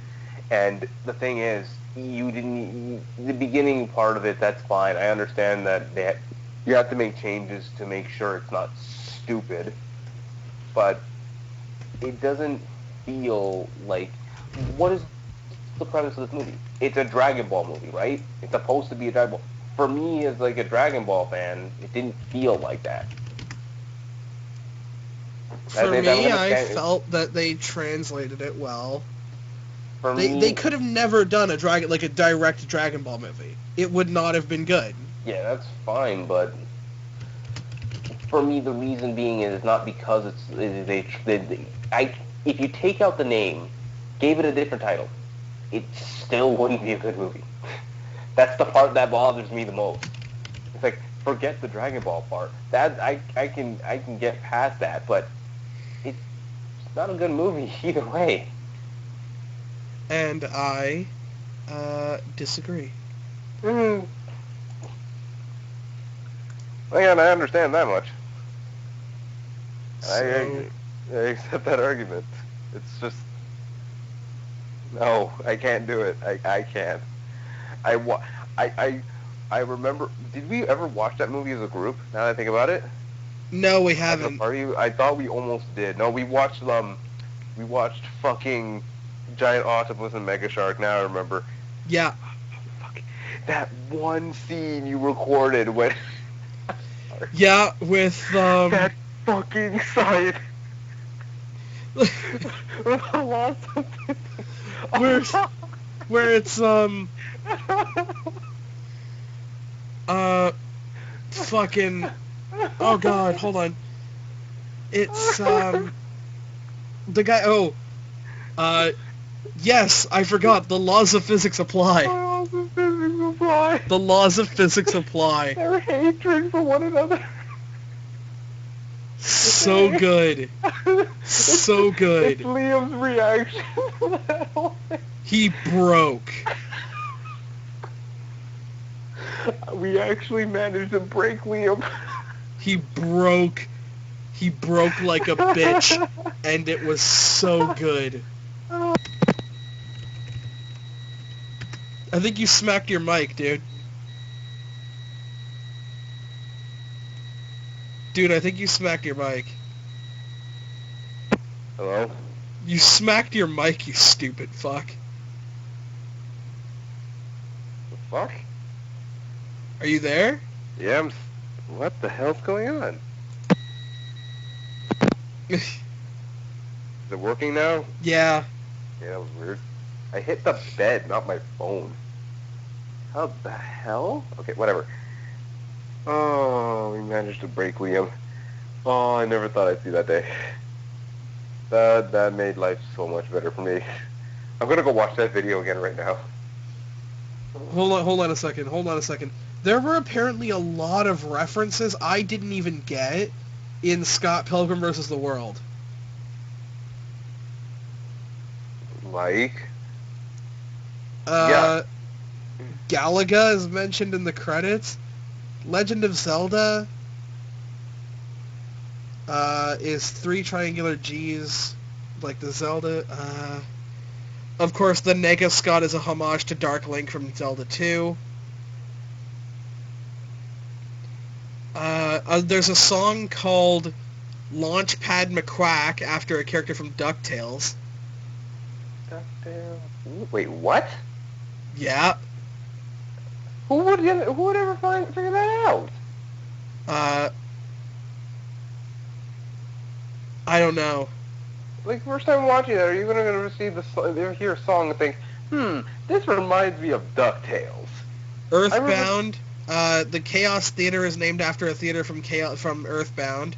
And the thing is, the beginning part of it. That's fine. I understand that you have to make changes to make sure it's not stupid, but it doesn't feel like. What is the premise of this movie? It's a Dragon Ball movie, right? It's supposed to be a Dragon Ball. For me, as like a Dragon Ball fan, it didn't feel like that. For me, I felt that they translated it well. For me, they could have never done a direct Dragon Ball movie. It would not have been good. Yeah, that's fine, but for me, the reason being is not because if you take out the name, gave it a different title, it still wouldn't be a good movie. That's the part that bothers me the most. It's like, forget the Dragon Ball part. That I can get past that, but it's not a good movie either way. And I disagree. Again, I understand that much. I accept that argument. It's just no, I can't do it. I can't. I remember. Did we ever watch that movie as a group? Now that I think about it. No, we haven't. I thought we almost did. No, we watched fucking Giant Octopus and Mega Shark. Now I remember. Yeah. Fuck. That one scene you recorded when. Yeah, with that fucking side. where it's fucking, oh god, hold on, it's the guy, yes, I forgot, the laws of physics apply. Laws of physics apply. The laws of physics apply. Their hatred for one another. So good. So good. It's Liam's reaction to that whole thing. He broke. We actually managed to break Liam. He broke like a bitch, and it was so good. I think you smacked your mic, dude. Dude, I think you smacked your mic. Hello? You smacked your mic, you stupid fuck. The fuck? Are you there? Yeah, what the hell's going on? Is it working now? Yeah. Yeah, that was weird. I hit the bed, not my phone. How the hell? Okay, whatever. Oh, we managed to break Liam. Oh, I never thought I'd see that day. That made life so much better for me. I'm gonna go watch that video again right now. Hold on a second. There were apparently a lot of references I didn't even get in Scott Pilgrim vs. the World. Like? Yeah. Galaga is mentioned in the credits. Legend of Zelda is 3 triangular G's, like the Zelda. Of course, the Nega Scott is a homage to Dark Link from Zelda 2. There's a song called Launchpad McQuack after a character from DuckTales. DuckTales? Wait, what? Yeah. Who would ever figure that out? I don't know. Like, first time watching that, are you gonna receive hear a song and think, this reminds me of DuckTales? Earthbound. The Chaos Theater is named after a theater from Earthbound.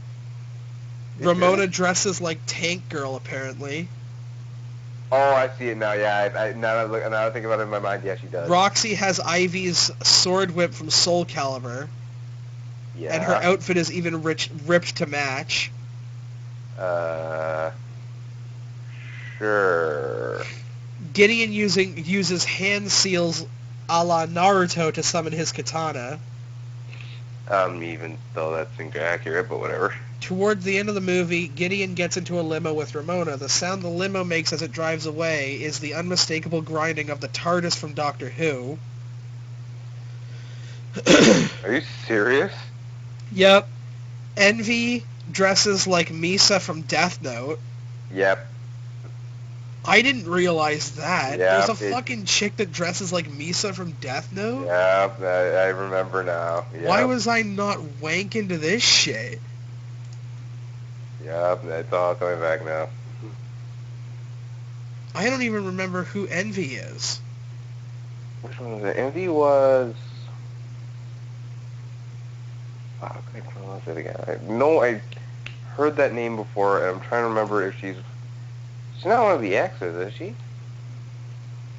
Ramona dresses like Tank Girl, apparently. Oh, I see it now. Yeah, now I think about it in my mind. Yeah, she does. Roxy has Ivy's sword whip from Soul Calibur. Yeah. And her outfit is even ripped to match. Sure. Gideon uses hand seals a la Naruto to summon his katana. Even though that's inaccurate, but whatever. Toward the end of the movie, Gideon gets into a limo with Ramona. The sound the limo makes as it drives away is the unmistakable grinding of the TARDIS from Doctor Who. Are you serious? Yep. Envy dresses like Misa from Death Note. Yep. I didn't realize that. Yep, There's a fucking chick that dresses like Misa from Death Note? Yep, I remember now. Yep. Why was I not wanking to this shit? Yep, it's all coming back now. I don't even remember who Envy is. Which one was it? Envy was... Fuck, I pronounce it again. I heard that name before, and I'm trying to remember if she's... She's not one of the exes, is she?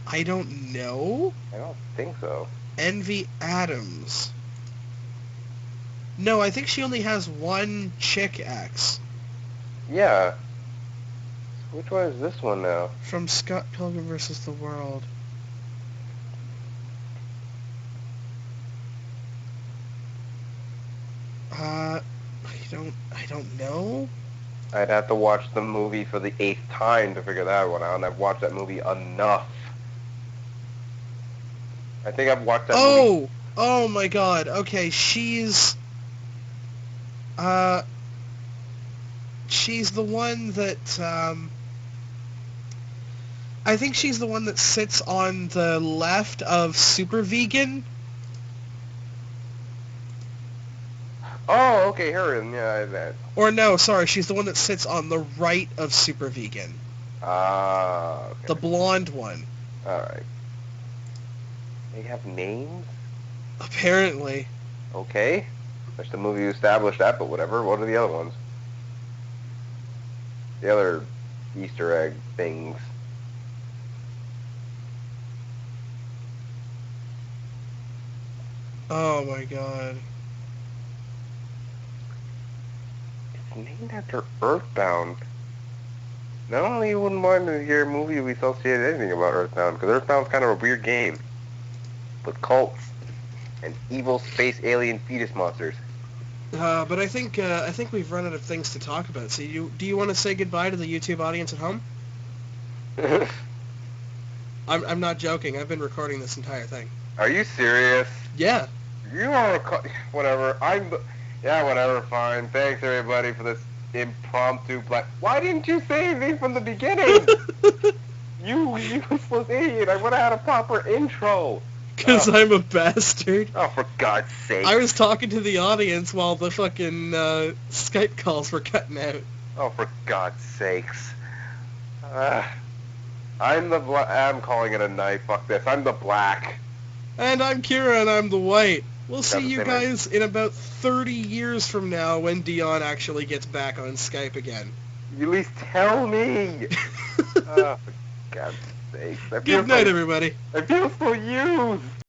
I don't know. I don't think so. Envy Adams. No, I think she only has one chick ex. Yeah. Which one is this one now? From Scott Pilgrim vs. the World. I don't know. I'd have to watch the movie for the 8th time to figure that one out, and I've watched that movie enough. I think I've watched that movie. Oh my god. Okay, she's the one that, I think she's the one that sits on the left of Super Vegan. Oh, okay, her, yeah, that. Or no, sorry, she's the one that sits on the right of Super Vegan. Okay. The blonde one. Alright. They have names? Apparently. Okay. That's the movie established that, but whatever. What are the other ones? The other Easter egg things. Oh my god. It's named after Earthbound. Normally you wouldn't mind to hear a movie we associate anything about Earthbound, because Earthbound's kind of a weird game. With cults and evil space alien fetus monsters. But I think we've run out of things to talk about. So do you want to say goodbye to the YouTube audience at home? I'm not joking. I've been recording this entire thing. Are you serious? Yeah. You are whatever. Yeah, whatever. Fine. Thanks everybody for this impromptu black. Why didn't you say anything from the beginning? You useless idiot! I would have had a proper intro. Because I'm a bastard. Oh, for God's sake! I was talking to the audience while the fucking Skype calls were cutting out. Oh, for God's sakes! I'm calling it a night. Fuck this. I'm the black. And I'm Kira, and I'm the white. We'll see you same guys in about 30 years from now when Dion actually gets back on Skype again. You at least tell me. Oh, for God's sake! Good night, everybody. I feel so used.